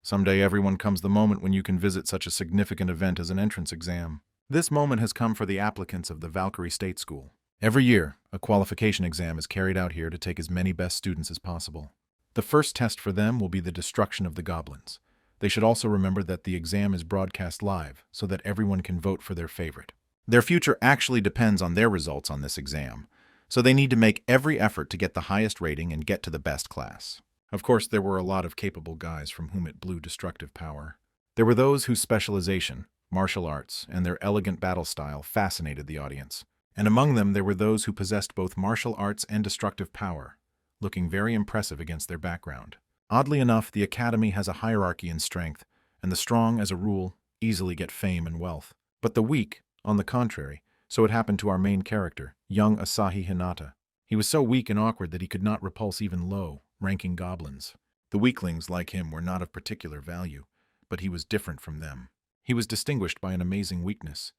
Someday everyone comes the moment when you can visit such a significant event as an entrance exam. This moment has come for the applicants of the Valkyrie State School. Every year, a qualification exam is carried out here to take as many best students as possible. The first test for them will be the destruction of the goblins. They should also remember that the exam is broadcast live so that everyone can vote for their favorite. Their future actually depends on their results on this exam, so they need to make every effort to get the highest rating and get to the best class. Of course, there were a lot of capable guys from whom it blew destructive power. There were those whose specialization, martial arts, and their elegant battle style fascinated the audience. And among them there were those who possessed both martial arts and destructive power, looking very impressive against their background. Oddly enough, the academy has a hierarchy in strength, and the strong, as a rule, easily get fame and wealth. But the weak, on the contrary, so it happened to our main character, young Asahi Hinata. He was so weak and awkward that he could not repulse even low-ranking goblins. The weaklings, like him, were not of particular value, but he was different from them. He was distinguished by an amazing weakness.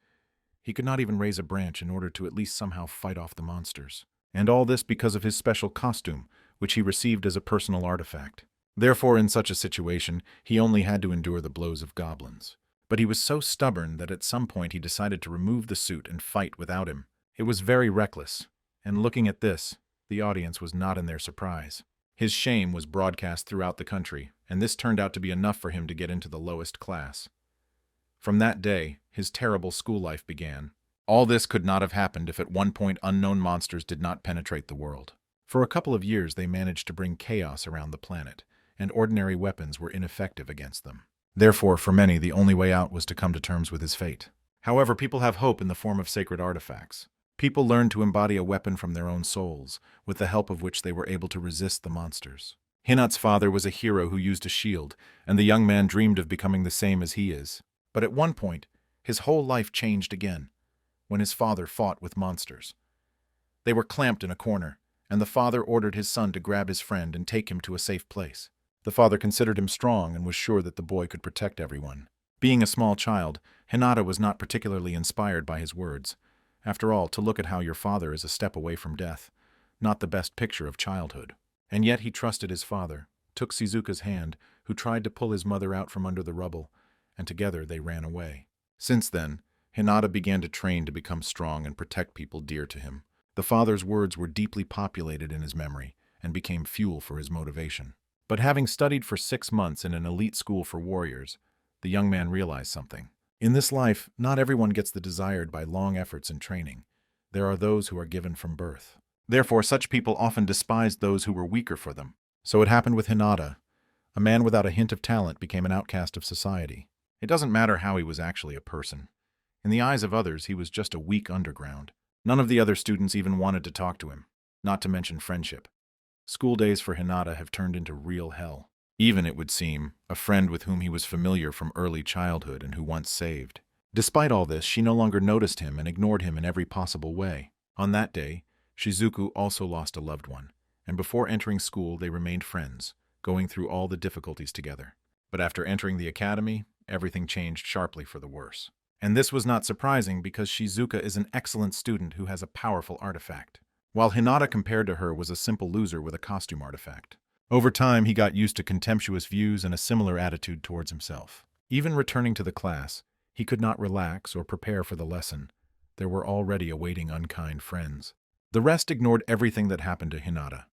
He could not even raise a branch in order to at least somehow fight off the monsters. And all this because of his special costume, which he received as a personal artifact. Therefore, in such a situation, he only had to endure the blows of goblins. But he was so stubborn that at some point he decided to remove the suit and fight without him. It was very reckless, and looking at this, the audience was not in their surprise. His shame was broadcast throughout the country, and this turned out to be enough for him to get into the lowest class. From that day, his terrible school life began. All this could not have happened if at one point unknown monsters did not penetrate the world. For a couple of years they managed to bring chaos around the planet, and ordinary weapons were ineffective against them. Therefore, for many, the only way out was to come to terms with his fate. However, people have hope in the form of sacred artifacts. People learn to embody a weapon from their own souls, with the help of which they were able to resist the monsters. Hinata's father was a hero who used a shield, and the young man dreamed of becoming the same as he is. But at one point, his whole life changed again, when his father fought with monsters. They were clamped in a corner, and the father ordered his son to grab his friend and take him to a safe place. The father considered him strong and was sure that the boy could protect everyone. Being a small child, Hinata was not particularly inspired by his words. After all, to look at how your father is a step away from death, not the best picture of childhood. And yet he trusted his father, took Shizuka's hand, who tried to pull his mother out from under the rubble, and together they ran away. Since then, Hinata began to train to become strong and protect people dear to him. The father's words were deeply populated in his memory and became fuel for his motivation. But having studied for 6 months in an elite school for warriors, the young man realized something. In this life, not everyone gets the desired by long efforts and training. There are those who are given from birth. Therefore, such people often despised those who were weaker for them. So it happened with Hinata. A man without a hint of talent became an outcast of society. It doesn't matter how he was actually a person. In the eyes of others, he was just a weak underground. None of the other students even wanted to talk to him, not to mention friendship. School days for Hinata have turned into real hell. Even, it would seem, a friend with whom he was familiar from early childhood and who once saved. Despite all this, she no longer noticed him and ignored him in every possible way. On that day, Shizuku also lost a loved one, and before entering school they remained friends, going through all the difficulties together. But after entering the academy, everything changed sharply for the worse. And this was not surprising because Shizuka is an excellent student who has a powerful artifact, while Hinata compared to her was a simple loser with a costume artifact. Over time, he got used to contemptuous views and a similar attitude towards himself. Even returning to the class, he could not relax or prepare for the lesson. There were already awaiting unkind friends. The rest ignored everything that happened to Hinata.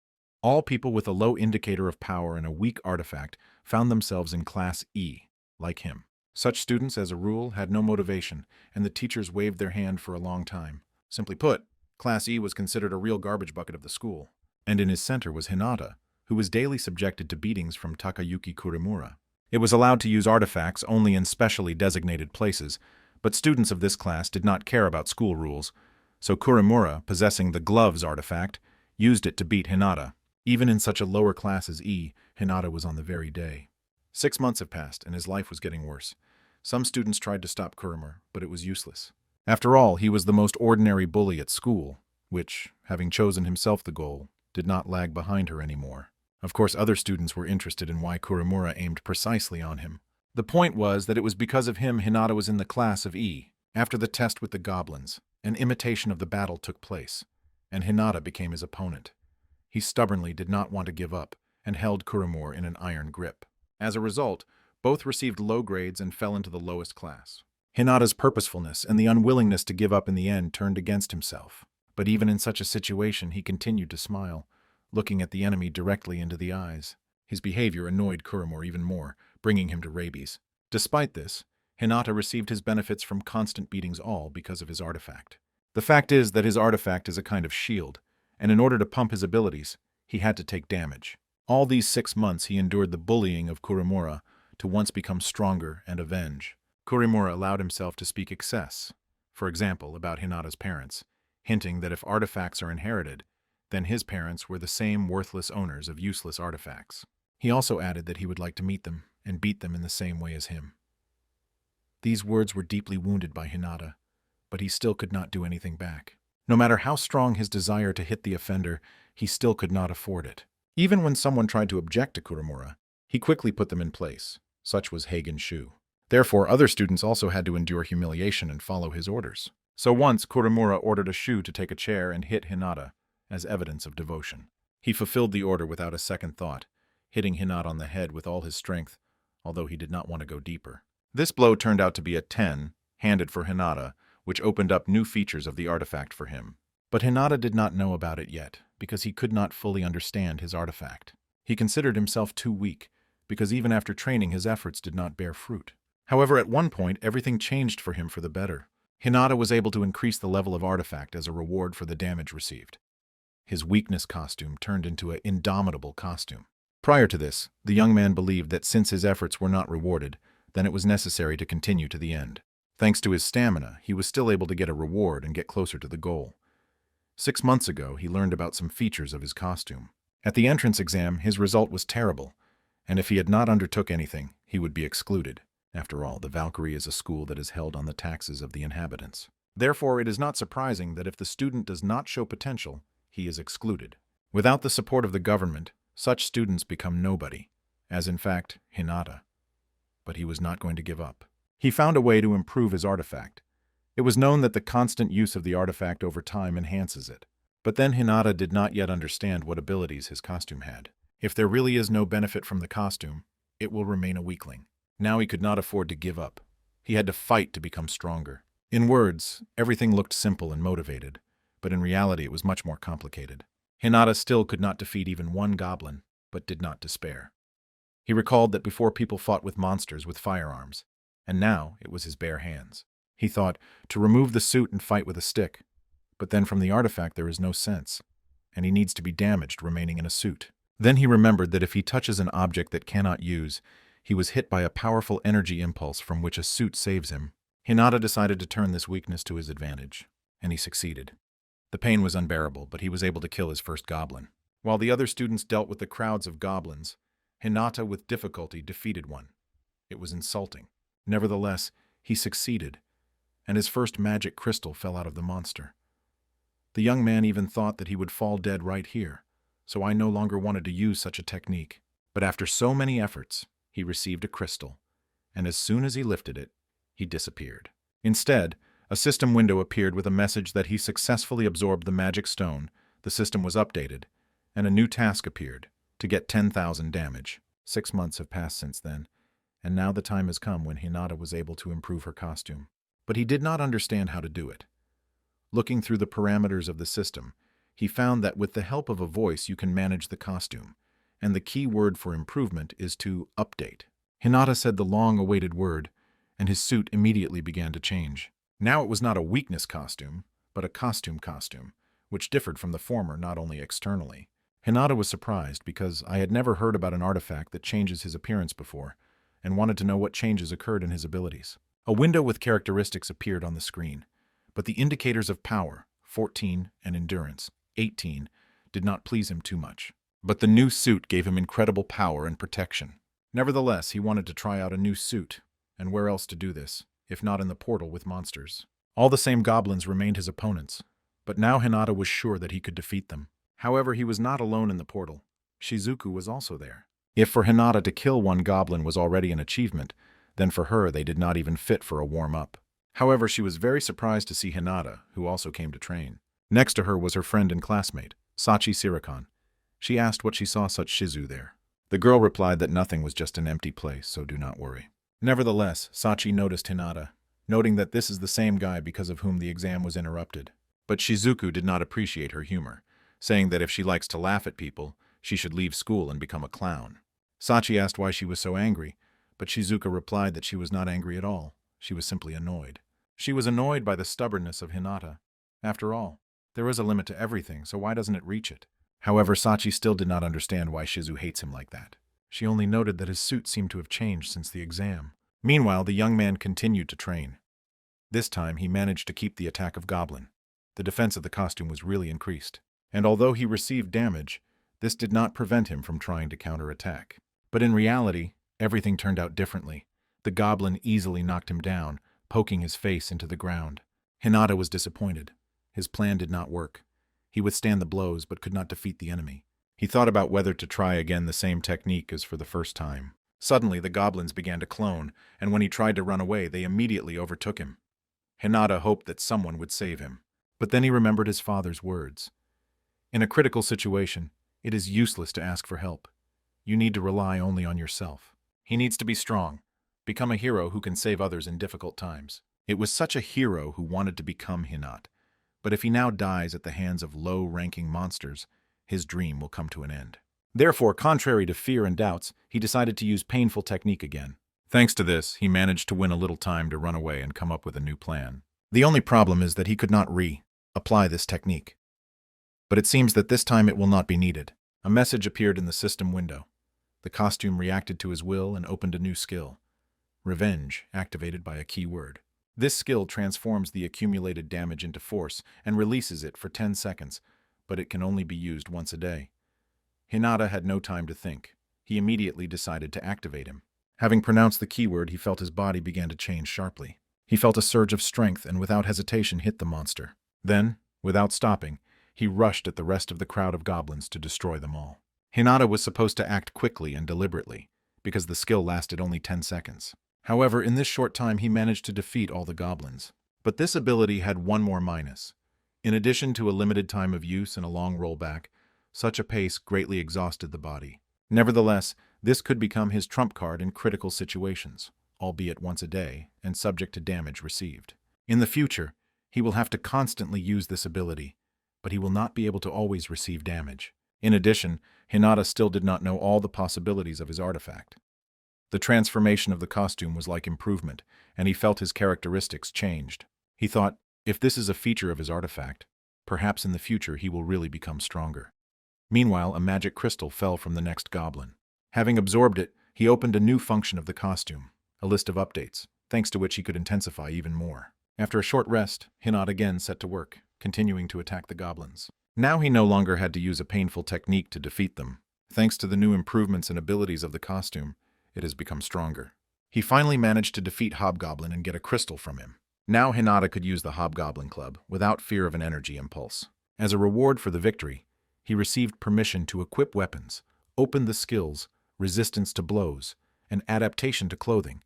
All people with a low indicator of power and a weak artifact found themselves in Class E, like him. Such students, as a rule, had no motivation, and the teachers waved their hand for a long time. Simply put, Class E was considered a real garbage bucket of the school. And in his center was Hinata, who was daily subjected to beatings from Takayuki Kurimura. It was allowed to use artifacts only in specially designated places, but students of this class did not care about school rules, so Kurimura, possessing the gloves artifact, used it to beat Hinata. Even in such a lower class as E, Hinata was on the very day. 6 months have passed, and his life was getting worse. Some students tried to stop Kurimura, but it was useless. After all, he was the most ordinary bully at school, which, having chosen himself the goal, did not lag behind her anymore. Of course, other students were interested in why Kurimura aimed precisely on him. The point was that it was because of him Hinata was in the class of E. After the test with the goblins, an imitation of the battle took place, and Hinata became his opponent. He stubbornly did not want to give up, and held Kurimura in an iron grip. As a result, Both received low grades and fell into the lowest class. Hinata's purposefulness and the unwillingness to give up in the end turned against himself. But even in such a situation, he continued to smile, looking at the enemy directly into the eyes. His behavior annoyed Kuromura even more, bringing him to rabies. Despite this, Hinata received his benefits from constant beatings, all because of his artifact. The fact is that his artifact is a kind of shield, and in order to pump his abilities, he had to take damage. All these 6 months he endured the bullying of Kuromura to once become stronger and avenge. Kuromura allowed himself to speak excess, for example, about Hinata's parents, hinting that if artifacts are inherited, then his parents were the same worthless owners of useless artifacts. He also added that he would like to meet them and beat them in the same way as him. These words were deeply wounded by Hinata, but he still could not do anything back. No matter how strong his desire to hit the offender, he still could not afford it. Even when someone tried to object to Kuromura, he quickly put them in place. Such was Hagen Shu. Therefore, other students also had to endure humiliation and follow his orders. So once, Kuromura ordered a Shu to take a chair and hit Hinata as evidence of devotion. He fulfilled the order without a second thought, hitting Hinata on the head with all his strength, although he did not want to go deeper. This blow turned out to be a 10, handed for Hinata, which opened up new features of the artifact for him. But Hinata did not know about it yet, because he could not fully understand his artifact. He considered himself too weak, because even after training his efforts did not bear fruit. However, at one point, everything changed for him for the better. Hinata was able to increase the level of artifact as a reward for the damage received. His weakness costume turned into an indomitable costume. Prior to this, the young man believed that since his efforts were not rewarded, then it was necessary to continue to the end. Thanks to his stamina, he was still able to get a reward and get closer to the goal. 6 months ago, he learned about some features of his costume. At the entrance exam, his result was terrible, and if he had not undertook anything, he would be excluded. After all, the Valkyrie is a school that is held on the taxes of the inhabitants. Therefore, it is not surprising that if the student does not show potential, he is excluded. Without the support of the government, such students become nobody, as in fact, Hinata. But he was not going to give up. He found a way to improve his artifact. It was known that the constant use of the artifact over time enhances it. But then Hinata did not yet understand what abilities his costume had. If there really is no benefit from the costume, it will remain a weakling. Now he could not afford to give up. He had to fight to become stronger. In words, everything looked simple and motivated, but in reality it was much more complicated. Hinata still could not defeat even one goblin, but did not despair. He recalled that before people fought with monsters with firearms, and now it was his bare hands. He thought, to remove the suit and fight with a stick. But then from the artifact there is no sense, and he needs to be damaged remaining in a suit. Then he remembered that if he touches an object that cannot use, he was hit by a powerful energy impulse from which a suit saves him. Hinata decided to turn this weakness to his advantage, and he succeeded. The pain was unbearable, but he was able to kill his first goblin. While the other students dealt with the crowds of goblins, Hinata with difficulty defeated one. It was insulting. Nevertheless, he succeeded, and his first magic crystal fell out of the monster. The young man even thought that he would fall dead right here, so I no longer wanted to use such a technique. But after so many efforts, he received a crystal, and as soon as he lifted it, he disappeared. Instead, a system window appeared with a message that he successfully absorbed the magic stone, the system was updated, and a new task appeared, to get 10,000 damage. 6 months have passed since then, and now the time has come when Hinata was able to improve her costume. But he did not understand how to do it. Looking through the parameters of the system, he found that with the help of a voice you can manage the costume, and the key word for improvement is to update. Hinata said the long-awaited word, and his suit immediately began to change. Now it was not a weakness costume, but a costume, which differed from the former not only externally. Hinata was surprised because I had never heard about an artifact that changes his appearance before, and wanted to know what changes occurred in his abilities. A window with characteristics appeared on the screen, but the indicators of power, 14, and endurance, 18, did not please him too much. But the new suit gave him incredible power and protection. Nevertheless, he wanted to try out a new suit, and where else to do this, if not in the portal with monsters. All the same goblins remained his opponents, but now Hinata was sure that he could defeat them. However, he was not alone in the portal. Shizuku was also there. If for Hinata to kill one goblin was already an achievement, then for her they did not even fit for a warm-up. However, she was very surprised to see Hinata, who also came to train. Next to her was her friend and classmate, Sachi Sirikon. She asked what she saw such Shizu there. The girl replied that nothing was just an empty place, so do not worry. Nevertheless, Sachi noticed Hinata, noting that this is the same guy because of whom the exam was interrupted. But Shizuku did not appreciate her humor, saying that if she likes to laugh at people, she should leave school and become a clown. Sachi asked why she was so angry, but Shizuku replied that she was not angry at all. She was simply annoyed. She was annoyed by the stubbornness of Hinata. After all, there is a limit to everything, so why doesn't it reach it? However, Sachi still did not understand why Shizu hates him like that. She only noted that his suit seemed to have changed since the exam. Meanwhile, the young man continued to train. This time, he managed to keep the attack of Goblin. The defense of the costume was really increased. And although he received damage, this did not prevent him from trying to counterattack. But in reality, everything turned out differently. The goblin easily knocked him down, poking his face into the ground. Hinata was disappointed. His plan did not work. He withstood the blows but could not defeat the enemy. He thought about whether to try again the same technique as for the first time. Suddenly, the goblins began to clone, and when he tried to run away, they immediately overtook him. Hinata hoped that someone would save him. But then he remembered his father's words. In a critical situation, it is useless to ask for help. You need to rely only on yourself. He needs to be strong. Become a hero who can save others in difficult times. It was such a hero who wanted to become Hinata. But if he now dies at the hands of low-ranking monsters, his dream will come to an end. Therefore, contrary to fear and doubts, he decided to use painful technique again. Thanks to this, he managed to win a little time to run away and come up with a new plan. The only problem is that he could not apply this technique. But it seems that this time it will not be needed. A message appeared in the system window. The costume reacted to his will and opened a new skill. Revenge, activated by a keyword. This skill transforms the accumulated damage into force and releases it for 10 seconds, but it can only be used once a day. Hinata had no time to think. He immediately decided to activate him. Having pronounced the keyword, he felt his body began to change sharply. He felt a surge of strength and without hesitation hit the monster. Then, without stopping, he rushed at the rest of the crowd of goblins to destroy them all. Hinata was supposed to act quickly and deliberately, because the skill lasted only 10 seconds. However, in this short time he managed to defeat all the goblins. But this ability had one more minus. In addition to a limited time of use and a long rollback, such a pace greatly exhausted the body. Nevertheless, this could become his trump card in critical situations, albeit once a day and subject to damage received. In the future, he will have to constantly use this ability, but he will not be able to always receive damage. In addition, Hinata still did not know all the possibilities of his artifact. The transformation of the costume was like improvement, and he felt his characteristics changed. He thought, if this is a feature of his artifact, perhaps in the future he will really become stronger. Meanwhile, a magic crystal fell from the next goblin. Having absorbed it, he opened a new function of the costume, a list of updates, thanks to which he could intensify even more. After a short rest, Hinata again set to work, continuing to attack the goblins. Now he no longer had to use a painful technique to defeat them. Thanks to the new improvements and abilities of the costume, it has become stronger. He finally managed to defeat Hobgoblin and get a crystal from him. Now Hinata could use the Hobgoblin Club without fear of an energy impulse. As a reward for the victory, he received permission to equip weapons, open the skills, resistance to blows, and adaptation to clothing,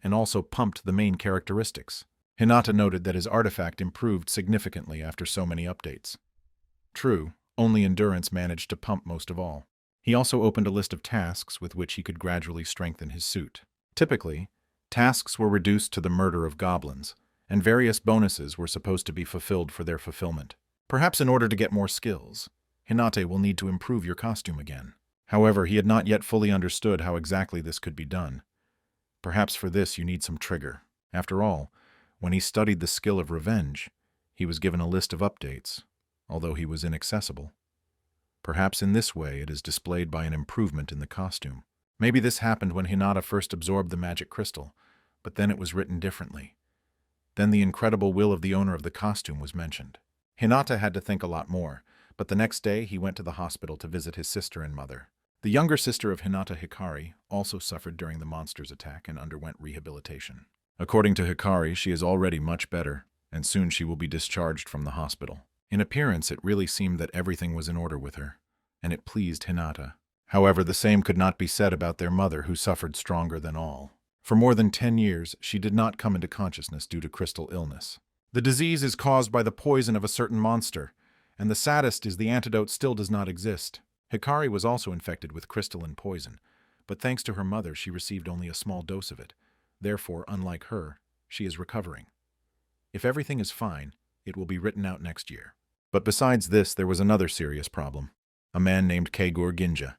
and also pumped the main characteristics. Hinata noted that his artifact improved significantly after so many updates. True, only endurance managed to pump most of all. He also opened a list of tasks with which he could gradually strengthen his suit. Typically, tasks were reduced to the murder of goblins, and various bonuses were supposed to be fulfilled for their fulfillment. Perhaps in order to get more skills, Hinata will need to improve your costume again. However, he had not yet fully understood how exactly this could be done. Perhaps for this you need some trigger. After all, when he studied the skill of revenge, he was given a list of updates, although he was inaccessible. Perhaps in this way it is displayed by an improvement in the costume. Maybe this happened when Hinata first absorbed the magic crystal, but then it was written differently. Then the incredible will of the owner of the costume was mentioned. Hinata had to think a lot more, but the next day he went to the hospital to visit his sister and mother. The younger sister of Hinata, Hikari, also suffered during the monster's attack and underwent rehabilitation. According to Hikari, she is already much better, and soon she will be discharged from the hospital. In appearance, it really seemed that everything was in order with her, and it pleased Hinata. However, the same could not be said about their mother, who suffered stronger than all. For more than 10 years, she did not come into consciousness due to crystal illness. The disease is caused by the poison of a certain monster, and the saddest is the antidote still does not exist. Hikari was also infected with crystalline poison, but thanks to her mother she received only a small dose of it. Therefore, unlike her, she is recovering. If everything is fine, it will be written out next year. But besides this, there was another serious problem. A man named Keigur Ginja.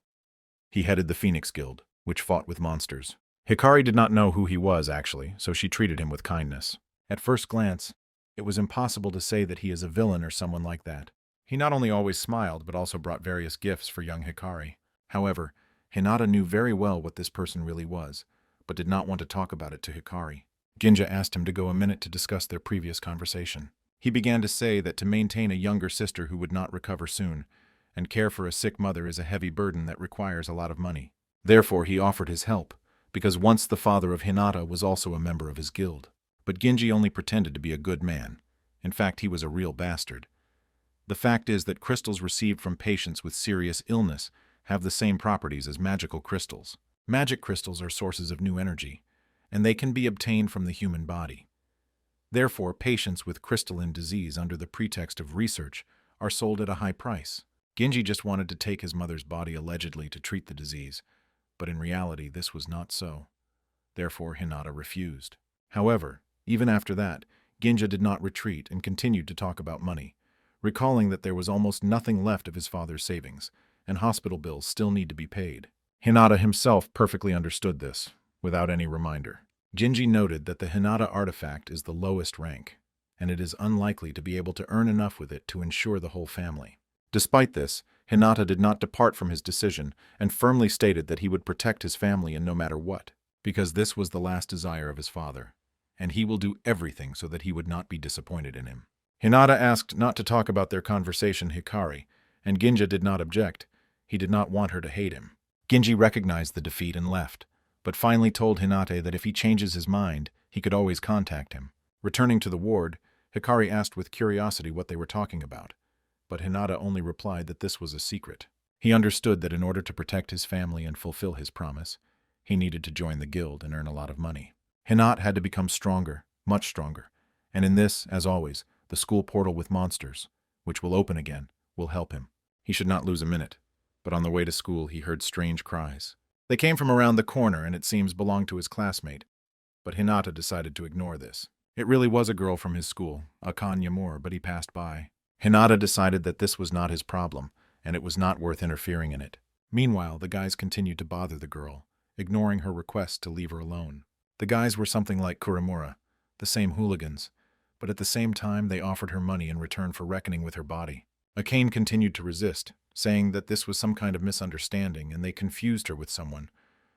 He headed the Phoenix Guild, which fought with monsters. Hikari did not know who he was, actually, so she treated him with kindness. At first glance, it was impossible to say that he is a villain or someone like that. He not only always smiled, but also brought various gifts for young Hikari. However, Hinata knew very well what this person really was, but did not want to talk about it to Hikari. Ginja asked him to go a minute to discuss their previous conversation. He began to say that to maintain a younger sister who would not recover soon, and care for a sick mother is a heavy burden that requires a lot of money. Therefore, he offered his help, because once the father of Hinata was also a member of his guild. But Ginji only pretended to be a good man. In fact, he was a real bastard. The fact is that crystals received from patients with serious illness have the same properties as magical crystals. Magic crystals are sources of new energy, and they can be obtained from the human body. Therefore, patients with crystalline disease under the pretext of research are sold at a high price. Ginji just wanted to take his mother's body allegedly to treat the disease, but in reality this was not so. Therefore, Hinata refused. However, even after that, Ginja did not retreat and continued to talk about money, recalling that there was almost nothing left of his father's savings, and hospital bills still need to be paid. Hinata himself perfectly understood this, without any reminder. Ginji noted that the Hinata artifact is the lowest rank, and it is unlikely to be able to earn enough with it to ensure the whole family. Despite this, Hinata did not depart from his decision and firmly stated that he would protect his family in no matter what, because this was the last desire of his father, and he will do everything so that he would not be disappointed in him. Hinata asked not to talk about their conversation Hikari, and Ginja did not object. He did not want her to hate him. Ginji recognized the defeat and left, but finally told Hinata that if he changes his mind, he could always contact him. Returning to the ward, Hikari asked with curiosity what they were talking about, but Hinata only replied that this was a secret. He understood that in order to protect his family and fulfill his promise, he needed to join the guild and earn a lot of money. Hinata had to become stronger, much stronger, and in this, as always, the school portal with monsters, which will open again, will help him. He should not lose a minute, but on the way to school he heard strange cries. They came from around the corner and it seems belonged to his classmate, but Hinata decided to ignore this. It really was a girl from his school, Akane Yamura, but he passed by. Hinata decided that this was not his problem, and it was not worth interfering in it. Meanwhile, the guys continued to bother the girl, ignoring her request to leave her alone. The guys were something like Kuramura, the same hooligans, but at the same time they offered her money in return for reckoning with her body. Akane continued to resist, saying that this was some kind of misunderstanding and they confused her with someone,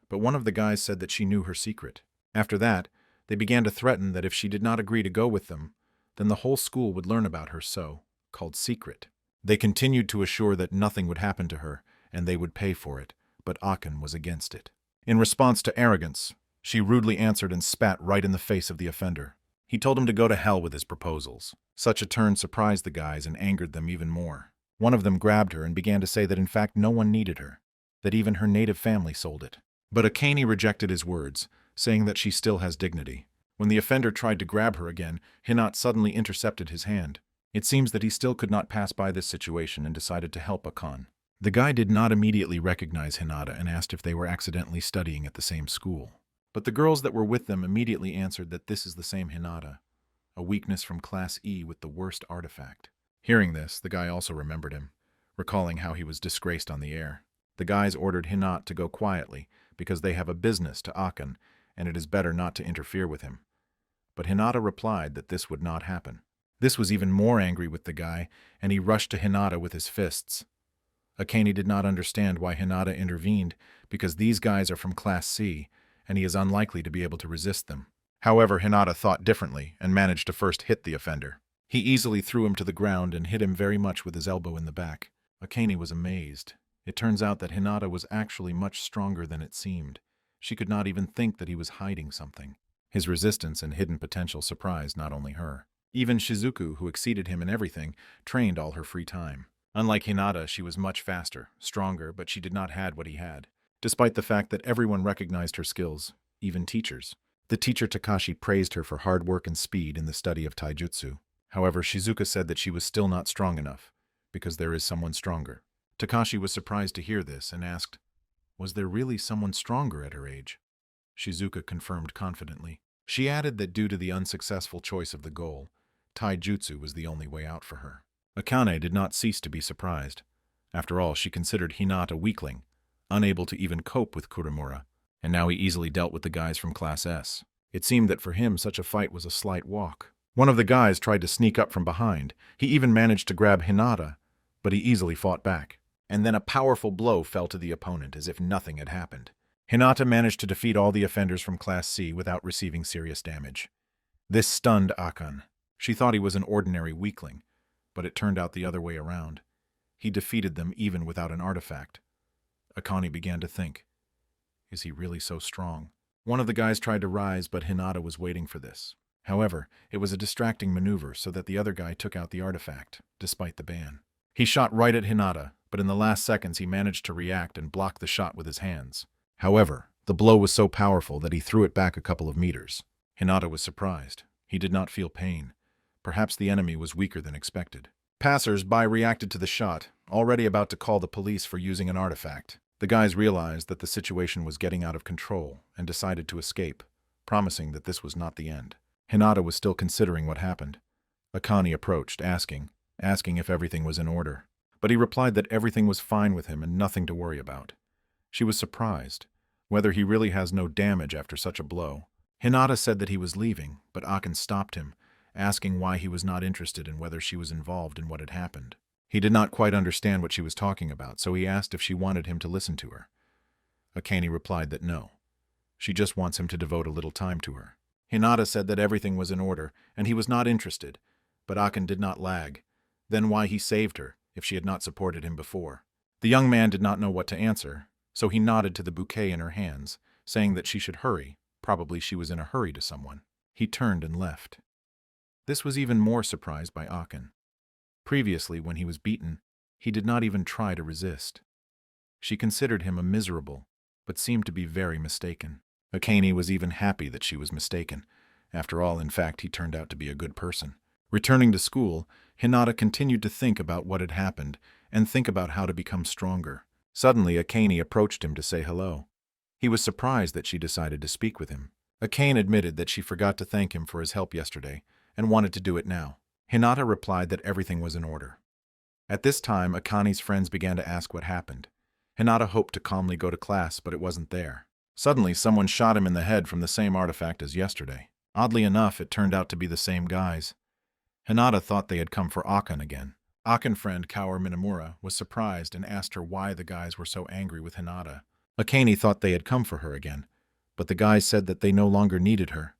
but one of the guys said that she knew her secret. After that, they began to threaten that if she did not agree to go with them, then the whole school would learn about her so-called secret. They continued to assure that nothing would happen to her and they would pay for it, but Akane was against it. In response to arrogance, she rudely answered and spat right in the face of the offender. He told him to go to hell with his proposals. Such a turn surprised the guys and angered them even more. One of them grabbed her and began to say that in fact no one needed her, that even her native family sold it. But Akane rejected his words, saying that she still has dignity. When the offender tried to grab her again, Hinata suddenly intercepted his hand. It seems that he still could not pass by this situation and decided to help Akane. The guy did not immediately recognize Hinata and asked if they were accidentally studying at the same school. But the girls that were with them immediately answered that this is the same Hinata, a weakness from Class E with the worst artifact. Hearing this, the guy also remembered him, recalling how he was disgraced on the air. The guys ordered Hinata to go quietly because they have a business to Akane and it is better not to interfere with him. But Hinata replied that this would not happen. This was even more angry with the guy, and he rushed to Hinata with his fists. Akane did not understand why Hinata intervened because these guys are from Class C, and he is unlikely to be able to resist them. However, Hinata thought differently and managed to first hit the offender. He easily threw him to the ground and hit him very much with his elbow in the back. Akane was amazed. It turns out that Hinata was actually much stronger than it seemed. She could not even think that he was hiding something. His resistance and hidden potential surprised not only her. Even Shizuku, who exceeded him in everything, trained all her free time. Unlike Hinata, she was much faster, stronger, but she did not have what he had, despite the fact that everyone recognized her skills, even teachers. The teacher Takashi praised her for hard work and speed in the study of taijutsu. However, Shizuka said that she was still not strong enough, because there is someone stronger. Takashi was surprised to hear this and asked, was there really someone stronger at her age? Shizuka confirmed confidently. She added that due to the unsuccessful choice of the goal, taijutsu was the only way out for her. Akane did not cease to be surprised. After all, she considered Hinata a weakling, unable to even cope with Kuromura, and now he easily dealt with the guys from Class S. It seemed that for him such a fight was a slight walk. One of the guys tried to sneak up from behind. He even managed to grab Hinata, but he easily fought back. And then a powerful blow fell to the opponent as if nothing had happened. Hinata managed to defeat all the offenders from Class C without receiving serious damage. This stunned Akane. She thought he was an ordinary weakling, but it turned out the other way around. He defeated them even without an artifact. Akane began to think, is he really so strong? One of the guys tried to rise, but Hinata was waiting for this. However, it was a distracting maneuver so that the other guy took out the artifact, despite the ban. He shot right at Hinata, but in the last seconds he managed to react and block the shot with his hands. However, the blow was so powerful that he threw it back a couple of meters. Hinata was surprised. He did not feel pain. Perhaps the enemy was weaker than expected. Passers-by reacted to the shot, already about to call the police for using an artifact. The guys realized that the situation was getting out of control and decided to escape, promising that this was not the end. Hinata was still considering what happened. Akane approached, asking if everything was in order. But he replied that everything was fine with him and nothing to worry about. She was surprised. Whether he really has no damage after such a blow. Hinata said that he was leaving, but Akane stopped him, asking why he was not interested in whether she was involved in what had happened. He did not quite understand what she was talking about, so he asked if she wanted him to listen to her. Akane replied that no. She just wants him to devote a little time to her. Hinata said that everything was in order, and he was not interested, but Akane did not lag. Then why he saved her, if she had not supported him before. The young man did not know what to answer, so he nodded to the bouquet in her hands, saying that she should hurry. Probably she was in a hurry to someone. He turned and left. This was even more surprised by Akane. Previously, when he was beaten, he did not even try to resist. She considered him a miserable, but seemed to be very mistaken. Akane was even happy that she was mistaken. After all, in fact, he turned out to be a good person. Returning to school, Hinata continued to think about what had happened and think about how to become stronger. Suddenly, Akane approached him to say hello. He was surprised that she decided to speak with him. Akane admitted that she forgot to thank him for his help yesterday and wanted to do it now. Hinata replied that everything was in order. At this time, Akane's friends began to ask what happened. Hinata hoped to calmly go to class, but it wasn't there. Suddenly, someone shot him in the head from the same artifact as yesterday. Oddly enough, it turned out to be the same guys. Hinata thought they had come for Akane again. Akane friend Kaoru Minamura was surprised and asked her why the guys were so angry with Hinata. Akane thought they had come for her again, but the guys said that they no longer needed her.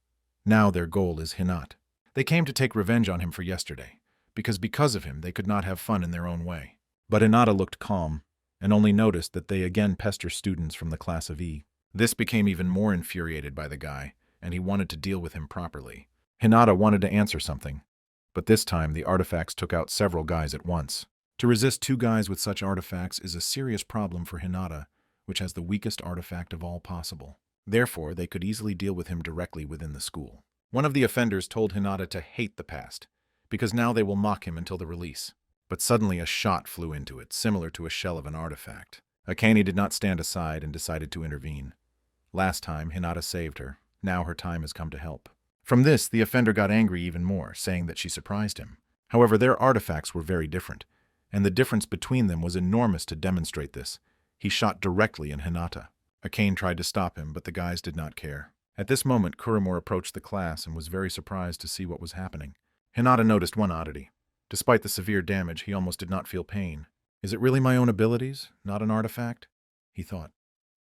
Now their goal is Hinata. They came to take revenge on him for yesterday, because of him they could not have fun in their own way. But Hinata looked calm, and only noticed that they again pester students from the class of E. This became even more infuriated by the guy, and he wanted to deal with him properly. Hinata wanted to answer something, but this time the artifacts took out several guys at once. To resist two guys with such artifacts is a serious problem for Hinata, which has the weakest artifact of all possible. Therefore, they could easily deal with him directly within the school. One of the offenders told Hinata to hate the past, because now they will mock him until the release. But suddenly a shot flew into it, similar to a shell of an artifact. Akane did not stand aside and decided to intervene. Last time, Hinata saved her. Now her time has come to help. From this, the offender got angry even more, saying that she surprised him. However, their artifacts were very different, and the difference between them was enormous to demonstrate this. He shot directly in Hinata. Akane tried to stop him, but the guys did not care. At this moment, Kuromura approached the class and was very surprised to see what was happening. Hinata noticed one oddity. Despite the severe damage, he almost did not feel pain. Is it really my own abilities, not an artifact? He thought.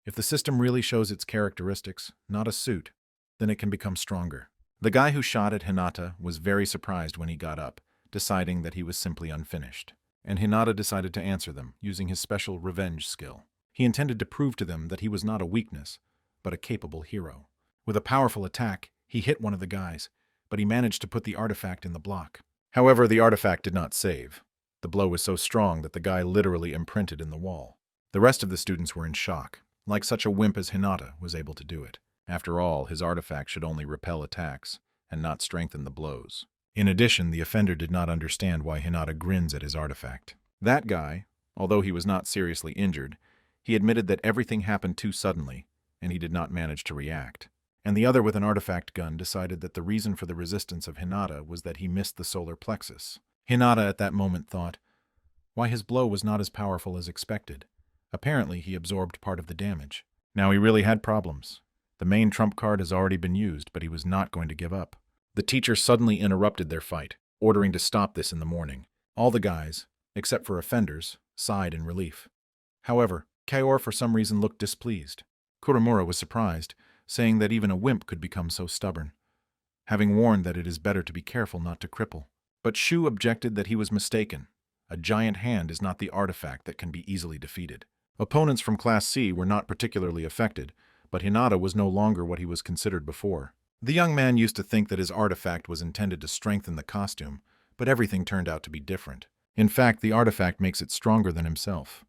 If the system really shows its characteristics, not a suit, then it can become stronger. The guy who shot at Hinata was very surprised when he got up, deciding that he was simply unfinished. And Hinata decided to answer them, using his special revenge skill. He intended to prove to them that he was not a weakness, but a capable hero. With a powerful attack, he hit one of the guys, but he managed to put the artifact in the block. However, the artifact did not save. The blow was so strong that the guy literally imprinted in the wall. The rest of the students were in shock. Like such a wimp as Hinata was able to do it. After all, his artifact should only repel attacks, and not strengthen the blows. In addition, the offender did not understand why Hinata grins at his artifact. That guy, Although he was not seriously injured, he admitted that everything happened too suddenly, and he did not manage to react. And the other with an artifact gun decided that the reason for the resistance of Hinata was that he missed the solar plexus. Hinata at that moment thought, why his blow was not as powerful as expected. Apparently he absorbed part of the damage. Now he really had problems. The main trump card has already been used, but he was not going to give up. The teacher suddenly interrupted their fight, ordering to stop this in the morning. All the guys, except for offenders, sighed in relief. However, Kaor for some reason looked displeased. Kuromura was surprised, saying that even a wimp could become so stubborn, having warned that it is better to be careful not to cripple. But Shu objected that he was mistaken. A giant hand is not the artifact that can be easily defeated. Opponents from Class C were not particularly affected, but Hinata was no longer what he was considered before. The young man used to think that his artifact was intended to strengthen the costume, but everything turned out to be different. In fact, the artifact makes it stronger than himself.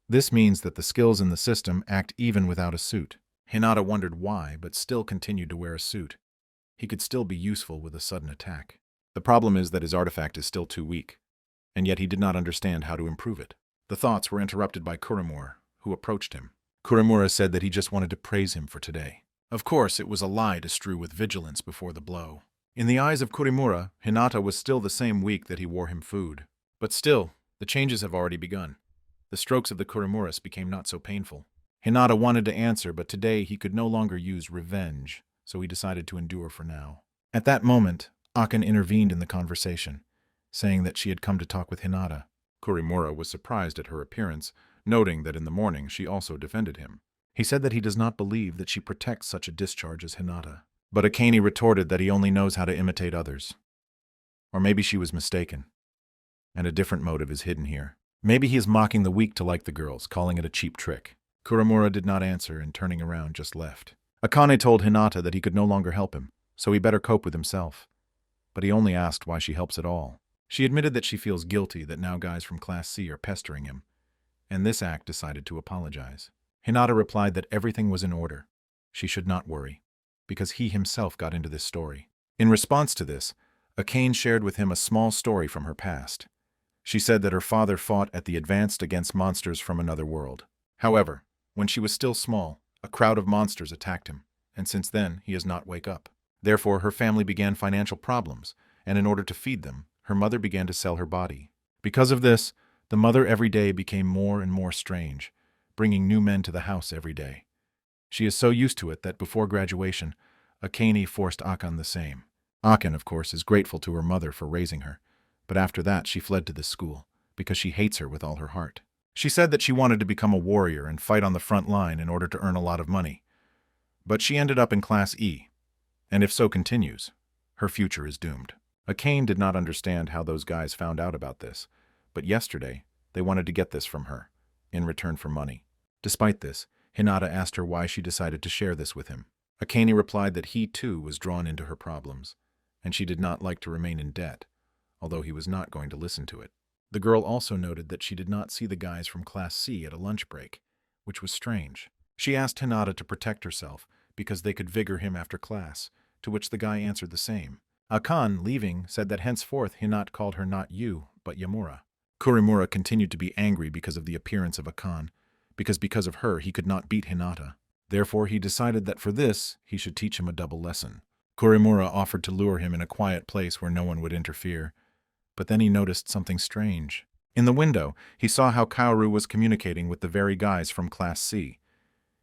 This means that the skills in the system act even without a suit. Hinata wondered why, but still continued to wear a suit. He could still be useful with a sudden attack. The problem is that his artifact is still too weak, and yet he did not understand how to improve it. The thoughts were interrupted by Kuromura, who approached him. Kuromura said that he just wanted to praise him for today. Of course, it was a lie to strew with vigilance before the blow. In the eyes of Kuromura, Hinata was still the same week that he wore him food. But still, the changes have already begun. The strokes of the Kuromuras became not so painful. Hinata wanted to answer, but today he could no longer use revenge, so he decided to endure for now. At that moment, Akane intervened in the conversation, saying that she had come to talk with Hinata. Kuromura was surprised at her appearance, noting that in the morning she also defended him. He said that he does not believe that she protects such a discharge as Hinata. But Akane retorted that he only knows how to imitate others. Or maybe she was mistaken, and a different motive is hidden here. Maybe he is mocking the weak to like the girls, calling it a cheap trick. Kuromura did not answer and turning around just left. Akane told Hinata that he could no longer help him, so he better cope with himself. But he only asked why she helps at all. She admitted that she feels guilty that now guys from Class C are pestering him, and this act decided to apologize. Hinata replied that everything was in order. She should not worry, because he himself got into this story. In response to this, Akane shared with him a small story from her past. She said that her father fought at the advanced against monsters from another world. However, when she was still small, a crowd of monsters attacked him, and since then he has not wake up. Therefore, her family began financial problems, and in order to feed them, her mother began to sell her body. Because of this, the mother every day became more and more strange, bringing new men to the house every day. She is so used to it that before graduation, Akane forced Akane the same. Akane, of course, is grateful to her mother for raising her, but after that she fled to this school, because she hates her with all her heart. She said that she wanted to become a warrior and fight on the front line in order to earn a lot of money. But she ended up in Class E, and if so continues, her future is doomed. Akane did not understand how those guys found out about this, but yesterday they wanted to get this from her, in return for money. Despite this, Hinata asked her why she decided to share this with him. Akane replied that he too was drawn into her problems, and she did not like to remain in debt, although he was not going to listen to it. The girl also noted that she did not see the guys from Class C at a lunch break, which was strange. She asked Hinata to protect herself because they could vigor him after class, to which the guy answered the same. Akane, leaving, said that henceforth Hinata called her not you, but Yamura. Kuromura continued to be angry because of the appearance of Akane, because of her he could not beat Hinata. Therefore he decided that for this he should teach him a double lesson. Kuromura offered to lure him in a quiet place where no one would interfere, but then he noticed something strange. In the window, he saw how Kaoru was communicating with the very guys from Class C.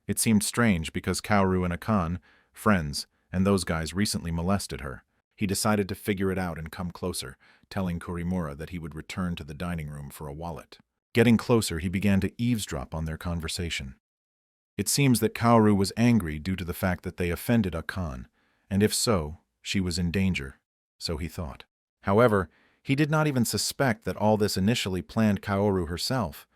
It seemed strange because Kaoru and Akane, friends, and those guys recently molested her. He decided to figure it out and come closer, telling Kuromura that he would return to the dining room for a wallet. Getting closer, he began to eavesdrop on their conversation. It seems that Kaoru was angry due to the fact that they offended Akane, and if so, she was in danger, so he thought. However, he did not even suspect that all this initially planned Kaoru herself,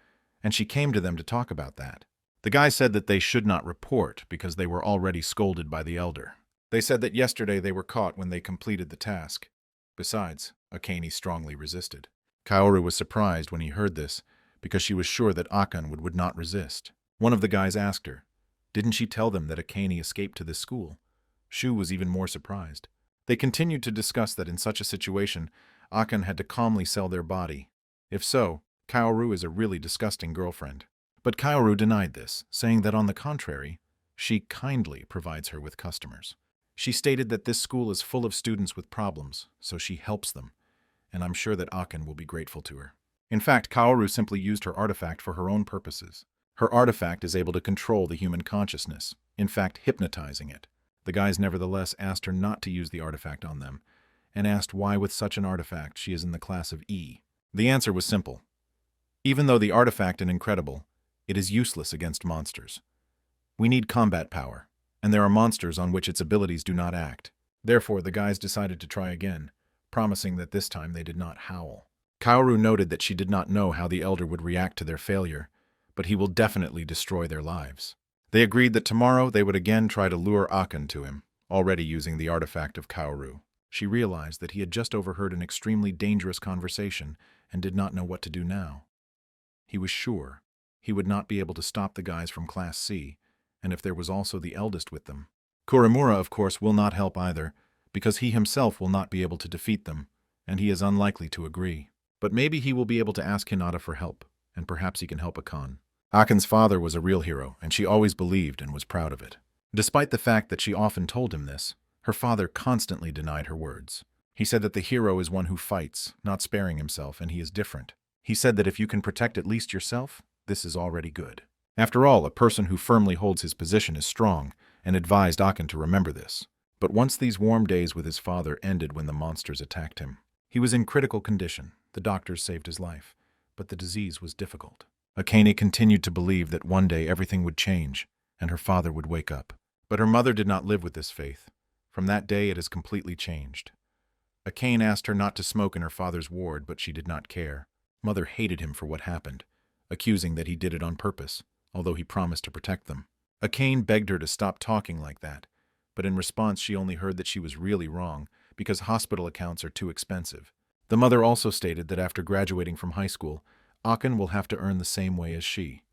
and she came to them to talk about that. The guy said that they should not report because they were already scolded by the elder. They said that yesterday they were caught when they completed the task. Besides, Akane strongly resisted. Kaoru was surprised when he heard this, because she was sure that Akane would not resist. One of the guys asked her, "Didn't she tell them that Akane escaped to this school?" Shu was even more surprised. They continued to discuss that in such a situation, Akane had to calmly sell their body. If so, Kaoru is a really disgusting girlfriend. But Kaoru denied this, saying that on the contrary, she kindly provides her with customers. She stated that this school is full of students with problems, so she helps them, and I'm sure that Akane will be grateful to her. In fact, Kaoru simply used her artifact for her own purposes. Her artifact is able to control the human consciousness, in fact hypnotizing it. The guys nevertheless asked her not to use the artifact on them, and asked why with such an artifact she is in the class of E. The answer was simple. Even though the artifact is incredible, it is useless against monsters. We need combat power, and there are monsters on which its abilities do not act. Therefore, the guys decided to try again, promising that this time they did not howl. Kaoru noted that she did not know how the elder would react to their failure, but he will definitely destroy their lives. They agreed that tomorrow they would again try to lure Akane to him, already using the artifact of Kaoru. She realized that he had just overheard an extremely dangerous conversation and did not know what to do now. He was sure he would not be able to stop the guys from Class C, and if there was also the eldest with them. Kurimura, of course, will not help either, because he himself will not be able to defeat them, and he is unlikely to agree. But maybe he will be able to ask Hinata for help, and perhaps he can help Akane. Akane's father was a real hero, and she always believed and was proud of it. Despite the fact that she often told him this, her father constantly denied her words. He said that the hero is one who fights, not sparing himself, and he is different. He said that if you can protect at least yourself, this is already good. After all, a person who firmly holds his position is strong, and advised Akane to remember this. But once these warm days with his father ended when the monsters attacked him, he was in critical condition. The doctors saved his life, but the disease was difficult. Akane continued to believe that one day everything would change, and her father would wake up. But her mother did not live with this faith. From that day it has completely changed. Akane asked her not to smoke in her father's ward, but she did not care. Mother hated him for what happened, accusing that he did it on purpose, although he promised to protect them. Akane begged her to stop talking like that, but in response she only heard that she was really wrong, because hospital accounts are too expensive. The mother also stated that after graduating from high school, Akane will have to earn the same way as she,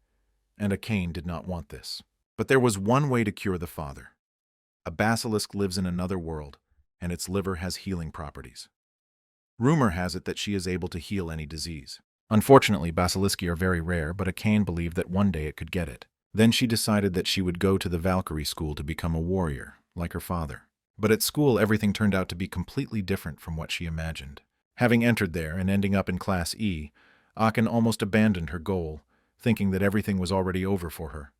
and Akane did not want this. But there was one way to cure the father. A basilisk lives in another world, and its liver has healing properties. Rumor has it that she is able to heal any disease. Unfortunately, basilisci are very rare, but Akane believed that one day it could get it. Then she decided that she would go to the Valkyrie school to become a warrior, like her father. But at school, everything turned out to be completely different from what she imagined. Having entered there and ending up in Class E, Akane almost abandoned her goal, thinking that everything was already over for her.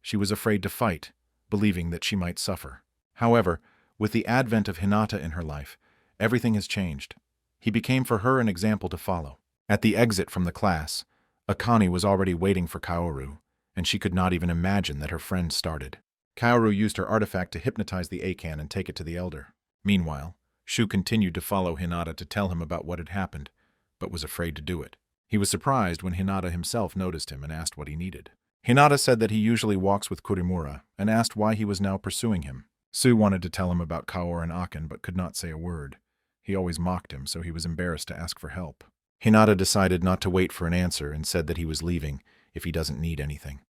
She was afraid to fight, believing that she might suffer. However, with the advent of Hinata in her life, everything has changed. He became for her an example to follow. At the exit from the class, Akane was already waiting for Kaoru, and she could not even imagine that her friend started. Kaoru used her artifact to hypnotize the Akane and take it to the elder. Meanwhile, Shu continued to follow Hinata to tell him about what had happened, but was afraid to do it. He was surprised when Hinata himself noticed him and asked what he needed. Hinata said that he usually walks with Kurimura, and asked why he was now pursuing him. Su wanted to tell him about Kaoru and Akane, but could not say a word. He always mocked him, so he was embarrassed to ask for help. Hinata decided not to wait for an answer and said that he was leaving if he doesn't need anything.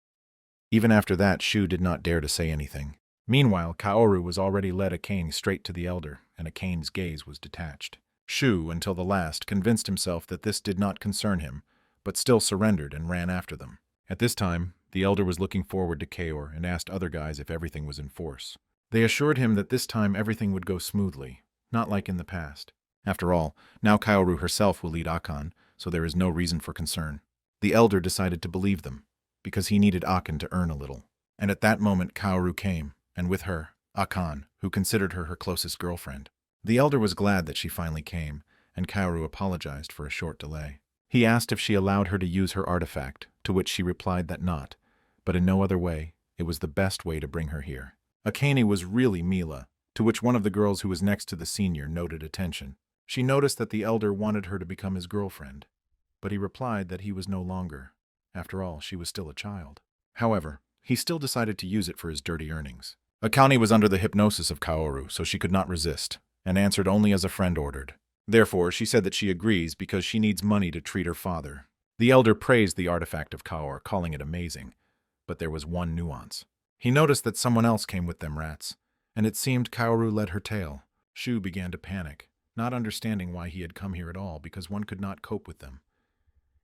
Even after that, Shu did not dare to say anything. Meanwhile, Kaoru was already led Akane straight to the elder, and Akane's gaze was detached. Shu, until the last, convinced himself that this did not concern him, but still surrendered and ran after them. At this time, the elder was looking forward to Kaoru and asked other guys if everything was in force. They assured him that this time everything would go smoothly, not like in the past. After all, now Kaoru herself will lead Akane, so there is no reason for concern. The elder decided to believe them, because he needed Akane to earn a little. And at that moment Kaoru came, and with her, Akane, who considered her closest girlfriend. The elder was glad that she finally came, and Kaoru apologized for a short delay. He asked if she allowed her to use her artifact, to which she replied that not, but in no other way, it was the best way to bring her here. Akane was really Mila, to which one of the girls who was next to the senior noted attention. She noticed that the elder wanted her to become his girlfriend, but he replied that he was no longer. After all, she was still a child. However, he still decided to use it for his dirty earnings. Akane was under the hypnosis of Kaoru, so she could not resist, and answered only as a friend ordered. Therefore, she said that she agrees because she needs money to treat her father. The elder praised the artifact of Kaoru, calling it amazing, but there was one nuance. He noticed that someone else came with them rats, and it seemed Kaoru led her tail. Shu began to panic, not understanding why he had come here at all because one could not cope with them.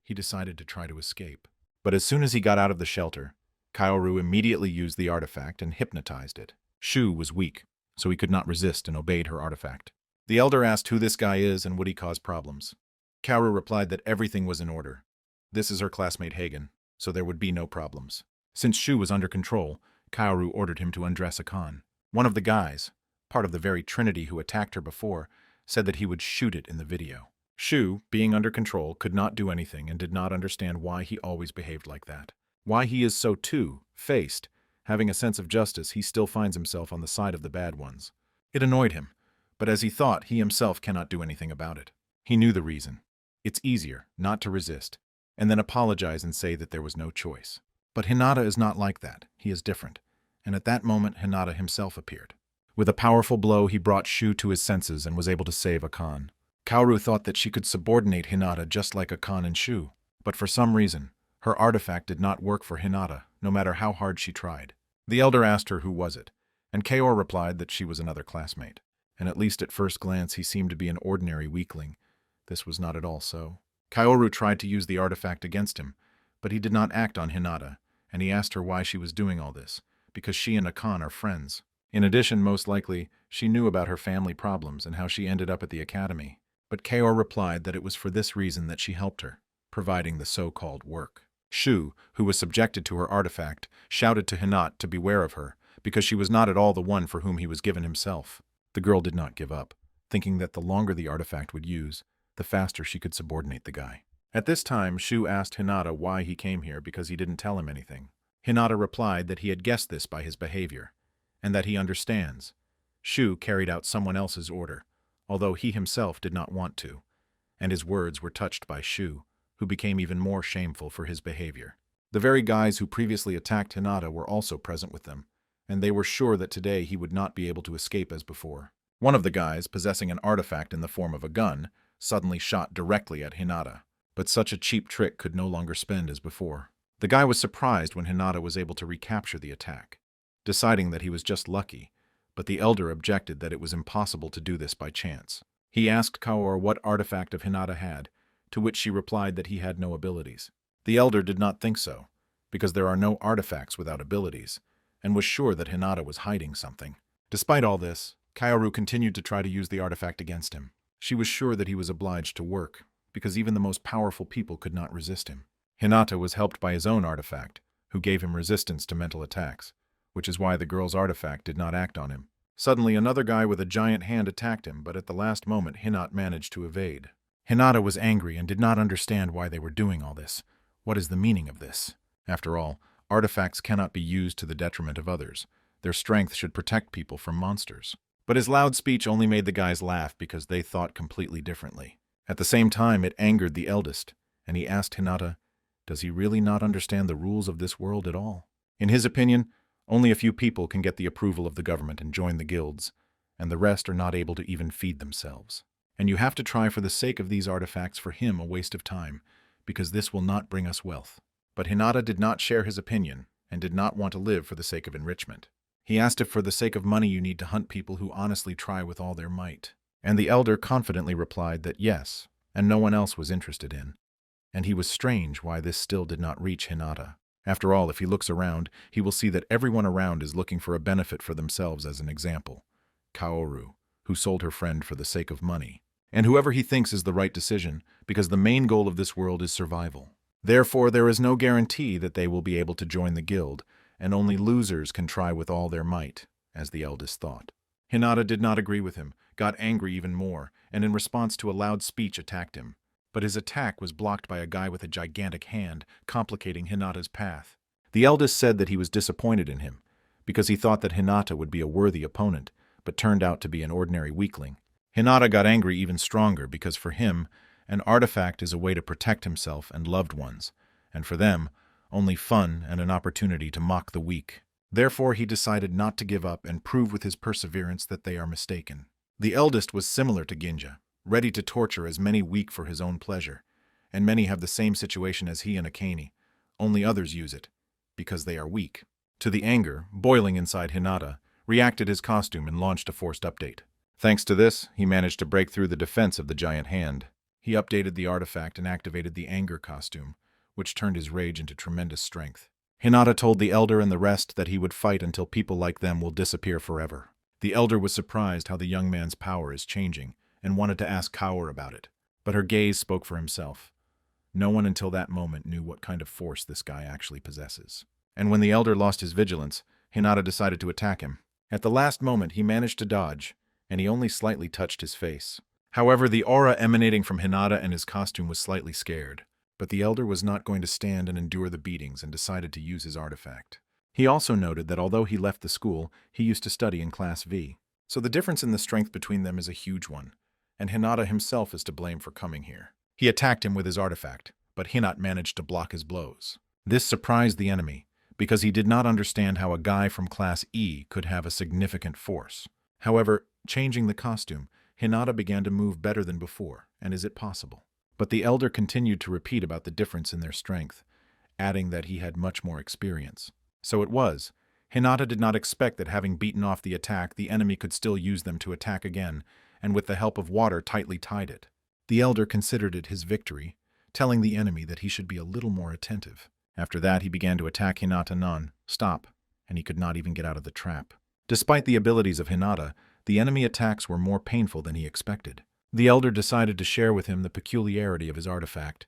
he decided to try to escape. But as soon as he got out of the shelter, Kaoru immediately used the artifact and hypnotized it. Shu was weak, so he could not resist and obeyed her artifact. The elder asked who this guy is and would he cause problems. Kaoru replied that everything was in order. This is her classmate Hagen, so there would be no problems. Since Shu was under control, Kaoru ordered him to undress Akane. One of the guys, part of the very trinity who attacked her before, said that he would shoot it in the video. Shu, being under control, could not do anything and did not understand why he always behaved like that. Why he is so two-faced. Having a sense of justice, he still finds himself on the side of the bad ones. It annoyed him, but as he thought, he himself cannot do anything about it. He knew the reason. It's easier not to resist, and then apologize and say that there was no choice. But Hinata is not like that. He is different. And at that moment, Hinata himself appeared. With a powerful blow, he brought Shu to his senses and was able to save Akane. Kaoru thought that she could subordinate Hinata just like Akane and Shu, but for some reason, her artifact did not work for Hinata, no matter how hard she tried. The elder asked her who was it, and Kaoru replied that she was another classmate. And at least at first glance, he seemed to be an ordinary weakling. This was not at all so. Kaoru tried to use the artifact against him, but he did not act on Hinata, and he asked her why she was doing all this, because she and Akane are friends. In addition, most likely, she knew about her family problems and how she ended up at the academy. But Kaoru replied that it was for this reason that she helped her, providing the so-called work. Shu, who was subjected to her artifact, shouted to Hinata to beware of her, because she was not at all the one for whom he was given himself. The girl did not give up, thinking that the longer the artifact would use, the faster she could subordinate the guy. At this time, Shu asked Hinata why he came here because he didn't tell him anything. Hinata replied that he had guessed this by his behavior, and that he understands. Shu carried out someone else's order, although he himself did not want to, and his words were touched by Shu, who became even more shameful for his behavior. The very guys who previously attacked Hinata were also present with them, and they were sure that today he would not be able to escape as before. One of the guys, possessing an artifact in the form of a gun, suddenly shot directly at Hinata, but such a cheap trick could no longer spend as before. The guy was surprised when Hinata was able to recapture the attack, deciding that he was just lucky, but the elder objected that it was impossible to do this by chance. He asked Kaoru what artifact of Hinata had, to which she replied that he had no abilities. The elder did not think so, because there are no artifacts without abilities, and was sure that Hinata was hiding something. Despite all this, Kaoru continued to try to use the artifact against him. She was sure that he was obliged to work, because even the most powerful people could not resist him. Hinata was helped by his own artifact, who gave him resistance to mental attacks, which is why the girl's artifact did not act on him. Suddenly, another guy with a giant hand attacked him, but at the last moment, Hinata managed to evade. Hinata was angry and did not understand why they were doing all this. What is the meaning of this? After all, artifacts cannot be used to the detriment of others. Their strength should protect people from monsters. But his loud speech only made the guys laugh because they thought completely differently. At the same time, it angered the eldest, and he asked Hinata, does he really not understand the rules of this world at all? In his opinion, only a few people can get the approval of the government and join the guilds, and the rest are not able to even feed themselves. And you have to try for the sake of these artifacts for him a waste of time, because this will not bring us wealth. But Hinata did not share his opinion, and did not want to live for the sake of enrichment. He asked if for the sake of money you need to hunt people who honestly try with all their might. And the elder confidently replied that yes, and no one else was interested in. And he was strange why this still did not reach Hinata. After all, if he looks around, he will see that everyone around is looking for a benefit for themselves as an example. Kaoru, who sold her friend for the sake of money. And whoever he thinks is the right decision, because the main goal of this world is survival. Therefore, there is no guarantee that they will be able to join the guild, and only losers can try with all their might, as the eldest thought. Hinata did not agree with him, got angry even more, and in response to a loud speech attacked him. But his attack was blocked by a guy with a gigantic hand, complicating Hinata's path. The eldest said that he was disappointed in him, because he thought that Hinata would be a worthy opponent, but turned out to be an ordinary weakling. Hinata got angry even stronger because for him, an artifact is a way to protect himself and loved ones, and for them, only fun and an opportunity to mock the weak. Therefore, he decided not to give up and prove with his perseverance that they are mistaken. The eldest was similar to Ginja, ready to torture as many weak for his own pleasure, and many have the same situation as he and Akane, only others use it, because they are weak. To the anger, boiling inside Hinata, reacted his costume and launched a forced update. Thanks to this, he managed to break through the defense of the giant hand. He updated the artifact and activated the anger costume, which turned his rage into tremendous strength. Hinata told the elder and the rest that he would fight until people like them will disappear forever. The elder was surprised how the young man's power is changing and wanted to ask Kaoru about it, but her gaze spoke for himself. No one until that moment knew what kind of force this guy actually possesses. And when the elder lost his vigilance, Hinata decided to attack him. At the last moment, he managed to dodge, and he only slightly touched his face. However, the aura emanating from Hinata and his costume was slightly scared, but the elder was not going to stand and endure the beatings and decided to use his artifact. He also noted that although he left the school, he used to study in Class V. So the difference in the strength between them is a huge one, and Hinata himself is to blame for coming here. He attacked him with his artifact, but Hinata managed to block his blows. This surprised the enemy, because he did not understand how a guy from Class E could have a significant force. However, changing the costume, Hinata began to move better than before, and is it possible? But the elder continued to repeat about the difference in their strength, adding that he had much more experience. So it was. Hinata did not expect that having beaten off the attack, the enemy could still use them to attack again, and with the help of water tightly tied it. The elder considered it his victory, telling the enemy that he should be a little more attentive. After that, he began to attack Hinata non-stop, and he could not even get out of the trap. Despite the abilities of Hinata, the enemy attacks were more painful than he expected. The elder decided to share with him the peculiarity of his artifact,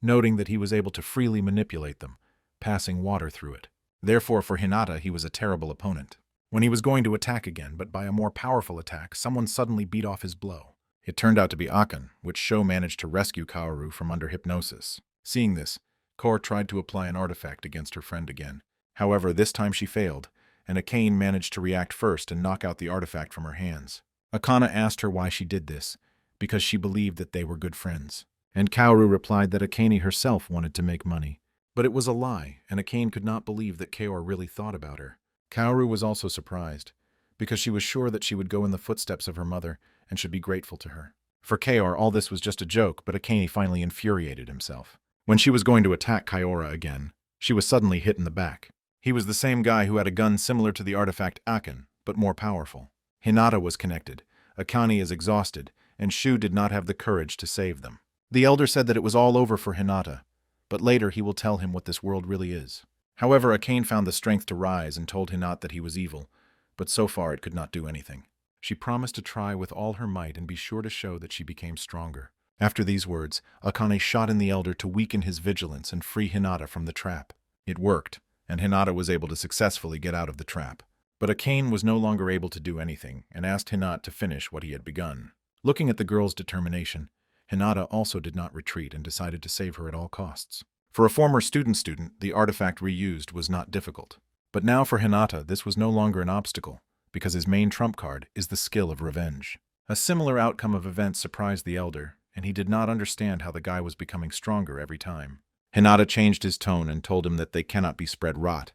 noting that he was able to freely manipulate them, passing water through it. Therefore, for Hinata, he was a terrible opponent. When he was going to attack again, but by a more powerful attack, someone suddenly beat off his blow. It turned out to be Akane, which Sho managed to rescue Kaoru from under hypnosis. Seeing this, Kor tried to apply an artifact against her friend again. However, this time she failed, and Akane managed to react first and knock out the artifact from her hands. Akane asked her why she did this, because she believed that they were good friends. And Kaoru replied that Akane herself wanted to make money. But it was a lie, and Akane could not believe that Kaoru really thought about her. Kaoru was also surprised, because she was sure that she would go in the footsteps of her mother and should be grateful to her. For Kaoru, all this was just a joke, but Akane finally infuriated himself. When she was going to attack Kaoru again, she was suddenly hit in the back. He was the same guy who had a gun similar to the artifact Akane, but more powerful. Hinata was connected, Akane is exhausted, and Shu did not have the courage to save them. The elder said that it was all over for Hinata, but later he will tell him what this world really is. However, Akane found the strength to rise and told Hinata that he was evil, but so far it could not do anything. She promised to try with all her might and be sure to show that she became stronger. After these words, Akane shot in the elder to weaken his vigilance and free Hinata from the trap. It worked, and Hinata was able to successfully get out of the trap. But Akane was no longer able to do anything and asked Hinata to finish what he had begun. Looking at the girl's determination, Hinata also did not retreat and decided to save her at all costs. For a former student, the artifact reused was not difficult. But now for Hinata, this was no longer an obstacle, because his main trump card is the skill of revenge. A similar outcome of events surprised the elder, and he did not understand how the guy was becoming stronger every time. Hinata changed his tone and told him that they cannot be spread rot,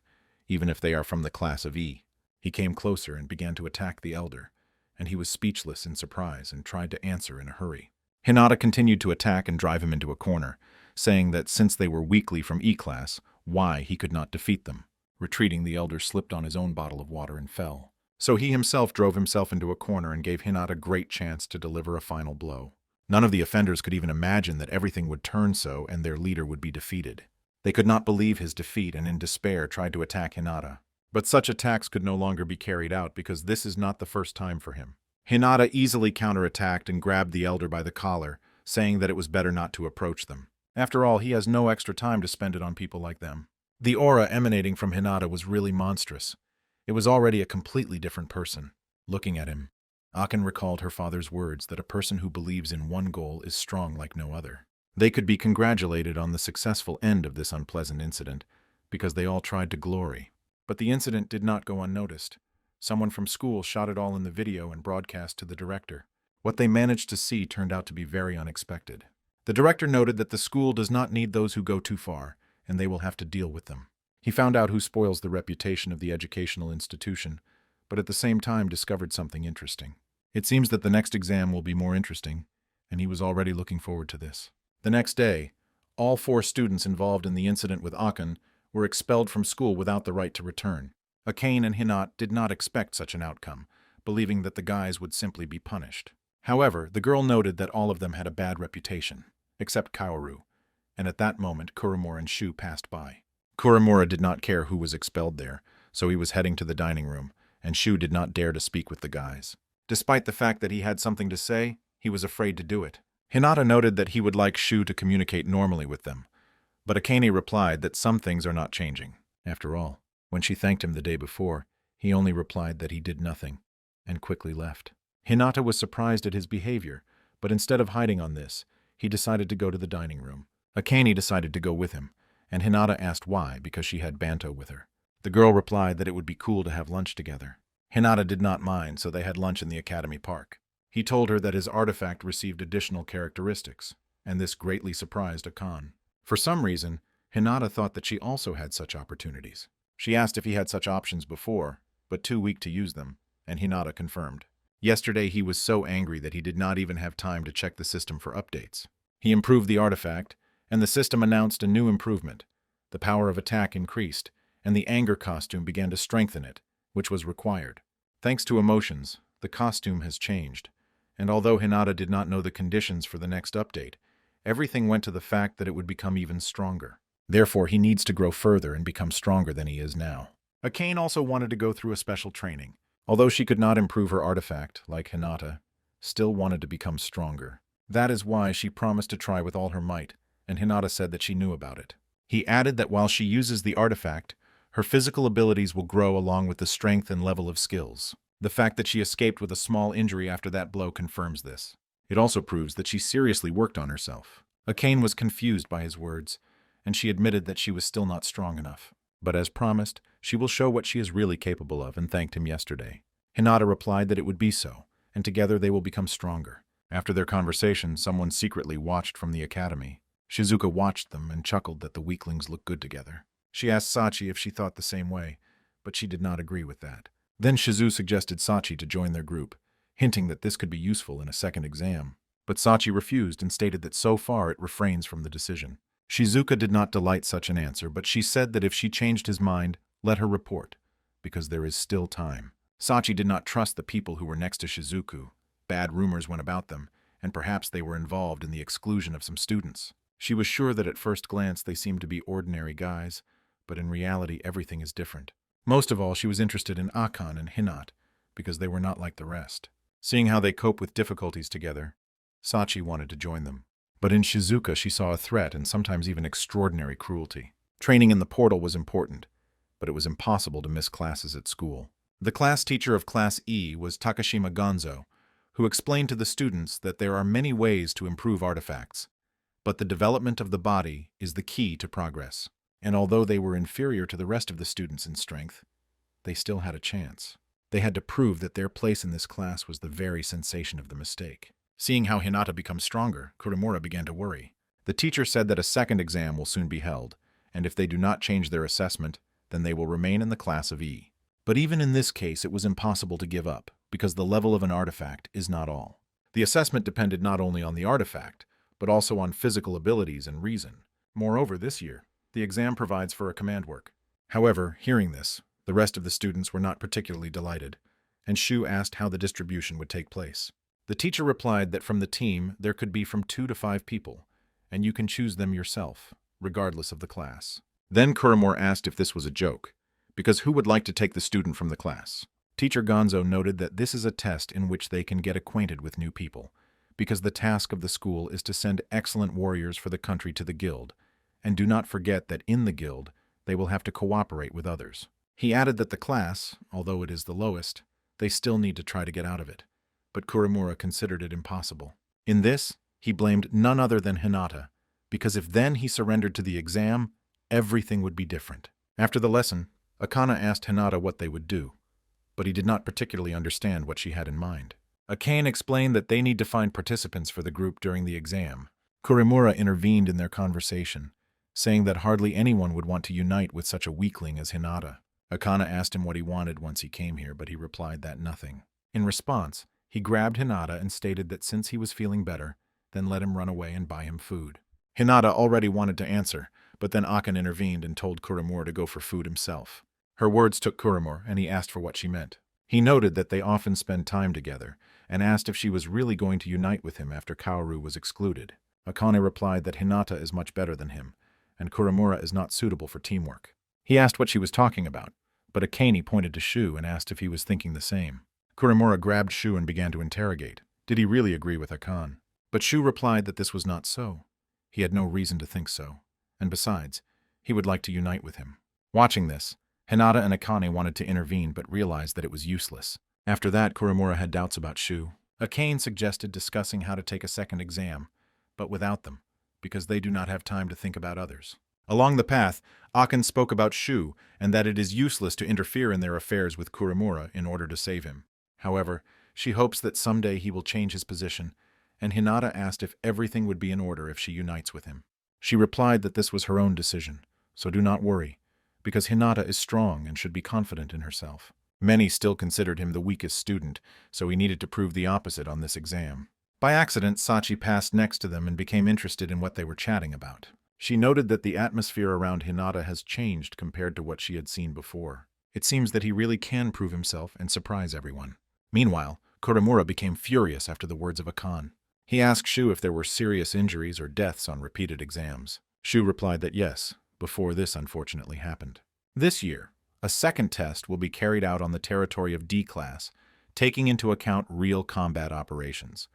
even if they are from the class of E. He came closer and began to attack the elder, and he was speechless in surprise and tried to answer in a hurry. Hinata continued to attack and drive him into a corner, saying that since they were weakly from E-class, why he could not defeat them. Retreating, the elder slipped on his own bottle of water and fell. So he himself drove himself into a corner and gave Hinata great chance to deliver a final blow. None of the offenders could even imagine that everything would turn so and their leader would be defeated. They could not believe his defeat and in despair tried to attack Hinata. But such attacks could no longer be carried out because this is not the first time for him. Hinata easily counterattacked and grabbed the elder by the collar, saying that it was better not to approach them. After all, he has no extra time to spend it on people like them. The aura emanating from Hinata was really monstrous. It was already a completely different person. Looking at him, Akane recalled her father's words that a person who believes in one goal is strong like no other. They could be congratulated on the successful end of this unpleasant incident, because they all tried to glory. But the incident did not go unnoticed. Someone from school shot it all in the video and broadcast to the director. What they managed to see turned out to be very unexpected. The director noted that the school does not need those who go too far, and they will have to deal with them. He found out who spoils the reputation of the educational institution, but at the same time discovered something interesting. It seems that the next exam will be more interesting, and he was already looking forward to this. The next day, all 4 students involved in the incident with Akane were expelled from school without the right to return. Akane and Hinata did not expect such an outcome, believing that the guys would simply be punished. However, the girl noted that all of them had a bad reputation, except Kaoru, and at that moment Kuromura and Shu passed by. Kuromura did not care who was expelled there, so he was heading to the dining room, and Shu did not dare to speak with the guys. Despite the fact that he had something to say, he was afraid to do it. Hinata noted that he would like Shu to communicate normally with them, but Akane replied that some things are not changing. After all, when she thanked him the day before, he only replied that he did nothing, and quickly left. Hinata was surprised at his behavior, but instead of hiding on this, he decided to go to the dining room. Akane decided to go with him, and Hinata asked why, because she had Banto with her. The girl replied that it would be cool to have lunch together. Hinata did not mind, so they had lunch in the academy park. He told her that his artifact received additional characteristics, and this greatly surprised Akane. For some reason, Hinata thought that she also had such opportunities. She asked if he had such options before, but too weak to use them, and Hinata confirmed. Yesterday he was so angry that he did not even have time to check the system for updates. He improved the artifact, and the system announced a new improvement. The power of attack increased, and the anger costume began to strengthen it, which was required. Thanks to emotions, the costume has changed, and although Hinata did not know the conditions for the next update, everything went to the fact that it would become even stronger. Therefore, he needs to grow further and become stronger than he is now. Akane also wanted to go through a special training. Although she could not improve her artifact, like Hinata, still wanted to become stronger. That is why she promised to try with all her might, and Hinata said that she knew about it. He added that while she uses the artifact, her physical abilities will grow along with the strength and level of skills. The fact that she escaped with a small injury after that blow confirms this. It also proves that she seriously worked on herself. Akane was confused by his words, and she admitted that she was still not strong enough. But as promised, she will show what she is really capable of and thanked him yesterday. Hinata replied that it would be so, and together they will become stronger. After their conversation, someone secretly watched from the academy. Shizuku watched them and chuckled that the weaklings looked good together. She asked Sachi if she thought the same way, but she did not agree with that. Then Shizu suggested Sachi to join their group, hinting that this could be useful in a second exam. But Sachi refused and stated that so far it refrains from the decision. Shizuka did not delight such an answer, but she said that if she changed his mind, let her report, because there is still time. Sachi did not trust the people who were next to Shizuku. Bad rumors went about them, and perhaps they were involved in the exclusion of some students. She was sure that at first glance they seemed to be ordinary guys, but in reality everything is different. Most of all, she was interested in Akane and Hinata, because they were not like the rest. Seeing how they cope with difficulties together, Sachi wanted to join them. But in Shizuka she saw a threat and sometimes even extraordinary cruelty. Training in the portal was important, but it was impossible to miss classes at school. The class teacher of Class E was Takashima Gonzo, who explained to the students that there are many ways to improve artifacts, but the development of the body is the key to progress. And although they were inferior to the rest of the students in strength, they still had a chance. They had to prove that their place in this class was the very sensation of the mistake. Seeing how Hinata becomes stronger, Kuromura began to worry. The teacher said that a second exam will soon be held, and if they do not change their assessment, then they will remain in the class of E. But even in this case, it was impossible to give up, because the level of an artifact is not all. The assessment depended not only on the artifact, but also on physical abilities and reason. Moreover, this year, the exam provides for a command work. However, hearing this, the rest of the students were not particularly delighted, and Shu asked how the distribution would take place. The teacher replied that from the team there could be from 2 to 5 people, and you can choose them yourself, regardless of the class. Then Kuromura asked if this was a joke, because who would like to take the student from the class? Teacher Gonzo noted that this is a test in which they can get acquainted with new people, because the task of the school is to send excellent warriors for the country to the guild, and do not forget that in the guild they will have to cooperate with others. He added that the class, although it is the lowest, they still need to try to get out of it. But Kuromura considered it impossible. In this, he blamed none other than Hinata, because if then he surrendered to the exam, everything would be different. After the lesson, Akane asked Hinata what they would do, but he did not particularly understand what she had in mind. Akane explained that they need to find participants for the group during the exam. Kuromura intervened in their conversation, saying that hardly anyone would want to unite with such a weakling as Hinata. Akane asked him what he wanted once he came here, but he replied that nothing. In response, he grabbed Hinata and stated that since he was feeling better, then let him run away and buy him food. Hinata already wanted to answer, but then Akane intervened and told Kuromura to go for food himself. Her words took Kuromura, and he asked for what she meant. He noted that they often spend time together, and asked if she was really going to unite with him after Kaoru was excluded. Akane replied that Hinata is much better than him, and Kuromura is not suitable for teamwork. He asked what she was talking about, but Akane pointed to Shu and asked if he was thinking the same. Kuromura grabbed Shu and began to interrogate. Did he really agree with Akane? But Shu replied that this was not so. He had no reason to think so, and besides, he would like to unite with him. Watching this, Hinata and Akane wanted to intervene but realized that it was useless. After that, Kuromura had doubts about Shu. Akane suggested discussing how to take a second exam, but without them, because they do not have time to think about others. Along the path, Akane spoke about Shu and that it is useless to interfere in their affairs with Kuromura in order to save him. However, she hopes that someday he will change his position, and Hinata asked if everything would be in order if she unites with him. She replied that this was her own decision, so do not worry, because Hinata is strong and should be confident in herself. Many still considered him the weakest student, so he needed to prove the opposite on this exam. By accident, Sachi passed next to them and became interested in what they were chatting about. She noted that the atmosphere around Hinata has changed compared to what she had seen before. It seems that he really can prove himself and surprise everyone. Meanwhile, Kuromura became furious after the words of Akane. He asked Shu if there were serious injuries or deaths on repeated exams. Shu replied that yes, before this unfortunately happened. This year, a second test will be carried out on the territory of D class, taking into account real combat operations.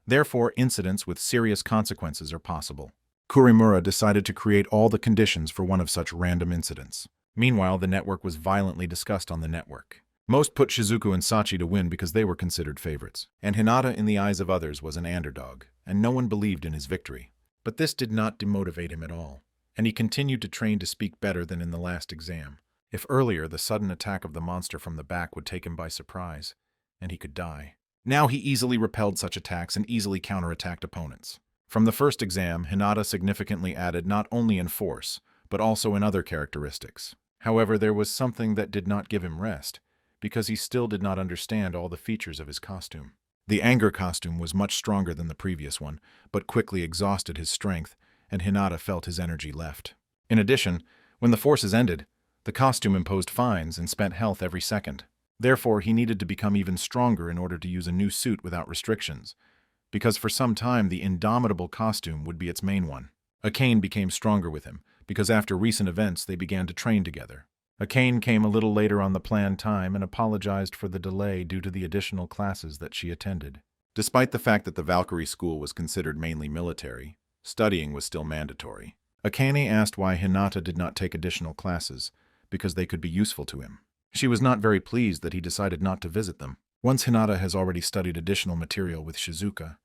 Therefore, incidents with serious consequences are possible. Kuromura decided to create all the conditions for one of such random incidents. Meanwhile, the network was violently discussed on the network. Most put Shizuku and Sachi to win because they were considered favorites, and Hinata in the eyes of others was an underdog, and no one believed in his victory. But this did not demotivate him at all, and he continued to train to speak better than in the last exam. If earlier the sudden attack of the monster from the back would take him by surprise, and he could die, now he easily repelled such attacks and easily counterattacked opponents. From the first exam, Hinata significantly added not only in force, but also in other characteristics. However, there was something that did not give him rest, because he still did not understand all the features of his costume. The anger costume was much stronger than the previous one, but quickly exhausted his strength, and Hinata felt his energy left. In addition, when the forces ended, the costume imposed fines and spent health every second. Therefore, he needed to become even stronger in order to use a new suit without restrictions, because for some time the indomitable costume would be its main one. Akane became stronger with him, because after recent events they began to train together. Akane came a little later on the planned time and apologized for the delay due to the additional classes that she attended. Despite the fact that the Valkyrie school was considered mainly military, studying was still mandatory. Akane asked why Hinata did not take additional classes, because they could be useful to him. She was not very pleased that he decided not to visit them. Once Hinata has already studied additional material with Shizuka,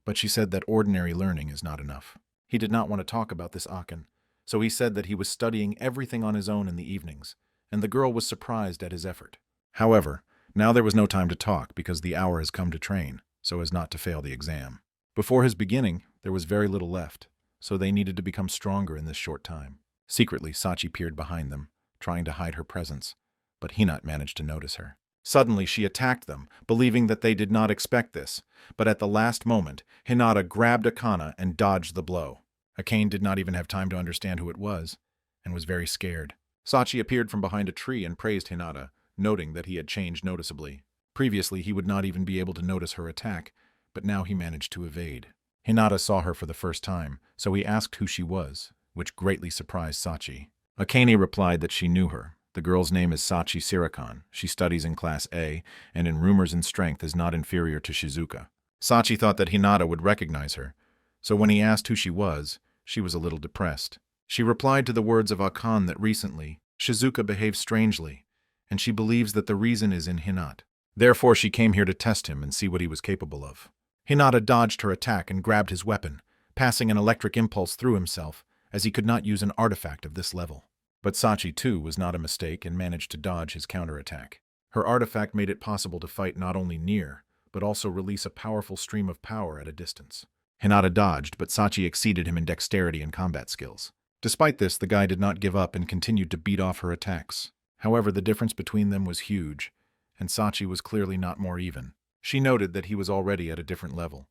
but she said that ordinary learning is not enough. He did not want to talk about this Akane, so he said that he was studying everything on his own in the evenings, and the girl was surprised at his effort. However, now there was no time to talk because the hour has come to train, so as not to fail the exam. Before his beginning, there was very little left, so they needed to become stronger in this short time. Secretly, Sachi peered behind them, trying to hide her presence, but Hinata managed to notice her. Suddenly, she attacked them, believing that they did not expect this, but at the last moment, Hinata grabbed Akane and dodged the blow. Akane did not even have time to understand who it was, and was very scared. Sachi appeared from behind a tree and praised Hinata, noting that he had changed noticeably. Previously, he would not even be able to notice her attack, but now he managed to evade. Hinata saw her for the first time, so he asked who she was, which greatly surprised Sachi. Akane replied that she knew her. The girl's name is Sachi Sirikon. She studies in Class A, and in rumors and strength is not inferior to Shizuka. Sachi thought that Hinata would recognize her, so when he asked who she was a little depressed. She replied to the words of Akane that recently, Shizuka behaved strangely, and she believes that the reason is in Hinata. Therefore, she came here to test him and see what he was capable of. Hinata dodged her attack and grabbed his weapon, passing an electric impulse through himself, as he could not use an artifact of this level. But Sachi, too, was not a mistake and managed to dodge his counterattack. Her artifact made it possible to fight not only near, but also release a powerful stream of power at a distance. Hinata dodged, but Sachi exceeded him in dexterity and combat skills. Despite this, the guy did not give up and continued to beat off her attacks. However, the difference between them was huge, and Sachi was clearly not more even. She noted that he was already at a different level,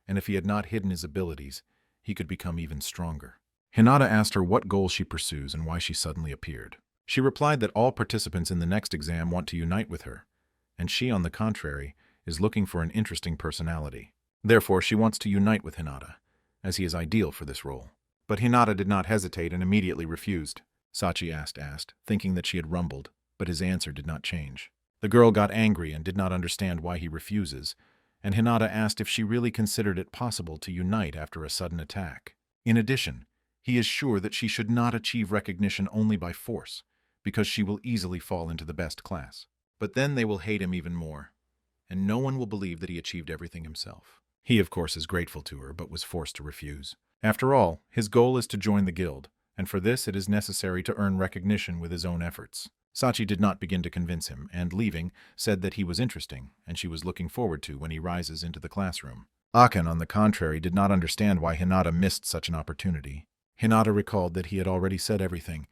and if he had not hidden his abilities, he could become even stronger. Hinata asked her what goal she pursues and why she suddenly appeared. She replied that all participants in the next exam want to unite with her, and she, on the contrary, is looking for an interesting personality. Therefore, she wants to unite with Hinata, as he is ideal for this role. But Hinata did not hesitate and immediately refused. Sachi asked, thinking that she had rumbled, but his answer did not change. The girl got angry and did not understand why he refuses, and Hinata asked if she really considered it possible to unite after a sudden attack. In addition, he is sure that she should not achieve recognition only by force, because she will easily fall into the best class. But then they will hate him even more, and no one will believe that he achieved everything himself. He, of course, is grateful to her, but was forced to refuse. After all, his goal is to join the guild, and for this it is necessary to earn recognition with his own efforts. Sachi did not begin to convince him, and leaving, said that he was interesting, and she was looking forward to when he rises into the classroom. Akane, on the contrary, did not understand why Hinata missed such an opportunity. Hinata recalled that he had already said everything,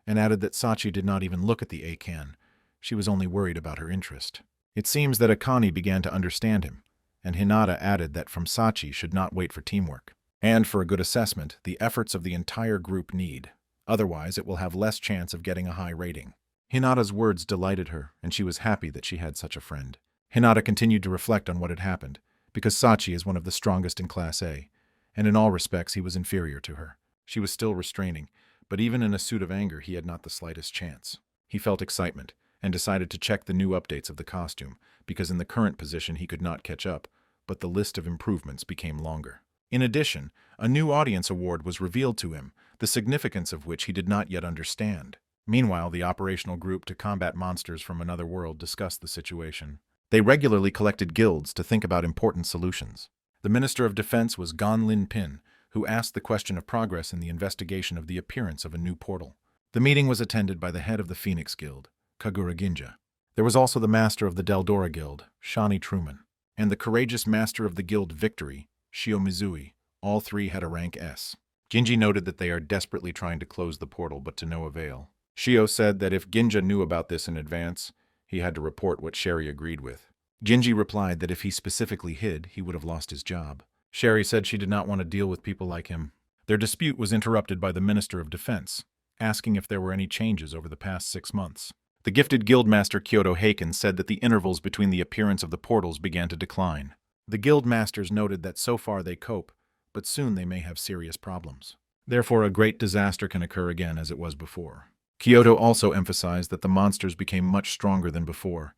and added that Sachi did not even look at the Akane. She was only worried about her interest. It seems that Akane began to understand him, and Hinata added that from Sachi should not wait for teamwork. And for a good assessment, the efforts of the entire group need. Otherwise, it will have less chance of getting a high rating. Hinata's words delighted her, and she was happy that she had such a friend. Hinata continued to reflect on what had happened, because Sachi is one of the strongest in Class A, and in all respects he was inferior to her. She was still restraining, but even in a suit of anger he had not the slightest chance. He felt excitement, and decided to check the new updates of the costume, because in the current position he could not catch up, but the list of improvements became longer. In addition, a new audience award was revealed to him, the significance of which he did not yet understand. Meanwhile, the operational group to combat monsters from another world discussed the situation. They regularly collected guilds to think about important solutions. The Minister of Defense was Gan Lin Pin, who asked the question of progress in the investigation of the appearance of a new portal. The meeting was attended by the head of the Phoenix Guild, Kagura Ginja. There was also the master of the Deldora Guild, Shani Truman, and the courageous master of the Guild Victory, Shio Mizui. All three had a rank S. Ginji noted that they are desperately trying to close the portal, but to no avail. Shio said that if Ginja knew about this in advance, he had to report what Sherry agreed with. Ginji replied that if he specifically hid, he would have lost his job. Sherry said she did not want to deal with people like him. Their dispute was interrupted by the Minister of Defense, asking if there were any changes over the past 6 months. The gifted guildmaster Kyoto Heiken said that the intervals between the appearance of the portals began to decline. The guildmasters noted that so far they cope, but soon they may have serious problems. Therefore, a great disaster can occur again as it was before. Kyoto also emphasized that the monsters became much stronger than before,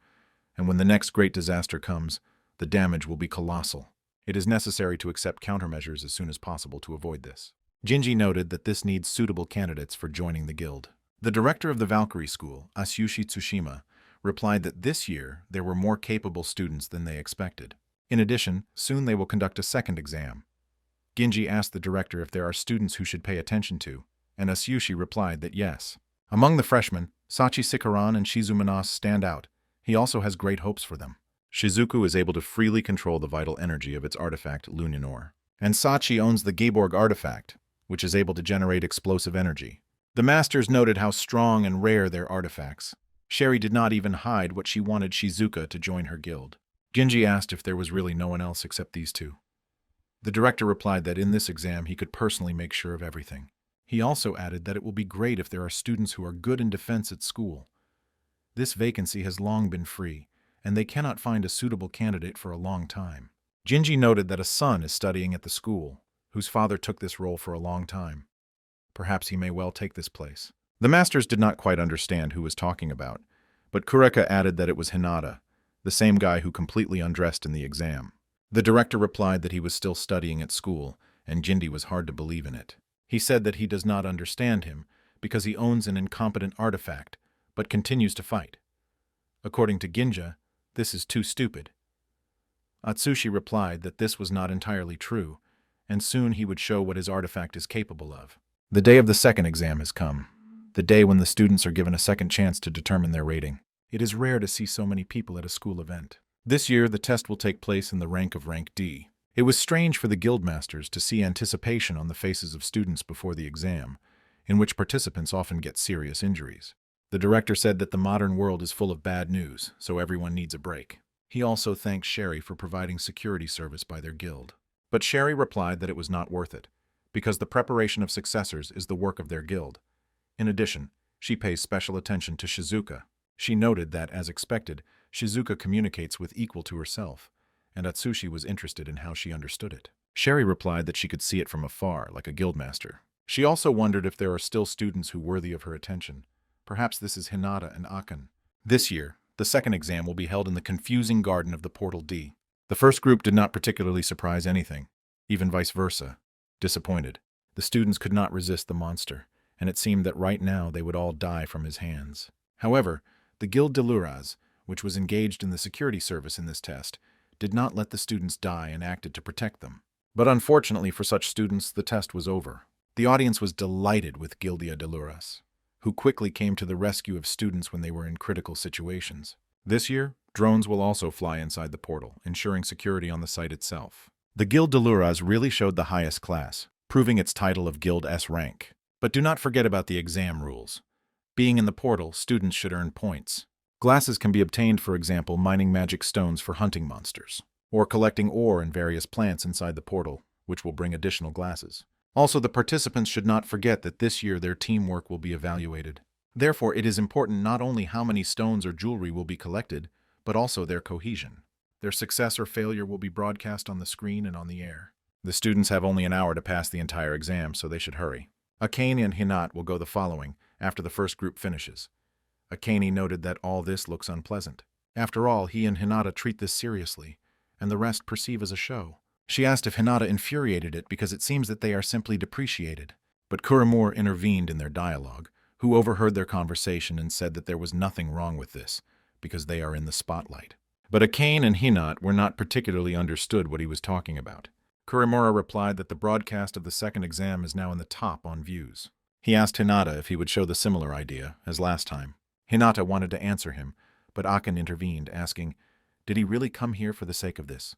and when the next great disaster comes, the damage will be colossal. It is necessary to accept countermeasures as soon as possible to avoid this. Ginji noted that this needs suitable candidates for joining the guild. The director of the Valkyrie School, Asyushi Tsushima, replied that this year there were more capable students than they expected. In addition, soon they will conduct a second exam. Ginji asked the director if there are students who should pay attention to, and Asyushi replied that yes. Among the freshmen, Sachi Sikaran and Shizumanas stand out. He also has great hopes for them. Shizuku is able to freely control the vital energy of its artifact, Luninor. And Sachi owns the Geborg artifact, which is able to generate explosive energy. The masters noted how strong and rare their artifacts. Sherry did not even hide what she wanted Shizuka to join her guild. Ginji asked if there was really no one else except these two. The director replied that in this exam he could personally make sure of everything. He also added that it will be great if there are students who are good in defense at school. This vacancy has long been free, and they cannot find a suitable candidate for a long time. Ginji noted that a son is studying at the school, whose father took this role for a long time. Perhaps he may well take this place. The masters did not quite understand who was talking about, but Kureka added that it was Hinata, the same guy who completely undressed in the exam. The director replied that he was still studying at school, and Ginji was hard to believe in it. He said that he does not understand him because he owns an incompetent artifact, but continues to fight. According to Ginja, this is too stupid. Atsushi replied that this was not entirely true, and soon he would show what his artifact is capable of. The day of the second exam has come, the day when the students are given a second chance to determine their rating. It is rare to see so many people at a school event. This year, the test will take place in the rank of Rank D. It was strange for the guildmasters to see anticipation on the faces of students before the exam, in which participants often get serious injuries. The director said that the modern world is full of bad news, so everyone needs a break. He also thanked Sherry for providing security service by their guild. But Sherry replied that it was not worth it, because the preparation of successors is the work of their guild. In addition, she pays special attention to Shizuka. She noted that, as expected, Shizuka communicates with equal to herself, and Atsushi was interested in how she understood it. Sherry replied that she could see it from afar, like a guildmaster. She also wondered if there are still students who worthy of her attention. Perhaps this is Hinata and Akane. This year, the second exam will be held in the confusing garden of the Portal D. The first group did not particularly surprise anything, even vice versa. Disappointed, the students could not resist the monster, and it seemed that right now they would all die from his hands. However, the Guild de Luras, which was engaged in the security service in this test, did not let the students die and acted to protect them. But unfortunately for such students, the test was over. The audience was delighted with Guildia de Luras, who quickly came to the rescue of students when they were in critical situations. This year, drones will also fly inside the portal, ensuring security on the site itself. The Guild de Luras really showed the highest class, proving its title of Guild S rank. But do not forget about the exam rules. Being in the portal, students should earn points. Glasses can be obtained, for example, mining magic stones for hunting monsters, or collecting ore and various plants inside the portal, which will bring additional glasses. Also, the participants should not forget that this year their teamwork will be evaluated. Therefore, it is important not only how many stones or jewelry will be collected, but also their cohesion. Their success or failure will be broadcast on the screen and on the air. The students have only an hour to pass the entire exam, so they should hurry. Akane and Hinata will go the following, after the first group finishes. Akane noted that all this looks unpleasant. After all, he and Hinata treat this seriously, and the rest perceive as a show. She asked if Hinata infuriated it because it seems that they are simply depreciated. But Kurimura intervened in their dialogue, who overheard their conversation and said that there was nothing wrong with this, because they are in the spotlight. But Akane and Hinata were not particularly understood what he was talking about. Kurimura replied that the broadcast of the second exam is now in the top on views. He asked Hinata if he would show the similar idea, as last time. Hinata wanted to answer him, but Akane intervened, asking, "Did he really come here for the sake of this?"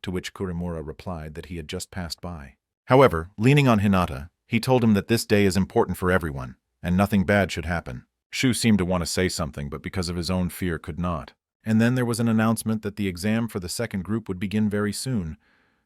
To which Kurimura replied that he had just passed by. However, leaning on Hinata, he told him that this day is important for everyone, and nothing bad should happen. Shu seemed to want to say something, but because of his own fear could not. And then there was an announcement that the exam for the second group would begin very soon,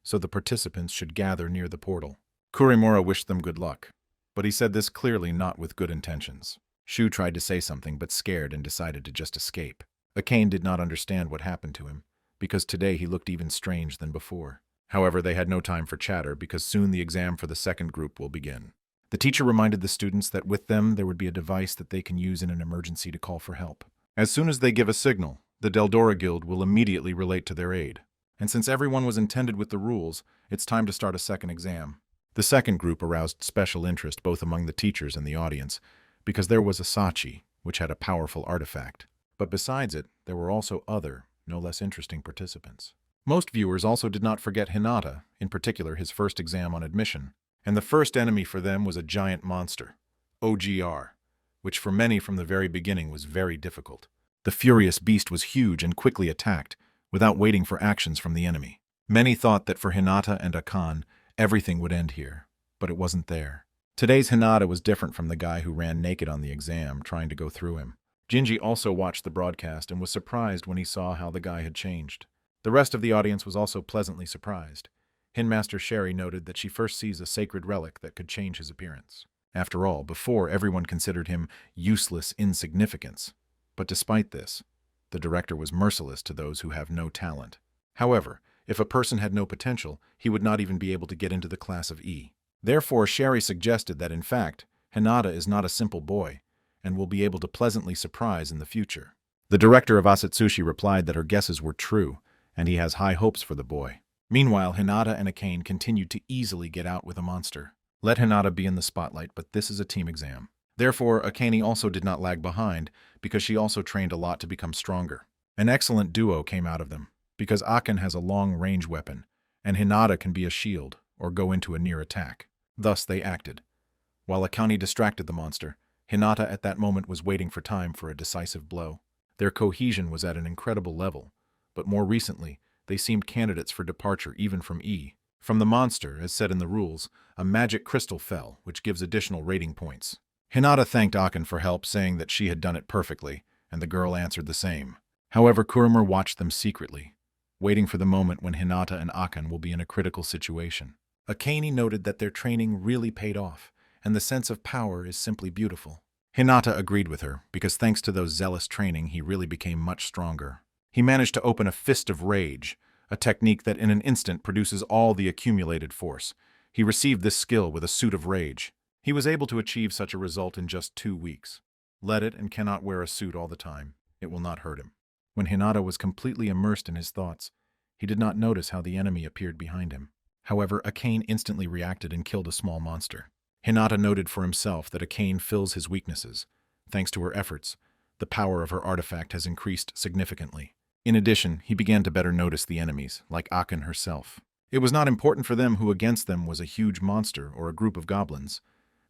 so the participants should gather near the portal. Kurimura wished them good luck, but he said this clearly not with good intentions. Shu tried to say something but scared and decided to just escape. Akane did not understand what happened to him, because today he looked even strange than before. However, they had no time for chatter because soon the exam for the second group will begin. The teacher reminded the students that with them there would be a device that they can use in an emergency to call for help. As soon as they give a signal, the Deldora Guild will immediately relate to their aid. And since everyone was intended with the rules, it's time to start a second exam. The second group aroused special interest both among the teachers and the audience, because there was a Sachi, which had a powerful artifact. But besides it, there were also other, no less interesting participants. Most viewers also did not forget Hinata, in particular his first exam on admission, and the first enemy for them was a giant monster, OGR, which for many from the very beginning was very difficult. The furious beast was huge and quickly attacked, without waiting for actions from the enemy. Many thought that for Hinata and Akane, everything would end here, but it wasn't there. Today's Hinata was different from the guy who ran naked on the exam, trying to go through him. Jinji also watched the broadcast and was surprised when he saw how the guy had changed. The rest of the audience was also pleasantly surprised. Hinmaster Sherry noted that she first sees a sacred relic that could change his appearance. After all, before everyone considered him useless insignificance. But despite this, the director was merciless to those who have no talent. However, if a person had no potential, he would not even be able to get into the class of E. Therefore, Sherry suggested that in fact, Hinata is not a simple boy, and will be able to pleasantly surprise in the future. The director of Asatsushi replied that her guesses were true, and he has high hopes for the boy. Meanwhile, Hinata and Akane continued to easily get out with a monster. Let Hinata be in the spotlight, but this is a team exam. Therefore, Akane also did not lag behind, because she also trained a lot to become stronger. An excellent duo came out of them, because Akane has a long-range weapon, and Hinata can be a shield, or go into a near attack. Thus they acted. While Akane distracted the monster, Hinata at that moment was waiting for time for a decisive blow. Their cohesion was at an incredible level, but more recently, they seemed candidates for departure even from E. From the monster, as said in the rules, a magic crystal fell, which gives additional rating points. Hinata thanked Akane for help, saying that she had done it perfectly, and the girl answered the same. However, Kurimura watched them secretly, waiting for the moment when Hinata and Akane will be in a critical situation. Akane noted that their training really paid off, and the sense of power is simply beautiful. Hinata agreed with her, because thanks to those zealous training, he really became much stronger. He managed to open a fist of rage, a technique that in an instant produces all the accumulated force. He received this skill with a suit of rage. He was able to achieve such a result in just 2 weeks. Let it and cannot wear a suit all the time. It will not hurt him. When Hinata was completely immersed in his thoughts, he did not notice how the enemy appeared behind him. However, Akane instantly reacted and killed a small monster. Hinata noted for himself that Akane fills his weaknesses. Thanks to her efforts, the power of her artifact has increased significantly. In addition, he began to better notice the enemies, like Akane herself. It was not important for them who against them was a huge monster or a group of goblins.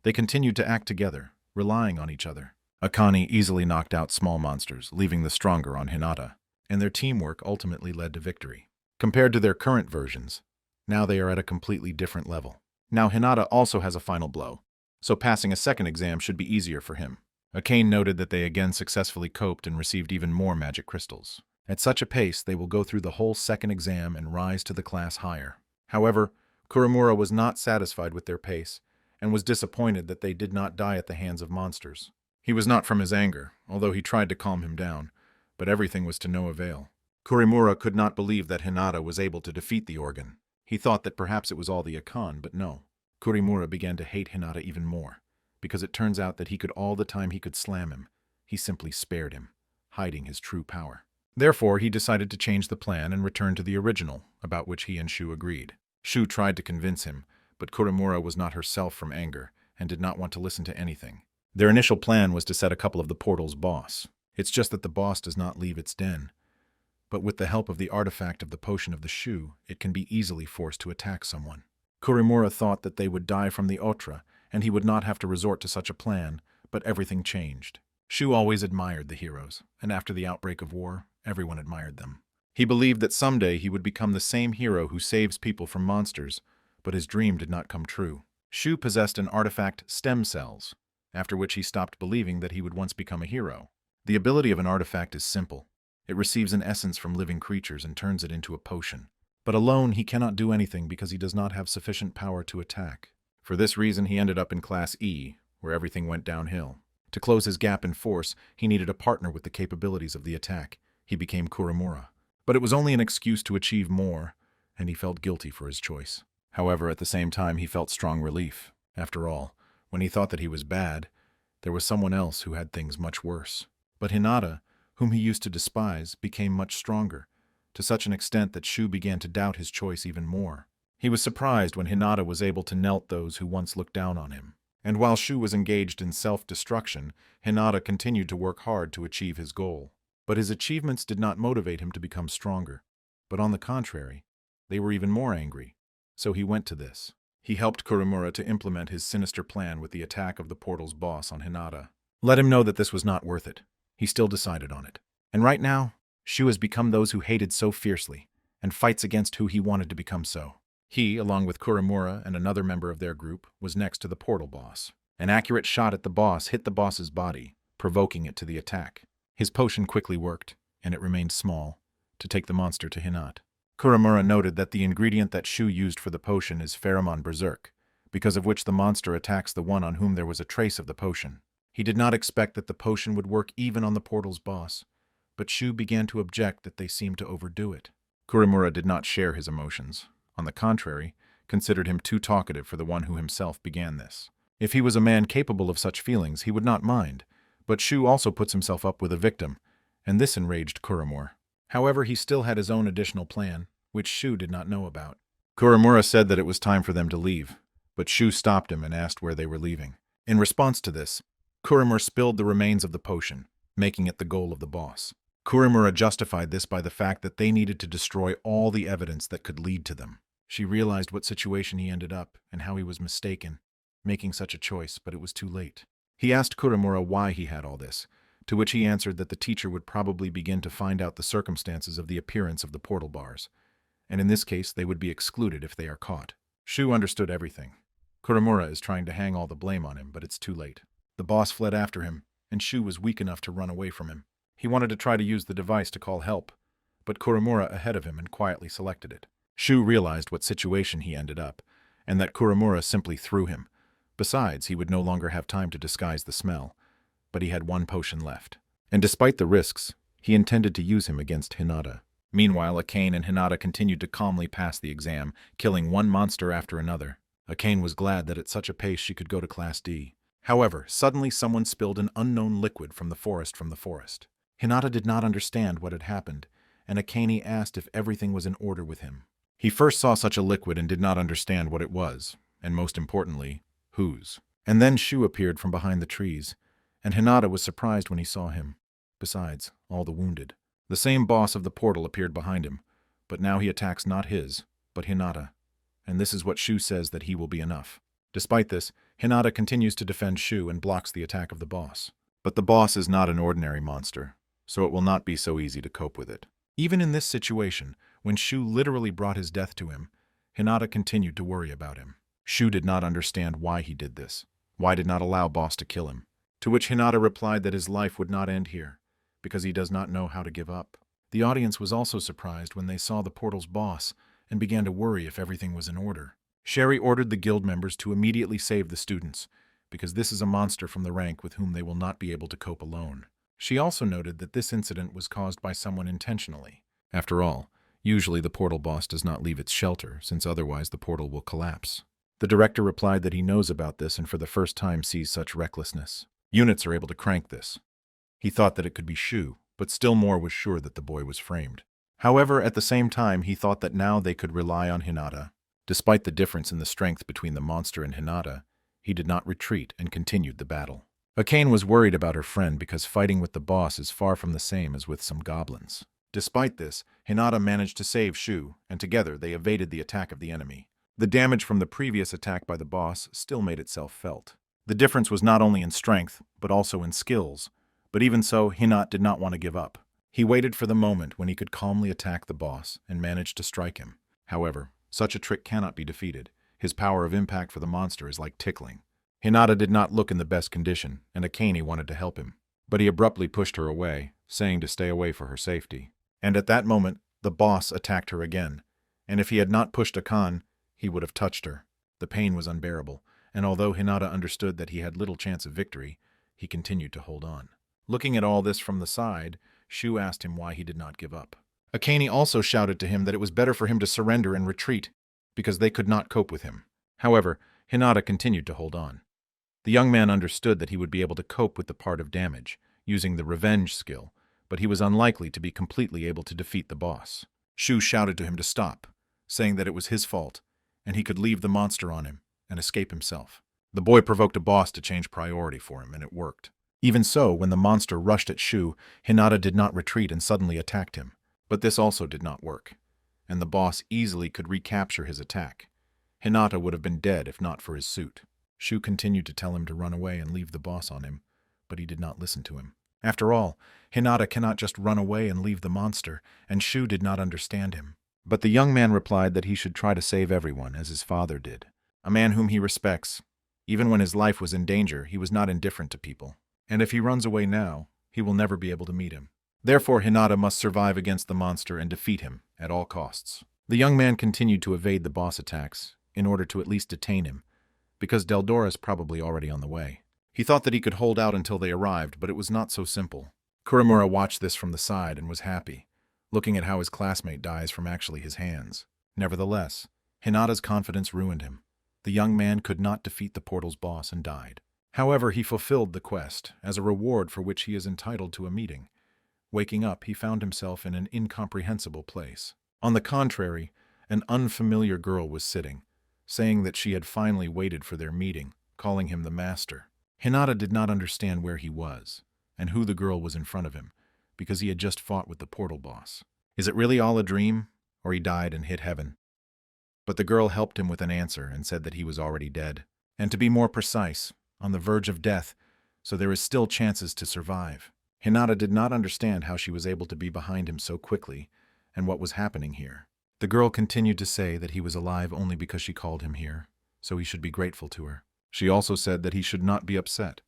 They continued to act together, relying on each other. Akane easily knocked out small monsters, leaving the stronger on Hinata, and their teamwork ultimately led to victory. Compared to their current versions, now they are at a completely different level. Now Hinata also has a final blow, so passing a second exam should be easier for him. Akane noted that they again successfully coped and received even more magic crystals. At such a pace, they will go through the whole second exam and rise to the class higher. However, Kuromura was not satisfied with their pace, and was disappointed that they did not die at the hands of monsters. He was not from his anger, although he tried to calm him down, but everything was to no avail. Kuromura could not believe that Hinata was able to defeat the organ. He thought that perhaps it was all the Akane, but no. Kuromura began to hate Hinata even more, because it turns out that he could all the time he could slam him. He simply spared him, hiding his true power. Therefore, he decided to change the plan and return to the original, about which he and Shu agreed. Shu tried to convince him, but Kuromura was not herself from anger, and did not want to listen to anything. Their initial plan was to set a couple of the portal's boss. It's just that the boss does not leave its den. But with the help of the artifact of the potion of the Shu, it can be easily forced to attack someone. Kuromura thought that they would die from the Otra, and he would not have to resort to such a plan, but everything changed. Shu always admired the heroes, and after the outbreak of war, everyone admired them. He believed that someday he would become the same hero who saves people from monsters, but his dream did not come true. Shu possessed an artifact, stem cells, after which he stopped believing that he would once become a hero. The ability of an artifact is simple. It receives an essence from living creatures and turns it into a potion. But alone he cannot do anything because he does not have sufficient power to attack. For this reason he ended up in Class E, where everything went downhill. To close his gap in force, he needed a partner with the capabilities of the attack. He became Kuromura. But it was only an excuse to achieve more, and he felt guilty for his choice. However, at the same time he felt strong relief. After all, when he thought that he was bad, there was someone else who had things much worse. But Hinata, whom he used to despise, became much stronger, to such an extent that Shu began to doubt his choice even more. He was surprised when Hinata was able to melt those who once looked down on him. And while Shu was engaged in self-destruction, Hinata continued to work hard to achieve his goal. But his achievements did not motivate him to become stronger. But on the contrary, they were even more angry. So he went to this. He helped Kuromura to implement his sinister plan with the attack of the portal's boss on Hinata. Let him know that this was not worth it. He still decided on it. And right now, Shu has become those who hated so fiercely, and fights against who he wanted to become so. He, along with Kuromura and another member of their group, was next to the portal boss. An accurate shot at the boss hit the boss's body, provoking it to the attack. His potion quickly worked, and it remained small, to take the monster to Hinata. Kuromura noted that the ingredient that Shu used for the potion is pheromone berserk, because of which the monster attacks the one on whom there was a trace of the potion. He did not expect that the potion would work even on the portal's boss, but Shu began to object that they seemed to overdo it. Kuromura did not share his emotions. On the contrary, considered him too talkative for the one who himself began this. If he was a man capable of such feelings, he would not mind, but Shu also puts himself up with a victim, and this enraged Kuromura. However, he still had his own additional plan, which Shu did not know about. Kuromura said that it was time for them to leave, but Shu stopped him and asked where they were leaving. In response to this, Kuromura spilled the remains of the potion, making it the goal of the boss. Kuromura justified this by the fact that they needed to destroy all the evidence that could lead to them. She realized what situation he ended up and how he was mistaken, making such a choice, but it was too late. He asked Kuromura why he had all this, to which he answered that the teacher would probably begin to find out the circumstances of the appearance of the portal bars, and in this case they would be excluded if they are caught. Shu understood everything. Kuromura is trying to hang all the blame on him, but it's too late. The boss fled after him, and Shu was weak enough to run away from him. He wanted to try to use the device to call help, but Kuromura ahead of him and quietly selected it. Shu realized what situation he ended up, and that Kuromura simply threw him. Besides, he would no longer have time to disguise the smell, but he had one potion left. And despite the risks, He intended to use him against Hinata. Meanwhile, Akane and Hinata continued to calmly pass the exam, killing one monster after another. Akane was glad that at such a pace she could go to Class D. However, suddenly someone spilled an unknown liquid from the forest. Hinata did not understand what had happened, and Akane asked if everything was in order with him. He first saw such a liquid and did not understand what it was, and most importantly, whose. And then Shu appeared from behind the trees, and Hinata was surprised when he saw him. Besides, all the wounded. The same boss of the portal appeared behind him, but now he attacks not his, but Hinata, and this is what Shu says that he will be enough. Despite this, Hinata continues to defend Shu and blocks the attack of the boss. But the boss is not an ordinary monster, so it will not be so easy to cope with it. Even in this situation, when Shu literally brought his death to him, Hinata continued to worry about him. Shu did not understand why he did this. Why did not allow boss to kill him? To which Hinata replied that his life would not end here, because he does not know how to give up. The audience was also surprised when they saw the portal's boss and began to worry if everything was in order. Sherry ordered the guild members to immediately save the students, because this is a monster from the rank with whom they will not be able to cope alone. She also noted that this incident was caused by someone intentionally. After all, usually the portal boss does not leave its shelter, since otherwise the portal will collapse. The director replied that he knows about this and for the first time sees such recklessness. Units are able to crank this. He thought that it could be Shu, but still more was sure that the boy was framed. However, at the same time, he thought that now they could rely on Hinata. Despite the difference in the strength between the monster and Hinata, he did not retreat and continued the battle. Akane was worried about her friend because fighting with the boss is far from the same as with some goblins. Despite this, Hinata managed to save Shu, and together they evaded the attack of the enemy. The damage from the previous attack by the boss still made itself felt. The difference was not only in strength, but also in skills. But even so, Hinata did not want to give up. He waited for the moment when he could calmly attack the boss and managed to strike him. However, such a trick cannot be defeated. His power of impact for the monster is like tickling. Hinata did not look in the best condition, and Akane wanted to help him. But he abruptly pushed her away, saying to stay away for her safety. And at that moment, the boss attacked her again. And if he had not pushed Akane, he would have touched her. The pain was unbearable, and although Hinata understood that he had little chance of victory, he continued to hold on. Looking at all this from the side, Shu asked him why he did not give up. Akane also shouted to him that it was better for him to surrender and retreat, because they could not cope with him. However, Hinata continued to hold on. The young man understood that he would be able to cope with the part of damage, using the revenge skill, but he was unlikely to be completely able to defeat the boss. Shu shouted to him to stop, saying that it was his fault, and he could leave the monster on him and escape himself. The boy provoked a boss to change priority for him, and it worked. Even so, when the monster rushed at Shu, Hinata did not retreat and suddenly attacked him. But this also did not work, and the boss easily could recapture his attack. Hinata would have been dead if not for his suit. Shu continued to tell him to run away and leave the boss on him, but he did not listen to him. After all, Hinata cannot just run away and leave the monster, and Shu did not understand him. But the young man replied that he should try to save everyone, as his father did. A man whom he respects. Even when his life was in danger, he was not indifferent to people. And if he runs away now, he will never be able to meet him. Therefore, Hinata must survive against the monster and defeat him at all costs. The young man continued to evade the boss attacks, in order to at least detain him, because Deldora's probably already on the way. He thought that he could hold out until they arrived, but it was not so simple. Kuramura watched this from the side and was happy, looking at how his classmate dies from actually his hands. Nevertheless, Hinata's confidence ruined him. The young man could not defeat the portal's boss and died. However, he fulfilled the quest, as a reward for which he is entitled to a meeting. Waking up, he found himself in an incomprehensible place. On the contrary, an unfamiliar girl was sitting, saying that she had finally waited for their meeting, calling him the master. Hinata did not understand where he was, and who the girl was in front of him, because he had just fought with the portal boss. Is it really all a dream, or he died and hit heaven? But the girl helped him with an answer and said that he was already dead. And to be more precise, on the verge of death, so there is still chances to survive. Hinata did not understand how she was able to be behind him so quickly, and what was happening here. The girl continued to say that he was alive only because she called him here, so he should be grateful to her. She also said that he should not be upset.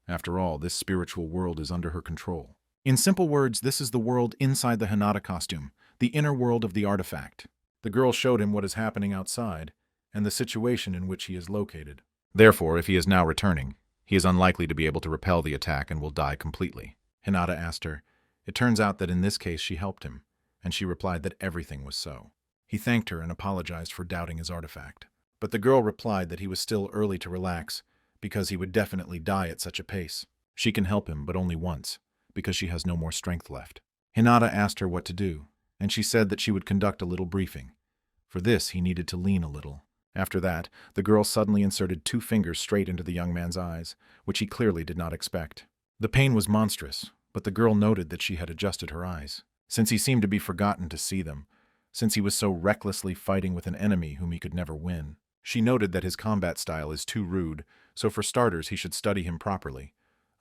After all, this spiritual world is under her control. In simple words, this is the world inside the Hinata costume, the inner world of the artifact. The girl showed him what is happening outside, and the situation in which he is located. Therefore, if he is now returning, he is unlikely to be able to repel the attack and will die completely. Hinata asked her, It turns out that in this case she helped him, and she replied that everything was so. He thanked her and apologized for doubting his artifact. But the girl replied that he was still early to relax, because he would definitely die at such a pace. She can help him, but only once, because she has no more strength left. Hinata asked her what to do, and she said that she would conduct a little briefing. For this, he needed to lean a little. After that, the girl suddenly inserted 2 fingers straight into the young man's eyes, which he clearly did not expect. The pain was monstrous, but the girl noted that she had adjusted her eyes, since he seemed to be forgotten to see them, since he was so recklessly fighting with an enemy whom he could never win. She noted that his combat style is too rude, so for starters he should study him properly.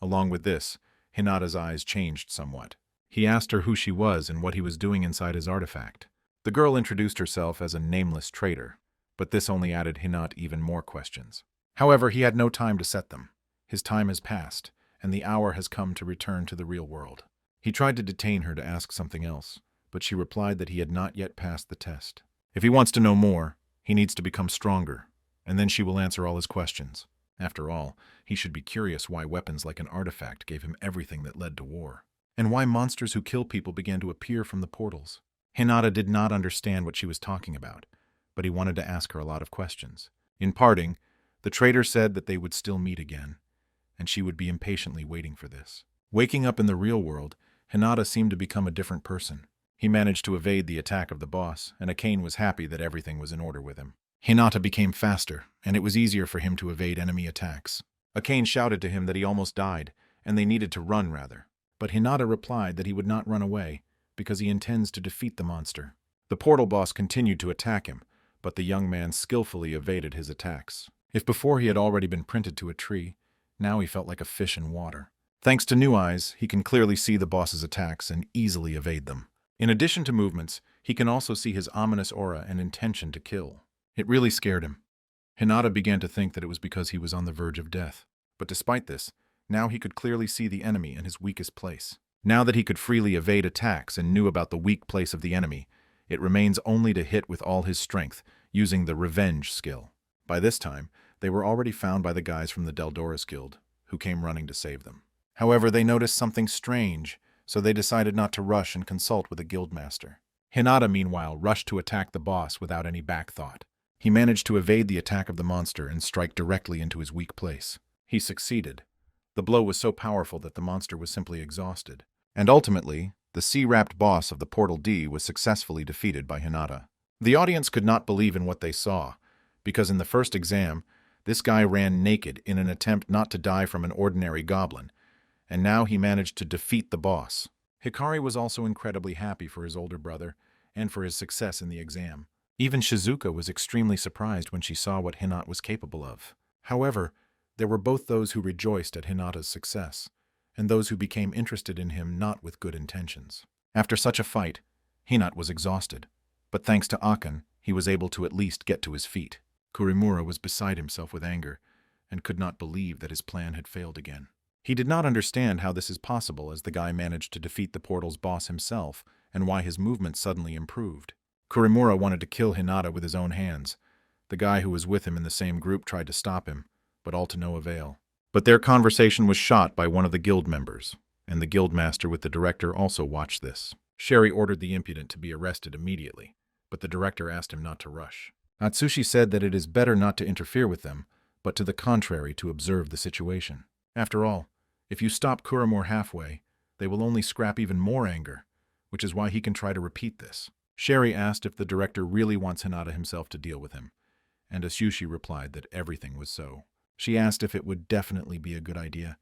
Along with this, Hinata's eyes changed somewhat. He asked her who she was and what he was doing inside his artifact. The girl introduced herself as a nameless traitor, but this only added Hinata even more questions. However, he had no time to set them. His time has passed, and the hour has come to return to the real world. He tried to detain her to ask something else, but she replied that he had not yet passed the test. If he wants to know more, he needs to become stronger, and then she will answer all his questions. After all, he should be curious why weapons like an artifact gave him everything that led to war, and why monsters who kill people began to appear from the portals. Hinata did not understand what she was talking about, but he wanted to ask her a lot of questions. In parting, the traitor said that they would still meet again, and she would be impatiently waiting for this. Waking up in the real world, Hinata seemed to become a different person. He managed to evade the attack of the boss, and Akane was happy that everything was in order with him. Hinata became faster, and it was easier for him to evade enemy attacks. Akane shouted to him that he almost died, and they needed to run rather. But Hinata replied that he would not run away, because he intends to defeat the monster. The portal boss continued to attack him, but the young man skillfully evaded his attacks. If before he had already been printed to a tree, now he felt like a fish in water. Thanks to new eyes, he can clearly see the boss's attacks and easily evade them. In addition to movements, he can also see his ominous aura and intention to kill. It really scared him. Hinata began to think that it was because he was on the verge of death. But despite this, now he could clearly see the enemy in his weakest place. Now that he could freely evade attacks and knew about the weak place of the enemy, it remains only to hit with all his strength, using the revenge skill. By this time, they were already found by the guys from the Deldoris Guild, who came running to save them. However, they noticed something strange, so they decided not to rush and consult with a guildmaster. Hinata, meanwhile, rushed to attack the boss without any back thought. He managed to evade the attack of the monster and strike directly into his weak place. He succeeded. The blow was so powerful that the monster was simply exhausted. And ultimately, the sea-wrapped boss of the Portal D was successfully defeated by Hinata. The audience could not believe in what they saw, because in the first exam, this guy ran naked in an attempt not to die from an ordinary goblin, and now he managed to defeat the boss. Hikari was also incredibly happy for his older brother and for his success in the exam. Even Shizuku was extremely surprised when she saw what Hinata was capable of. However, there were both those who rejoiced at Hinata's success, and those who became interested in him not with good intentions. After such a fight, Hinata was exhausted, but thanks to Akane, he was able to at least get to his feet. Kurimura was beside himself with anger, and could not believe that his plan had failed again. He did not understand how this is possible, as the guy managed to defeat the portal's boss himself, and why his movement suddenly improved. Kurimura wanted to kill Hinata with his own hands. The guy who was with him in the same group tried to stop him, but all to no avail. But their conversation was shot by one of the guild members, and the guildmaster with the director also watched this. Sherry ordered the impudent to be arrested immediately, but the director asked him not to rush. Atsushi said that it is better not to interfere with them, but to the contrary to observe the situation. After all, if you stop Kurimura halfway, they will only scrap even more anger, which is why he can try to repeat this. Sherry asked if the director really wants Hinata himself to deal with him, and Atsushi replied that everything was so. She asked if it would definitely be a good idea,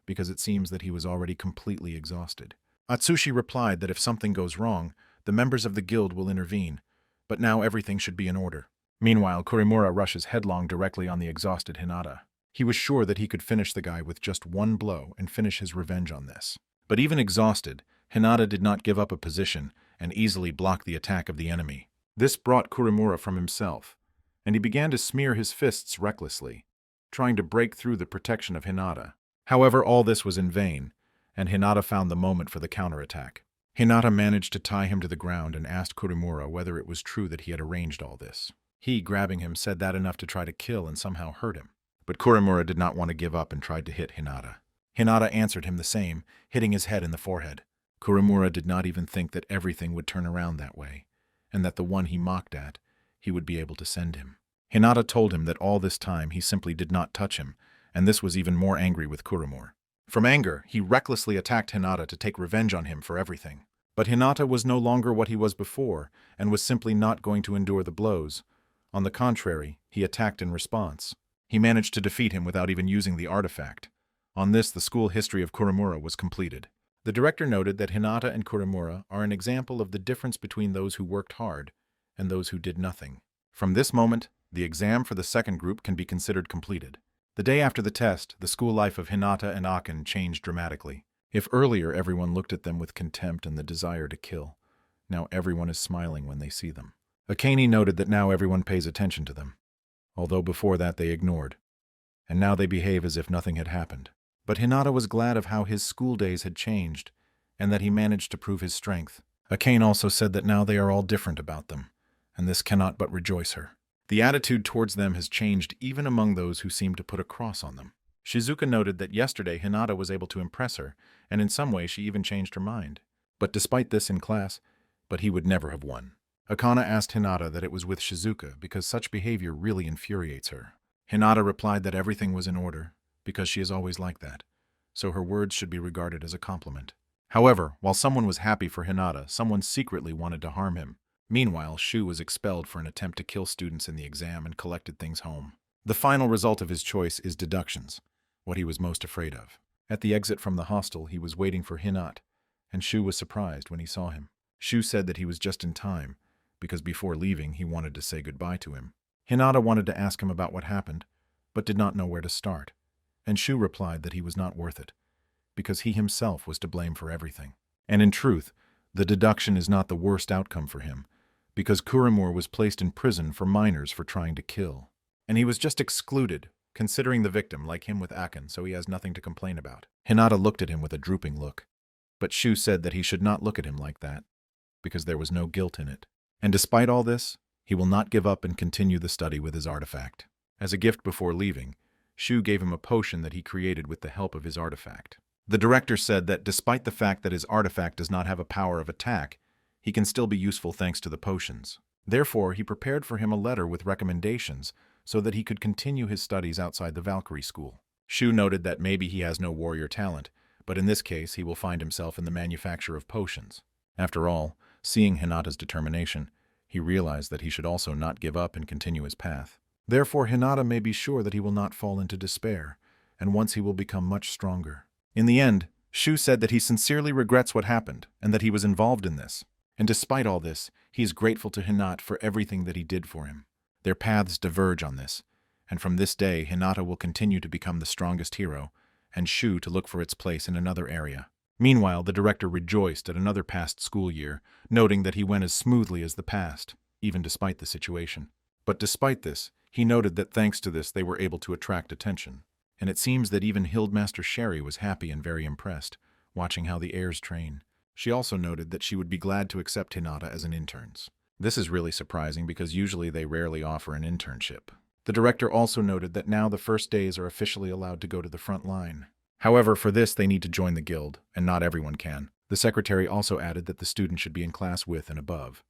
because it seems that he was already completely exhausted. Atsushi replied that if something goes wrong, the members of the guild will intervene, but now everything should be in order. Meanwhile, Kurimura rushes headlong directly on the exhausted Hinata. He was sure that he could finish the guy with just one blow and finish his revenge on this. But even exhausted, Hinata did not give up a position and easily blocked the attack of the enemy. This brought Kurimura from himself, and he began to smear his fists recklessly, trying to break through the protection of Hinata. However, all this was in vain, and Hinata found the moment for the counterattack. Hinata managed to tie him to the ground and asked Kurimura whether it was true that he had arranged all this. He, grabbing him, said that enough to try to kill and somehow hurt him. But Kurimura did not want to give up and tried to hit Hinata. Hinata answered him the same, hitting his head in the forehead. Kuromura did not even think that everything would turn around that way, and that the one he mocked at, he would be able to send him. Hinata told him that all this time he simply did not touch him, and this was even more angry with Kuromura. From anger, he recklessly attacked Hinata to take revenge on him for everything. But Hinata was no longer what he was before, and was simply not going to endure the blows. On the contrary, he attacked in response. He managed to defeat him without even using the artifact. On this, the school history of Kuromura was completed. The director noted that Hinata and Kuromura are an example of the difference between those who worked hard and those who did nothing. From this moment, the exam for the second group can be considered completed. The day after the test, the school life of Hinata and Akane changed dramatically. If earlier everyone looked at them with contempt and the desire to kill, now everyone is smiling when they see them. Akane noted that now everyone pays attention to them, although before that they ignored, and now they behave as if nothing had happened. But Hinata was glad of how his school days had changed, and that he managed to prove his strength. Akane also said that now they are all different about them, and this cannot but rejoice her. The attitude towards them has changed even among those who seem to put a cross on them. Shizuku noted that yesterday Hinata was able to impress her, and in some way she even changed her mind. But despite this in class, he would never have won. Akane asked Hinata that it was with Shizuku because such behavior really infuriates her. Hinata replied that everything was in order, because she is always like that, so her words should be regarded as a compliment. However, while someone was happy for Hinata, someone secretly wanted to harm him. Meanwhile, Shu was expelled for an attempt to kill students in the exam and collected things home. The final result of his choice is deductions, what he was most afraid of. At the exit from the hostel, he was waiting for Hinata, and Shu was surprised when he saw him. Shu said that he was just in time, because before leaving he wanted to say goodbye to him. Hinata wanted to ask him about what happened, but did not know where to start, and Shu replied that he was not worth it, because he himself was to blame for everything. And in truth, the deduction is not the worst outcome for him, because Kuromura was placed in prison for minors for trying to kill. And he was just excluded, considering the victim like him with Akane, so he has nothing to complain about. Hinata looked at him with a drooping look, but Shu said that he should not look at him like that, because there was no guilt in it. And despite all this, he will not give up and continue the study with his artifact. As a gift before leaving, Shu gave him a potion that he created with the help of his artifact. The director said that despite the fact that his artifact does not have a power of attack, he can still be useful thanks to the potions. Therefore, he prepared for him a letter with recommendations so that he could continue his studies outside the Valkyrie school. Shu noted that maybe he has no warrior talent, but in this case he will find himself in the manufacture of potions. After all, seeing Hinata's determination, he realized that he should also not give up and continue his path. Therefore, Hinata may be sure that he will not fall into despair, and once he will become much stronger. In the end, Shu said that he sincerely regrets what happened and that he was involved in this. And despite all this, he is grateful to Hinata for everything that he did for him. Their paths diverge on this, and from this day Hinata will continue to become the strongest hero, and Shu to look for its place in another area. Meanwhile, the director rejoiced at another past school year, noting that he went as smoothly as the past, even despite the situation. But despite this, he noted that thanks to this they were able to attract attention. And it seems that even Hildmaster Sherry was happy and very impressed, watching how the heirs train. She also noted that she would be glad to accept Hinata as an intern. This is really surprising because usually they rarely offer an internship. The director also noted that now the first days are officially allowed to go to the front line. However, for this they need to join the guild, and not everyone can. The secretary also added that the student should be in class with and above.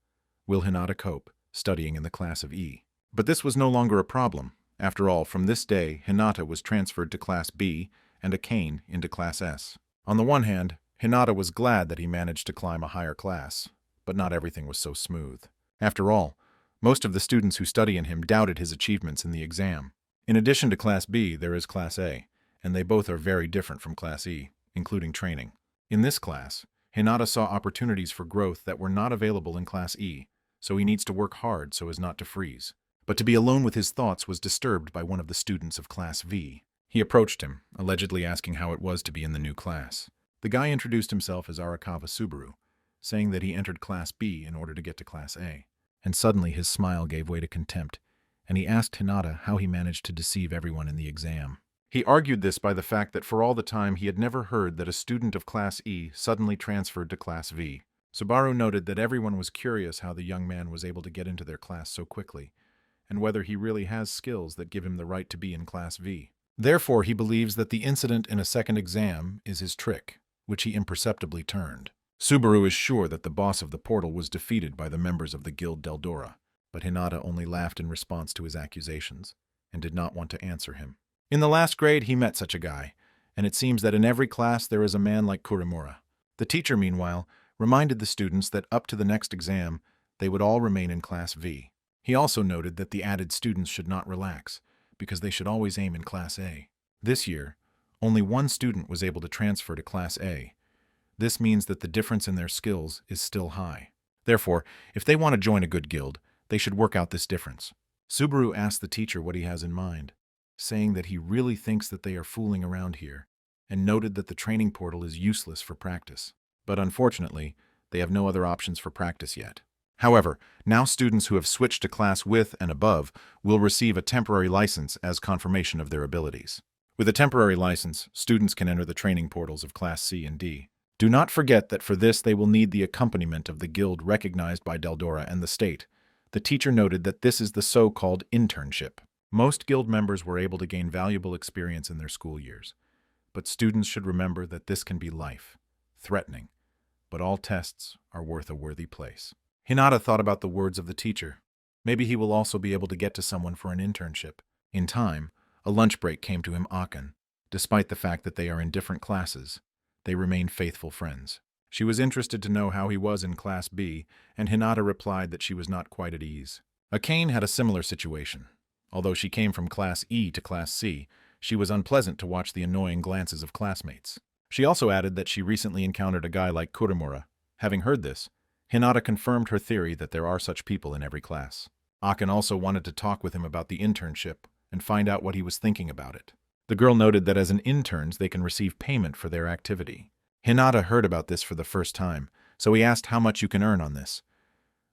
Will Hinata cope, studying in the class of E? But this was no longer a problem. After all, from this day, Hinata was transferred to Class B and Akane into Class S. On the one hand, Hinata was glad that he managed to climb a higher class, but not everything was so smooth. After all, most of the students who study in him doubted his achievements in the exam. In addition to Class B, there is Class A, and they both are very different from Class E, including training. In this class, Hinata saw opportunities for growth that were not available in Class E, so he needs to work hard so as not to freeze. But to be alone with his thoughts was disturbed by one of the students of Class V. He approached him, allegedly asking how it was to be in the new class. The guy introduced himself as Arakawa Subaru, saying that he entered Class B in order to get to Class A. And suddenly his smile gave way to contempt, and he asked Hinata how he managed to deceive everyone in the exam. He argued this by the fact that for all the time he had never heard that a student of Class E suddenly transferred to Class V. Subaru noted that everyone was curious how the young man was able to get into their class so quickly, and whether he really has skills that give him the right to be in Class V. Therefore, he believes that the incident in a second exam is his trick, which he imperceptibly turned. Subaru is sure that the boss of the portal was defeated by the members of the Guild Deldora, but Hinata only laughed in response to his accusations and did not want to answer him. In the last grade, he met such a guy, and it seems that in every class there is a man like Kurimura. The teacher, meanwhile, reminded the students that up to the next exam, they would all remain in Class V. He also noted that the added students should not relax, because they should always aim in Class A. This year, only one student was able to transfer to Class A. This means that the difference in their skills is still high. Therefore, if they want to join a good guild, they should work out this difference. Subaru asked the teacher what he has in mind, saying that he really thinks that they are fooling around here, and noted that the training portal is useless for practice. But unfortunately, they have no other options for practice yet. However, now students who have switched to Class With and above will receive a temporary license as confirmation of their abilities. With a temporary license, students can enter the training portals of Class C and D. Do not forget that for this they will need the accompaniment of the guild recognized by Deldora and the state. The teacher noted that this is the so-called internship. Most guild members were able to gain valuable experience in their school years, but students should remember that this can be life-threatening, but all tests are worth a worthy place. Hinata thought about the words of the teacher. Maybe he will also be able to get to someone for an internship. In time, a lunch break came to him Akane. Despite the fact that they are in different classes, they remain faithful friends. She was interested to know how he was in Class B, and Hinata replied that she was not quite at ease. Akane had a similar situation. Although she came from Class E to Class C, she was unpleasant to watch the annoying glances of classmates. She also added that she recently encountered a guy like Kurimura. Having heard this, Hinata confirmed her theory that there are such people in every class. Akane also wanted to talk with him about the internship and find out what he was thinking about it. The girl noted that as an interns they can receive payment for their activity. Hinata heard about this for the first time, so he asked how much you can earn on this.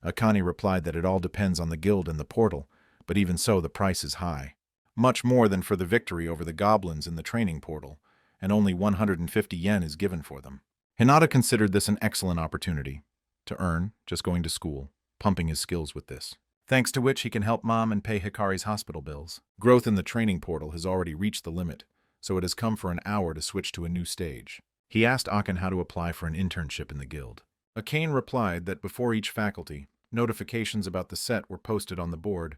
Akane replied that it all depends on the guild and the portal, but even so the price is high. Much more than for the victory over the goblins in the training portal, and only 150 yen is given for them. Hinata considered this an excellent opportunity to earn just going to school, pumping his skills with this, thanks to which he can help mom and pay Hikari's hospital bills. Growth in the training portal has already reached the limit, so it has come for an hour to switch to a new stage. He asked Akane how to apply for an internship in the guild. Akane replied that before each faculty, notifications about the set were posted on the board.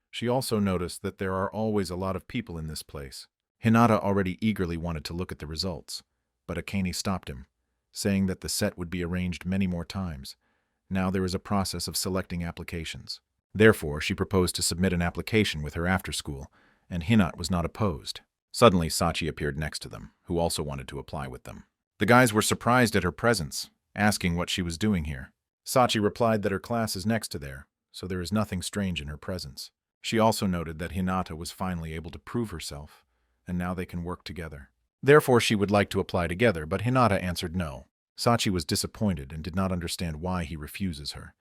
She also noticed that there are always a lot of people in this place. Hinata already eagerly wanted to look at the results, but Akane stopped him, saying that the set would be arranged many more times. Now there is a process of selecting applications. Therefore, she proposed to submit an application with her after school, and Hinata was not opposed. Suddenly, Sachi appeared next to them, who also wanted to apply with them. The guys were surprised at her presence, asking what she was doing here. Sachi replied that her class is next to there, so there is nothing strange in her presence. She also noted that Hinata was finally able to prove herself, and now they can work together. Therefore, she would like to apply together, but Hinata answered no. Sachi was disappointed and did not understand why he refuses her.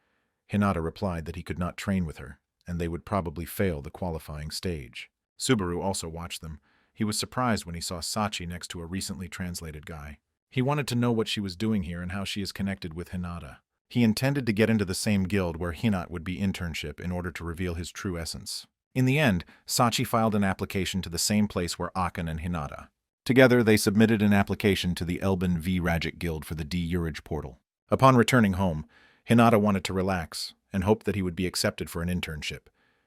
Hinata replied that he could not train with her, and they would probably fail the qualifying stage. Subaru also watched them. He was surprised when he saw Sachi next to a recently translated guy. He wanted to know what she was doing here and how she is connected with Hinata. He intended to get into the same guild where Hinata would be internship in order to reveal his true essence. In the end, Sachi filed an application to the same place where Akane and Hinata. Together, they submitted an application to the Elben V. Rajik Guild for the D. Urage portal. Upon returning home, Hinata wanted to relax and hoped that he would be accepted for an internship,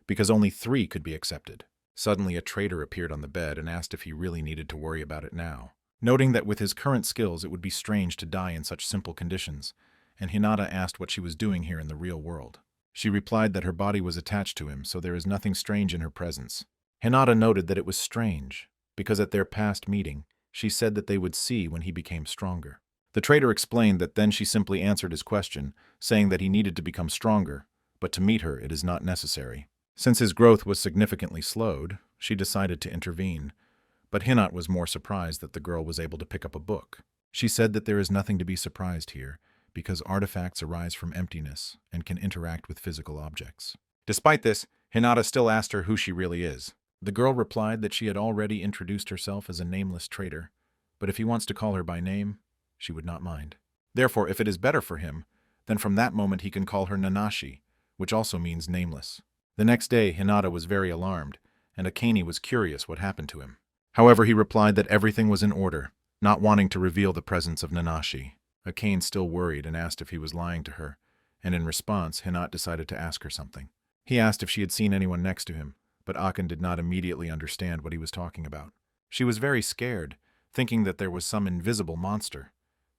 because only 3 could be accepted. Suddenly, a traitor appeared on the bed and asked if he really needed to worry about it now. Noting that with his current skills it would be strange to die in such simple conditions, and Hinata asked what she was doing here in the real world. She replied that her body was attached to him, so there is nothing strange in her presence. Hinata noted that it was strange, because at their past meeting, she said that they would see when he became stronger. The traitor explained that then she simply answered his question, saying that he needed to become stronger, but to meet her it is not necessary. Since his growth was significantly slowed, she decided to intervene, but Hinata was more surprised that the girl was able to pick up a book. She said that there is nothing to be surprised here, because artifacts arise from emptiness and can interact with physical objects. Despite this, Hinata still asked her who she really is. The girl replied that she had already introduced herself as a nameless traitor, but if he wants to call her by name, she would not mind. Therefore, if it is better for him, then from that moment he can call her Nanashi, which also means nameless. The next day, Hinata was very alarmed, and Akane was curious what happened to him. However, he replied that everything was in order, not wanting to reveal the presence of Nanashi. Akane still worried and asked if he was lying to her, and in response, Hinata decided to ask her something. He asked if she had seen anyone next to him, but Akane did not immediately understand what he was talking about. She was very scared, thinking that there was some invisible monster,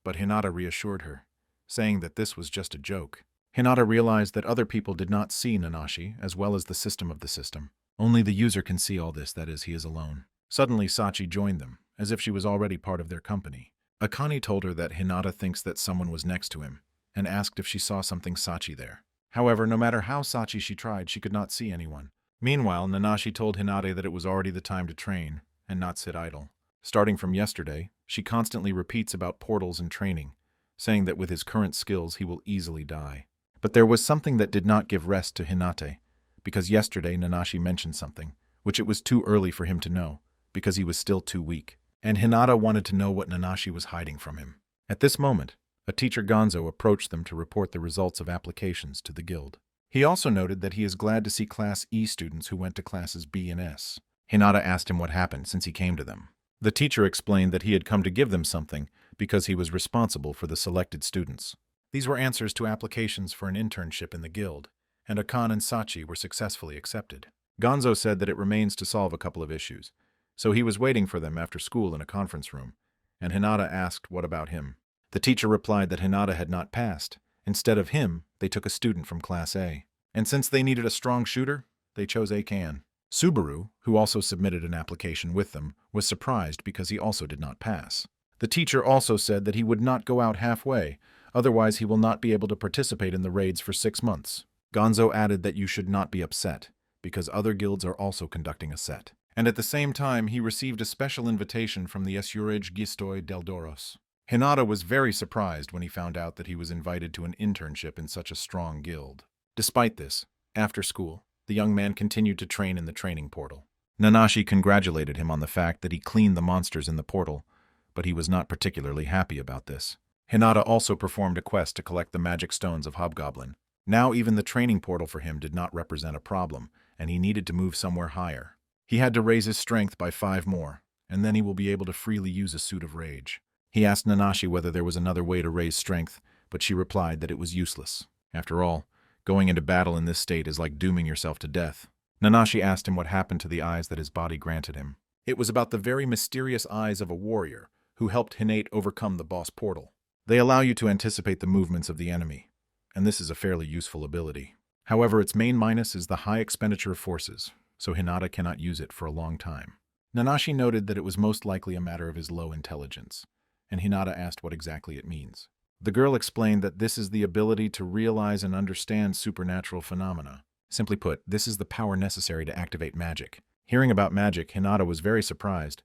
but Hinata reassured her, saying that this was just a joke. Hinata realized that other people did not see Nanashi as well as the system of the system. Only the user can see all this, that is, he is alone. Suddenly, Sachi joined them, as if she was already part of their company. Akane told her that Hinata thinks that someone was next to him, and asked if she saw something Sachi there. However, no matter how Sachi she tried, she could not see anyone. Meanwhile, Nanashi told Hinata that it was already the time to train, and not sit idle. Starting from yesterday, she constantly repeats about portals and training, saying that with his current skills he will easily die. But there was something that did not give rest to Hinata, because yesterday Nanashi mentioned something, which it was too early for him to know, because he was still too weak, and Hinata wanted to know what Nanashi was hiding from him. At this moment, a teacher Gonzo approached them to report the results of applications to the guild. He also noted that he is glad to see Class E students who went to Classes B and S. Hinata asked him what happened since he came to them. The teacher explained that he had come to give them something because he was responsible for the selected students. These were answers to applications for an internship in the guild, and Akane and Sachi were successfully accepted. Gonzo said that it remains to solve a couple of issues, so he was waiting for them after school in a conference room, and Hinata asked what about him. The teacher replied that Hinata had not passed. Instead of him, they took a student from Class A. And since they needed a strong shooter, they chose Akane. Subaru, who also submitted an application with them, was surprised because he also did not pass. The teacher also said that he would not go out halfway, otherwise he will not be able to participate in the raids for 6 months. Gonzo added that you should not be upset, because other guilds are also conducting a set. And at the same time, he received a special invitation from the Esurage Gistoi del Doros. Hinata was very surprised when he found out that he was invited to an internship in such a strong guild. Despite this, after school, the young man continued to train in the training portal. Nanashi congratulated him on the fact that he cleaned the monsters in the portal, but he was not particularly happy about this. Hinata also performed a quest to collect the magic stones of Hobgoblin. Now even the training portal for him did not represent a problem, and he needed to move somewhere higher. He had to raise his strength by 5 more, and then he will be able to freely use a suit of rage. He asked Nanashi whether there was another way to raise strength, but she replied that it was useless. After all, going into battle in this state is like dooming yourself to death. Nanashi asked him what happened to the eyes that his body granted him. It was about the very mysterious eyes of a warrior who helped Hinata overcome the boss portal. They allow you to anticipate the movements of the enemy, and this is a fairly useful ability. However, its main minus is the high expenditure of forces, so Hinata cannot use it for a long time. Nanashi noted that it was most likely a matter of his low intelligence, and Hinata asked what exactly it means. The girl explained that this is the ability to realize and understand supernatural phenomena. Simply put, this is the power necessary to activate magic. Hearing about magic, Hinata was very surprised,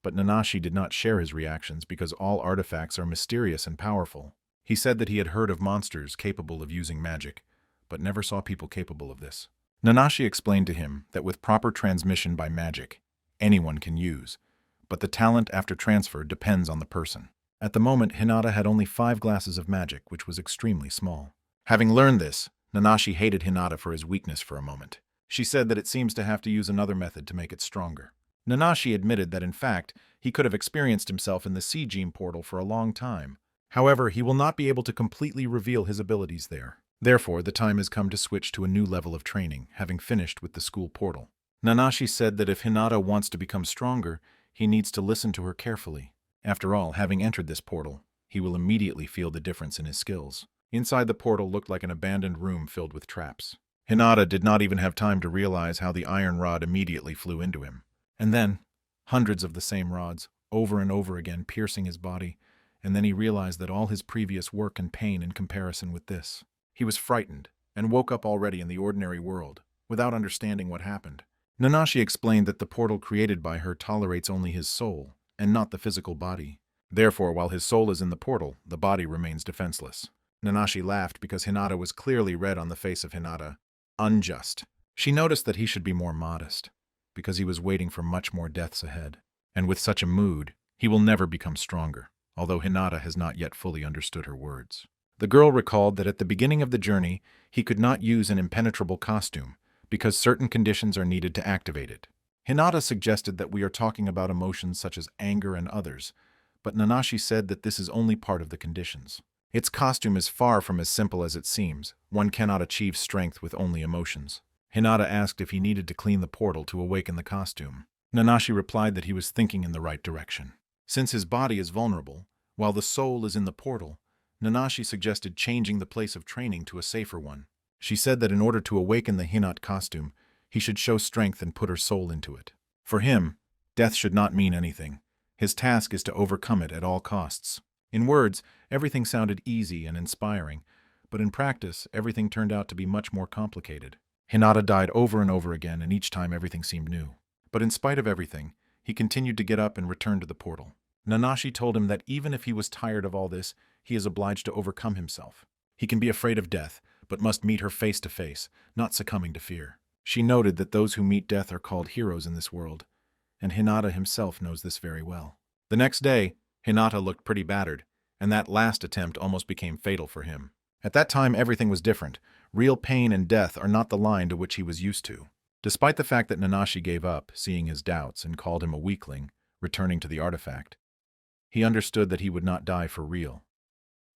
but Nanashi did not share his reactions because all artifacts are mysterious and powerful. He said that he had heard of monsters capable of using magic, but never saw people capable of this. Nanashi explained to him that with proper transmission by magic, anyone can use, but the talent after transfer depends on the person. At the moment, Hinata had only 5 glasses of magic, which was extremely small. Having learned this, Nanashi hated Hinata for his weakness for a moment. She said that it seems to have to use another method to make it stronger. Nanashi admitted that in fact, he could have experienced himself in the Sea-Gene portal for a long time. However, he will not be able to completely reveal his abilities there. Therefore, the time has come to switch to a new level of training, having finished with the school portal. Nanashi said that if Hinata wants to become stronger, he needs to listen to her carefully. After all, having entered this portal, he will immediately feel the difference in his skills. Inside the portal looked like an abandoned room filled with traps. Hinata did not even have time to realize how the iron rod immediately flew into him. And then, hundreds of the same rods, over and over again, piercing his body, and then he realized that all his previous work and pain in comparison with this. He was frightened, and woke up already in the ordinary world, without understanding what happened. Nanashi explained that the portal created by her tolerates only his soul, and not the physical body. Therefore, while his soul is in the portal, the body remains defenseless. Nanashi laughed because Hinata was clearly red on the face of Hinata. Unjust. She noticed that he should be more modest, because he was waiting for much more deaths ahead. And with such a mood, he will never become stronger, although Hinata has not yet fully understood her words. The girl recalled that at the beginning of the journey, he could not use an impenetrable costume, because certain conditions are needed to activate it. Hinata suggested that we are talking about emotions such as anger and others, but Nanashi said that this is only part of the conditions. Its costume is far from as simple as it seems. One cannot achieve strength with only emotions. Hinata asked if he needed to clean the portal to awaken the costume. Nanashi replied that he was thinking in the right direction. Since his body is vulnerable, while the soul is in the portal, Nanashi suggested changing the place of training to a safer one. She said that in order to awaken the Hinata costume, he should show strength and put her soul into it. For him, death should not mean anything. His task is to overcome it at all costs. In words, everything sounded easy and inspiring, but in practice, everything turned out to be much more complicated. Hinata died over and over again, and each time everything seemed new. But in spite of everything, he continued to get up and return to the portal. Nanashi told him that even if he was tired of all this, he is obliged to overcome himself. He can be afraid of death, but must meet her face to face, not succumbing to fear. She noted that those who meet death are called heroes in this world, and Hinata himself knows this very well. The next day, Hinata looked pretty battered, and that last attempt almost became fatal for him. At that time, everything was different. Real pain and death are not the line to which he was used to. Despite the fact that Nanashi gave up, seeing his doubts, and called him a weakling, returning to the artifact, he understood that he would not die for real.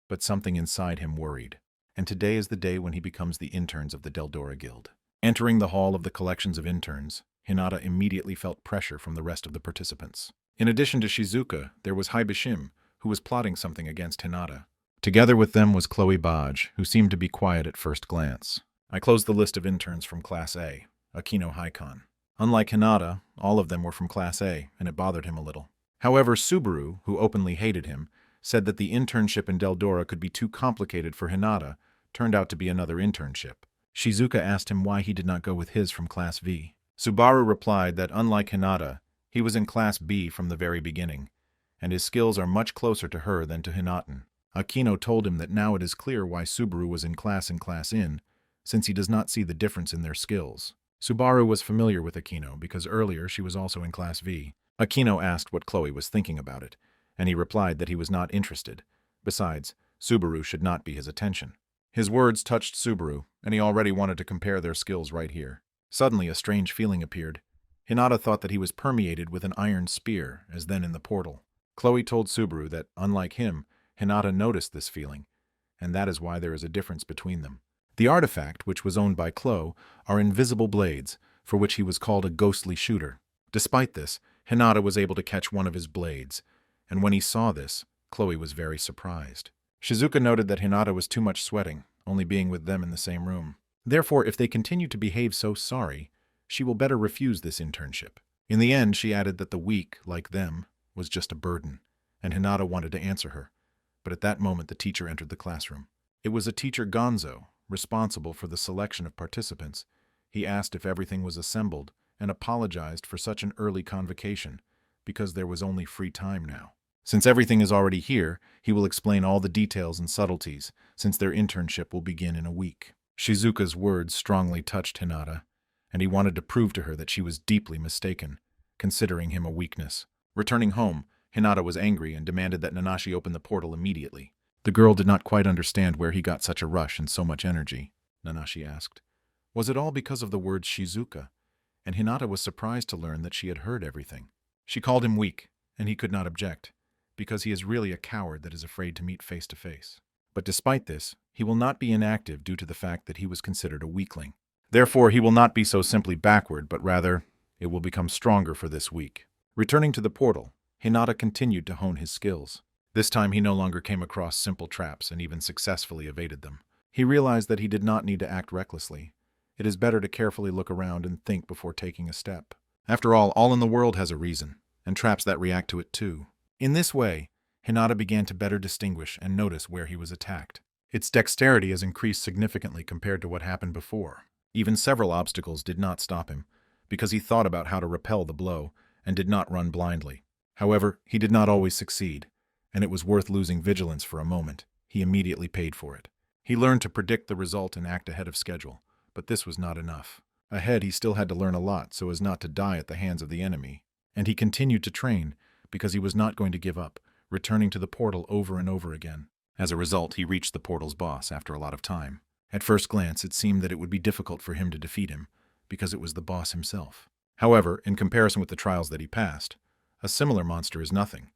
But something inside him worried, and today is the day when he becomes the interns of the Deldora Guild. Entering the hall of the collections of interns, Hinata immediately felt pressure from the rest of the participants. In addition to Shizuku, there was Haibishim, who was plotting something against Hinata. Together with them was Chloe Baj, who seemed to be quiet at first glance. I closed the list of interns from Class A, Akino Haikon. Unlike Hinata, all of them were from Class A, and it bothered him a little. However, Subaru, who openly hated him, said that the internship in Deldora could be too complicated for Hinata, turned out to be another internship. Shizuku asked him why he did not go with his from Class V. Subaru replied that unlike Hinata, he was in Class B from the very beginning, and his skills are much closer to her than to Hinatan. Akino told him that now it is clear why Subaru was in Class In, since he does not see the difference in their skills. Subaru was familiar with Akino because earlier she was also in Class V. Akino asked what Chloe was thinking about it, and he replied that he was not interested. Besides, Subaru should not be his attention. His words touched Subaru, and he already wanted to compare their skills right here. Suddenly, a strange feeling appeared. Hinata thought that he was permeated with an iron spear, as then in the portal. Chloe told Subaru that, unlike him, Hinata noticed this feeling, and that is why there is a difference between them. The artifact, which was owned by Chloe, are invisible blades, for which he was called a ghostly shooter. Despite this, Hinata was able to catch one of his blades, and when he saw this, Chloe was very surprised. Shizuku noted that Hinata was too much sweating, only being with them in the same room. Therefore, if they continue to behave so sorry, she will better refuse this internship. In the end, she added that the weak, like them, was just a burden, and Hinata wanted to answer her. But at that moment, the teacher entered the classroom. It was a teacher Gonzo, responsible for the selection of participants. He asked if everything was assembled and apologized for such an early convocation, because there was only free time now. Since everything is already here, he will explain all the details and subtleties, since their internship will begin in a week. Shizuka's words strongly touched Hinata, and he wanted to prove to her that she was deeply mistaken, considering him a weakness. Returning home, Hinata was angry and demanded that Nanashi open the portal immediately. The girl did not quite understand where he got such a rush and so much energy. Nanashi asked. Was it all because of the words Shizuku? And Hinata was surprised to learn that she had heard everything. She called him weak, and he could not object, because he is really a coward that is afraid to meet face to face. But despite this, he will not be inactive due to the fact that he was considered a weakling. Therefore, he will not be so simply backward, but rather, it will become stronger for this week. Returning to the portal, Hinata continued to hone his skills. This time he no longer came across simple traps and even successfully evaded them. He realized that he did not need to act recklessly. It is better to carefully look around and think before taking a step. After all in the world has a reason, and traps that react to it too. In this way, Hinata began to better distinguish and notice where he was attacked. Its dexterity has increased significantly compared to what happened before. Even several obstacles did not stop him, because he thought about how to repel the blow and did not run blindly. However, he did not always succeed, and it was worth losing vigilance for a moment. He immediately paid for it. He learned to predict the result and act ahead of schedule, but this was not enough. Ahead, he still had to learn a lot so as not to die at the hands of the enemy, and he continued to train because he was not going to give up, returning to the portal over and over again. As a result, he reached the portal's boss after a lot of time. At first glance, it seemed that it would be difficult for him to defeat him, because it was the boss himself. However, in comparison with the trials that he passed, a similar monster is nothing,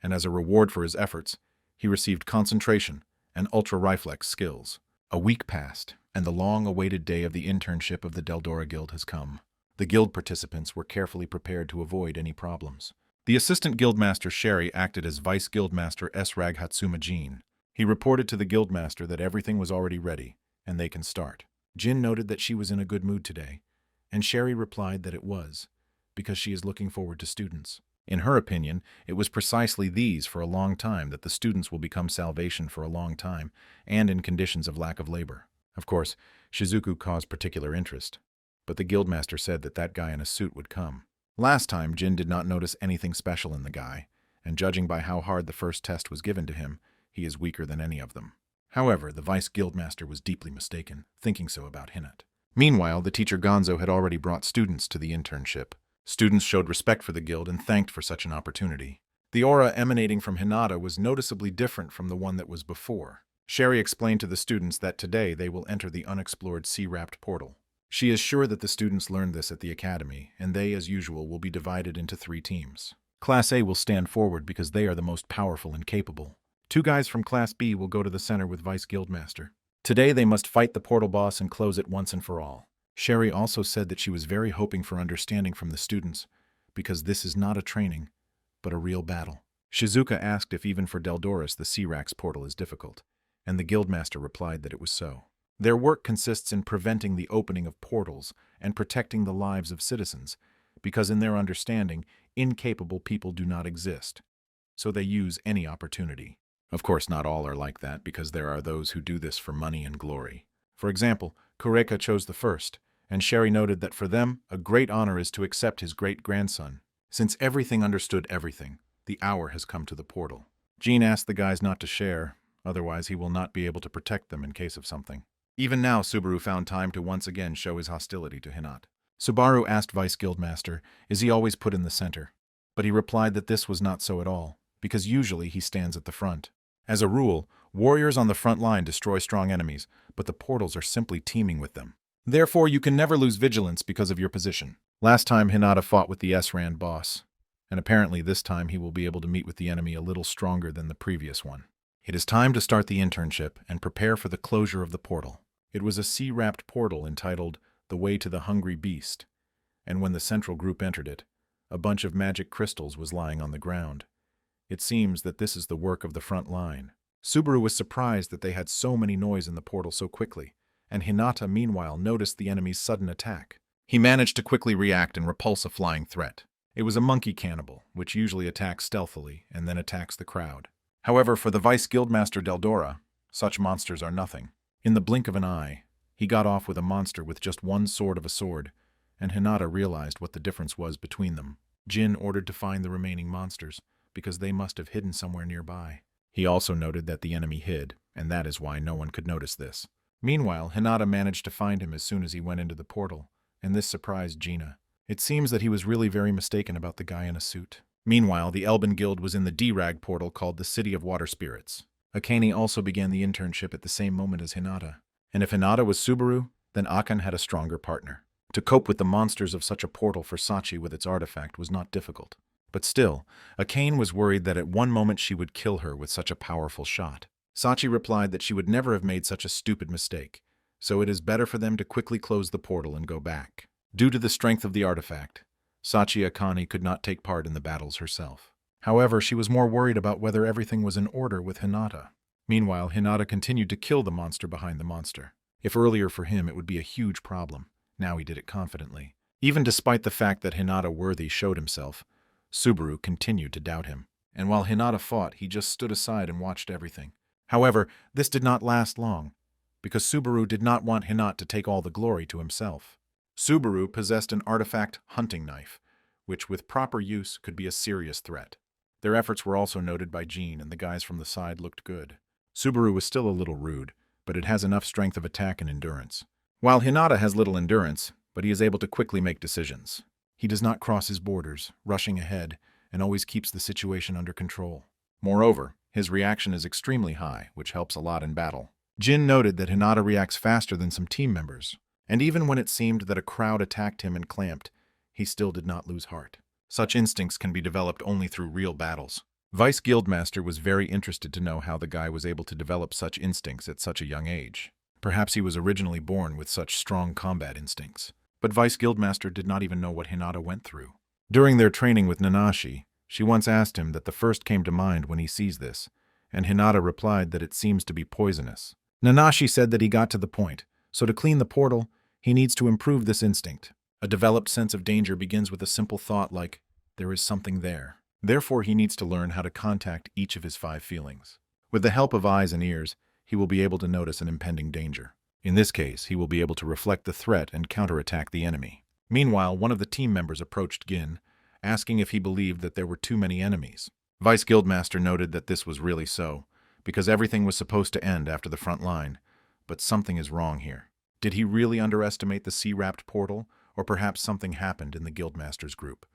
and as a reward for his efforts, he received concentration and ultra-reflex skills. A week passed, and the long-awaited day of the internship of the Deldora Guild has come. The guild participants were carefully prepared to avoid any problems. The assistant guildmaster Sherry acted as vice guildmaster S. Raghatsuma Jin. He reported to the guildmaster that everything was already ready, and they can start. Jin noted that she was in a good mood today, and Sherry replied that it was, because she is looking forward to students. In her opinion, it was precisely these for a long time that the students will become salvation for a long time, and in conditions of lack of labor. Of course, Shizuku caused particular interest, but the guildmaster said that that guy in a suit would come. Last time, Jin did not notice anything special in the guy, and judging by how hard the first test was given to him, he is weaker than any of them. However, the vice guildmaster was deeply mistaken, thinking so about Hinata. Meanwhile, the teacher Gonzo had already brought students to the internship. Students showed respect for the guild and thanked for such an opportunity. The aura emanating from Hinata was noticeably different from the one that was before. Sherry explained to the students that today they will enter the unexplored sea-wrapped portal. She is sure that the students learned this at the academy, and they, as usual, will be divided into 3 teams. Class A will stand forward because they are the most powerful and capable. 2 guys from Class B will go to the center with Vice Guildmaster. Today they must fight the portal boss and close it once and for all. Sherry also said that she was very hoping for understanding from the students, because this is not a training, but a real battle. Shizuka asked if even for Deldoris the Sea-Rax portal is difficult, and the Guildmaster replied that it was so. Their work consists in preventing the opening of portals and protecting the lives of citizens, because in their understanding, incapable people do not exist, so they use any opportunity. Of course, not all are like that, because there are those who do this for money and glory. For example, Kureka chose the first, and Sherry noted that for them, a great honor is to accept his great-grandson. Since everything understood everything, the hour has come to the portal. Jean asked the guys not to share, otherwise he will not be able to protect them in case of something. Even now, Subaru found time to once again show his hostility to Hinata. Subaru asked Vice Guildmaster, is he always put in the center? But he replied that this was not so at all, because usually he stands at the front. As a rule, warriors on the front line destroy strong enemies, but the portals are simply teeming with them. Therefore, you can never lose vigilance because of your position. Last time Hinata fought with the S-Rand boss, and apparently this time he will be able to meet with the enemy a little stronger than the previous one. It is time to start the internship and prepare for the closure of the portal. It was a sea-wrapped portal entitled The Way to the Hungry Beast, and when the central group entered it, a bunch of magic crystals was lying on the ground. It seems that this is the work of the front line. Subaru was surprised that they had so many noise in the portal so quickly, and Hinata meanwhile noticed the enemy's sudden attack. He managed to quickly react and repulse a flying threat. It was a monkey cannibal, which usually attacks stealthily and then attacks the crowd. However, for the Vice Guildmaster Deldora, such monsters are nothing. In the blink of an eye, he got off with a monster with just one sword of a sword, and Hinata realized what the difference was between them. Jin ordered to find the remaining monsters, because they must have hidden somewhere nearby. He also noted that the enemy hid, and that is why no one could notice this. Meanwhile, Hinata managed to find him as soon as he went into the portal, and this surprised Gina. It seems that he was really very mistaken about the guy in a suit. Meanwhile, the Elben Guild was in the D-Rag portal called the City of Water Spirits. Akane also began the internship at the same moment as Hinata. And if Hinata was Subaru, then Akane had a stronger partner. To cope with the monsters of such a portal for Sachi with its artifact was not difficult. But still, Akane was worried that at one moment she would kill her with such a powerful shot. Sachi replied that she would never have made such a stupid mistake, so it is better for them to quickly close the portal and go back. Due to the strength of the artifact, Sachi Akane could not take part in the battles herself. However, she was more worried about whether everything was in order with Hinata. Meanwhile, Hinata continued to kill the monster behind the monster. If earlier for him it would be a huge problem, now he did it confidently. Even despite the fact that Hinata worthy showed himself, Subaru continued to doubt him. And while Hinata fought, he just stood aside and watched everything. However, this did not last long, because Subaru did not want Hinata to take all the glory to himself. Subaru possessed an artifact hunting knife, which with proper use could be a serious threat. Their efforts were also noted by Jean, and the guys from the side looked good. Subaru was still a little rude, but it has enough strength of attack and endurance. While Hinata has little endurance, but he is able to quickly make decisions. He does not cross his borders, rushing ahead, and always keeps the situation under control. Moreover, his reaction is extremely high, which helps a lot in battle. Jin noted that Hinata reacts faster than some team members, and even when it seemed that a crowd attacked him and clamped, he still did not lose heart. Such instincts can be developed only through real battles. Vice Guildmaster was very interested to know how the guy was able to develop such instincts at such a young age. Perhaps he was originally born with such strong combat instincts. But Vice Guildmaster did not even know what Hinata went through. During their training with Nanashi, she once asked him that the first came to mind when he sees this, and Hinata replied that it seems to be poisonous. Nanashi said that he got to the point, so to clean the portal, he needs to improve this instinct. A developed sense of danger begins with a simple thought like, there is something there. Therefore, he needs to learn how to contact each of his 5 feelings. With the help of eyes and ears, he will be able to notice an impending danger. In this case, he will be able to reflect the threat and counterattack the enemy. Meanwhile, one of the team members approached Gin, asking if he believed that there were too many enemies. Vice Guildmaster noted that this was really so, because everything was supposed to end after the front line, but something is wrong here. Did he really underestimate the sea-wrapped portal, or perhaps something happened in the Guildmaster's group?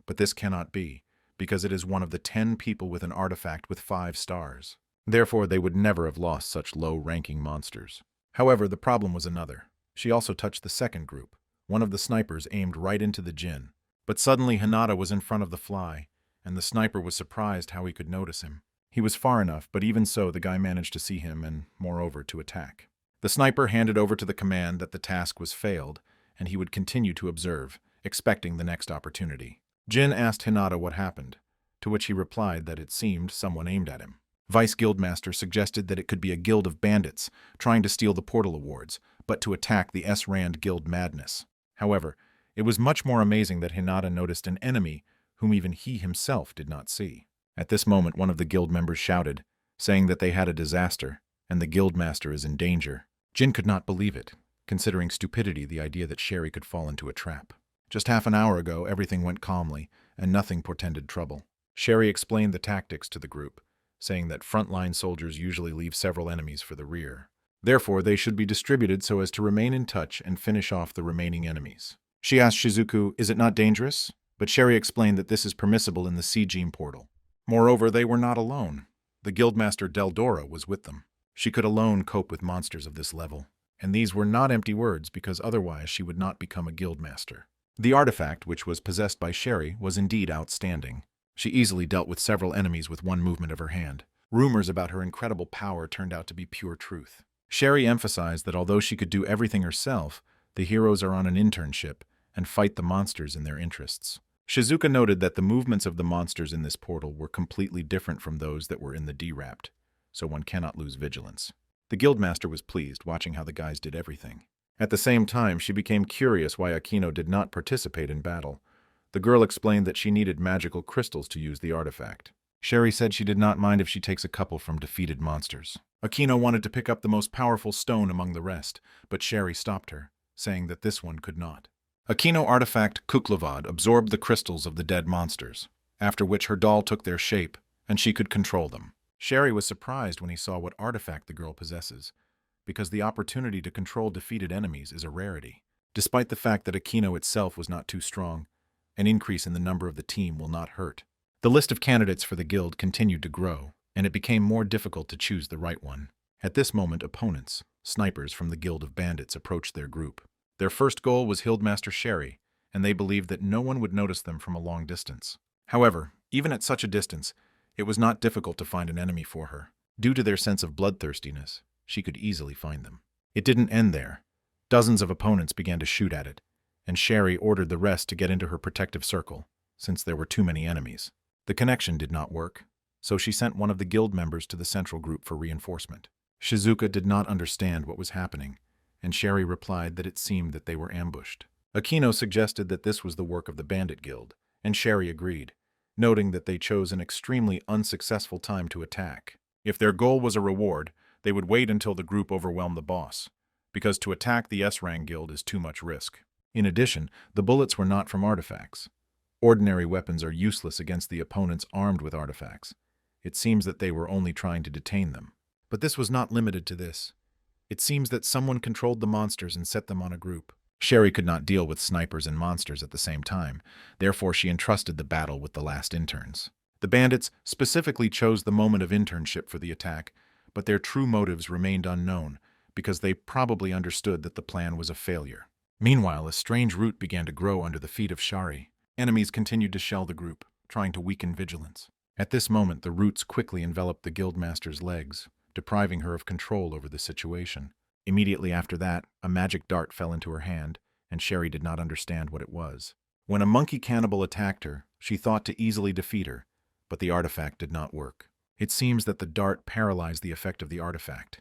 But this cannot be, because it is one of the 10 people with an artifact with 5 stars. Therefore, they would never have lost such low-ranking monsters. However, the problem was another. She also touched the second group. One of the snipers aimed right into the Jin. But suddenly Hinata was in front of the fly, and the sniper was surprised how he could notice him. He was far enough, but even so the guy managed to see him and, moreover, to attack. The sniper handed over to the command that the task was failed, and he would continue to observe, expecting the next opportunity. Jin asked Hinata what happened, to which he replied that it seemed someone aimed at him. Vice Guildmaster suggested that it could be a guild of bandits, trying to steal the portal awards, but to attack the S-Rand Guild Madness. However, it was much more amazing that Hinata noticed an enemy whom even he himself did not see. At this moment, one of the guild members shouted, saying that they had a disaster, and the Guildmaster is in danger. Jin could not believe it, considering stupidity the idea that Sherry could fall into a trap. Just half an hour ago, everything went calmly, and nothing portended trouble. Sherry explained the tactics to the group, saying that frontline soldiers usually leave several enemies for the rear. Therefore, they should be distributed so as to remain in touch and finish off the remaining enemies. She asked Shizuku, is it not dangerous? But Sherry explained that this is permissible in the Sea-Gene portal. Moreover, they were not alone. The Guildmaster Deldora was with them. She could alone cope with monsters of this level. And these were not empty words, because otherwise she would not become a Guildmaster. The artifact, which was possessed by Sherry, was indeed outstanding. She easily dealt with several enemies with one movement of her hand. Rumors about her incredible power turned out to be pure truth. Sherry emphasized that although she could do everything herself, the heroes are on an internship and fight the monsters in their interests. Shizuka noted that the movements of the monsters in this portal were completely different from those that were in the D-Rapt, so one cannot lose vigilance. The Guildmaster was pleased, watching how the guys did everything. At the same time, she became curious why Akane did not participate in battle. The girl explained that she needed magical crystals to use the artifact. Sherry said she did not mind if she takes a couple from defeated monsters. Akane wanted to pick up the most powerful stone among the rest, but Sherry stopped her, saying that this one could not. Akane artifact Kuklavad absorbed the crystals of the dead monsters, after which her doll took their shape, and she could control them. Sherry was surprised when he saw what artifact the girl possesses, because the opportunity to control defeated enemies is a rarity. Despite the fact that Akane itself was not too strong, an increase in the number of the team will not hurt. The list of candidates for the guild continued to grow, and it became more difficult to choose the right one. At this moment, opponents, snipers from the Guild of Bandits, approached their group. Their first goal was Guildmaster Sherry, and they believed that no one would notice them from a long distance. However, even at such a distance, it was not difficult to find an enemy for her. Due to their sense of bloodthirstiness, she could easily find them. It didn't end there. Dozens of opponents began to shoot at it, and Sherry ordered the rest to get into her protective circle, since there were too many enemies. The connection did not work, so she sent one of the guild members to the central group for reinforcement. Shizuka did not understand what was happening, and Sherry replied that it seemed that they were ambushed. Akane suggested that this was the work of the Bandit Guild, and Sherry agreed, noting that they chose an extremely unsuccessful time to attack. If their goal was a reward, they would wait until the group overwhelmed the boss, because to attack the S-Rang Guild is too much risk. In addition, the bullets were not from artifacts. Ordinary weapons are useless against the opponents armed with artifacts. It seems that they were only trying to detain them. But this was not limited to this. It seems that someone controlled the monsters and set them on a group. Sherry could not deal with snipers and monsters at the same time, therefore she entrusted the battle with the last interns. The bandits specifically chose the moment of internship for the attack, but their true motives remained unknown, because they probably understood that the plan was a failure. Meanwhile, a strange root began to grow under the feet of Shari. Enemies continued to shell the group, trying to weaken vigilance. At this moment, the roots quickly enveloped the guildmaster's legs, depriving her of control over the situation. Immediately after that, a magic dart fell into her hand, and Sherry did not understand what it was. When a monkey cannibal attacked her, she thought to easily defeat her, but the artifact did not work. It seems that the dart paralyzed the effect of the artifact,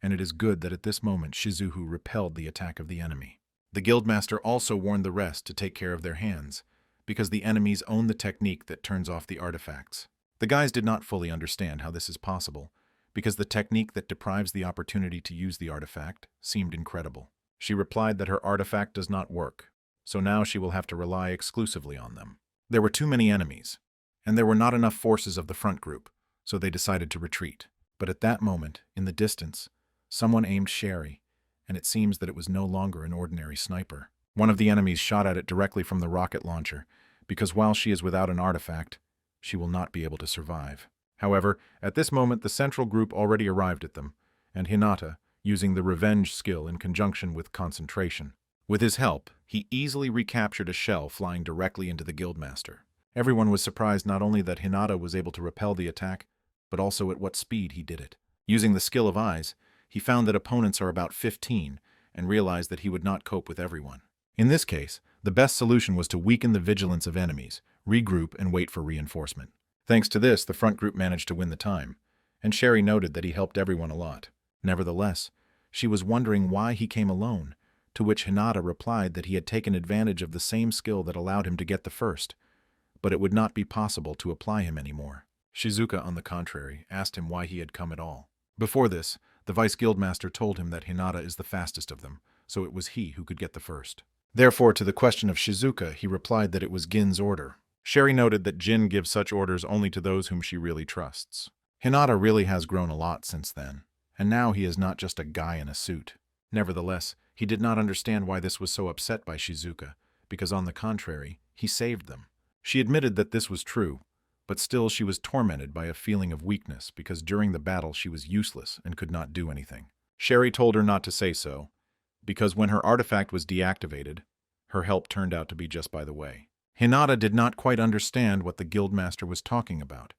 and it is good that at this moment Shizuku repelled the attack of the enemy. The guildmaster also warned the rest to take care of their hands, because the enemies own the technique that turns off the artifacts. The guys did not fully understand how this is possible, because the technique that deprives the opportunity to use the artifact seemed incredible. She replied that her artifact does not work, so now she will have to rely exclusively on them. There were too many enemies, and there were not enough forces of the front group, so they decided to retreat. But at that moment, in the distance, someone aimed Sherry, and it seems that it was no longer an ordinary sniper. One of the enemies shot at it directly from the rocket launcher, because while she is without an artifact, she will not be able to survive. However, at this moment the central group already arrived at them, and Hinata, using the revenge skill in conjunction with concentration. With his help, he easily recaptured a shell flying directly into the guildmaster. Everyone was surprised not only that Hinata was able to repel the attack, but also at what speed he did it. Using the skill of eyes, he found that opponents are about 15 and realized that he would not cope with everyone. In this case, the best solution was to weaken the vigilance of enemies, regroup, and wait for reinforcement. Thanks to this, the front group managed to win the time, and Sherry noted that he helped everyone a lot. Nevertheless, she was wondering why he came alone, to which Hinata replied that he had taken advantage of the same skill that allowed him to get the first, but it would not be possible to apply him anymore. Shizuka, on the contrary, asked him why he had come at all. Before this, the vice guildmaster told him that Hinata is the fastest of them, so it was he who could get the first. Therefore, to the question of Shizuka, he replied that it was Gin's order. Sherry noted that Jin gives such orders only to those whom she really trusts. Hinata really has grown a lot since then, and now he is not just a guy in a suit. Nevertheless, he did not understand why this was so upset by Shizuka, because on the contrary, he saved them. She admitted that this was true, but still she was tormented by a feeling of weakness because during the battle she was useless and could not do anything. Sherry told her not to say so, because when her artifact was deactivated, her help turned out to be just by the way. Hinata did not quite understand what the guildmaster was talking about,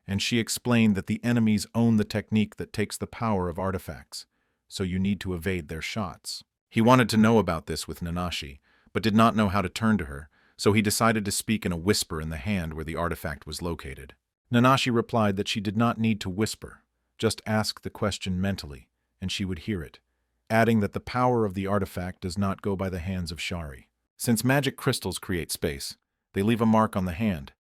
and she explained that the enemies own the technique that takes the power of artifacts, so you need to evade their shots. He wanted to know about this with Nanashi, but did not know how to turn to her, so he decided to speak in a whisper in the hand where the artifact was located. Nanashi replied that she did not need to whisper, just ask the question mentally, and she would hear it, adding that the power of the artifact does not go by the hands of Shari. Since magic crystals create space, they leave a mark on the hand,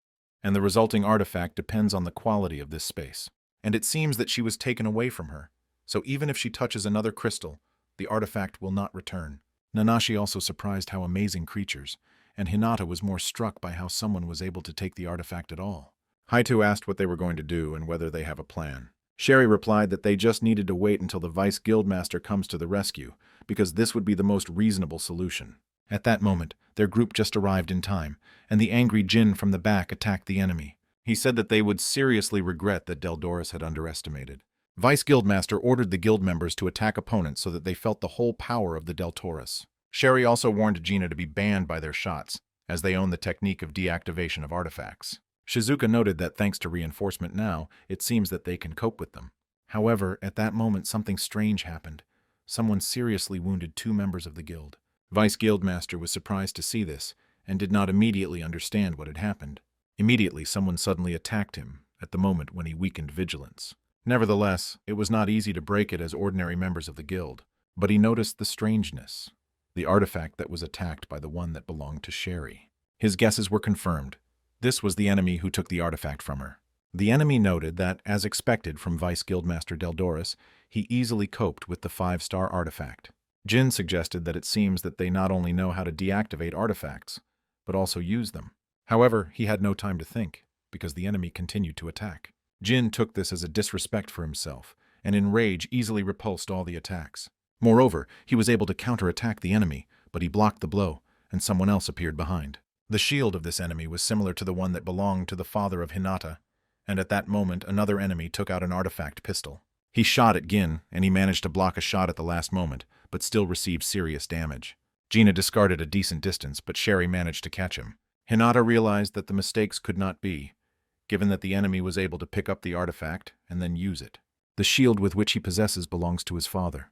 and the resulting artifact depends on the quality of this space. And it seems that she was taken away from her, so even if she touches another crystal, the artifact will not return. Nanashi also surprised how amazing creatures, and Hinata was more struck by how someone was able to take the artifact at all. Haitu asked what they were going to do and whether they have a plan. Sherry replied that they just needed to wait until the vice guildmaster comes to the rescue, because this would be the most reasonable solution. At that moment, their group just arrived in time, and the angry Jin from the back attacked the enemy. He said that they would seriously regret that Deldoris had underestimated. Vice Guildmaster ordered the guild members to attack opponents so that they felt the whole power of the Deltoris. Sherry also warned Gina to be banned by their shots, as they own the technique of deactivation of artifacts. Shizuka noted that thanks to reinforcement now, it seems that they can cope with them. However, at that moment something strange happened. Someone seriously wounded 2 members of the guild. Vice Guildmaster was surprised to see this, and did not immediately understand what had happened. Immediately someone suddenly attacked him, at the moment when he weakened vigilance. Nevertheless, it was not easy to break it as ordinary members of the guild, but he noticed the strangeness, the artifact that was attacked by the one that belonged to Sherry. His guesses were confirmed. This was the enemy who took the artifact from her. The enemy noted that, as expected from Vice Guildmaster Deldoris, he easily coped with the 5-star artifact. Jin suggested that it seems that they not only know how to deactivate artifacts, but also use them. However, he had no time to think, because the enemy continued to attack. Jin took this as a disrespect for himself, and in rage easily repulsed all the attacks. Moreover, he was able to counterattack the enemy, but he blocked the blow, and someone else appeared behind. The shield of this enemy was similar to the one that belonged to the father of Hinata, and at that moment another enemy took out an artifact pistol. He shot at Gin, and he managed to block a shot at the last moment, but still received serious damage. Gina discarded a decent distance, but Sherry managed to catch him. Hinata realized that the mistakes could not be. given that the enemy was able to pick up the artifact and then use it. The shield with which he possesses belongs to his father,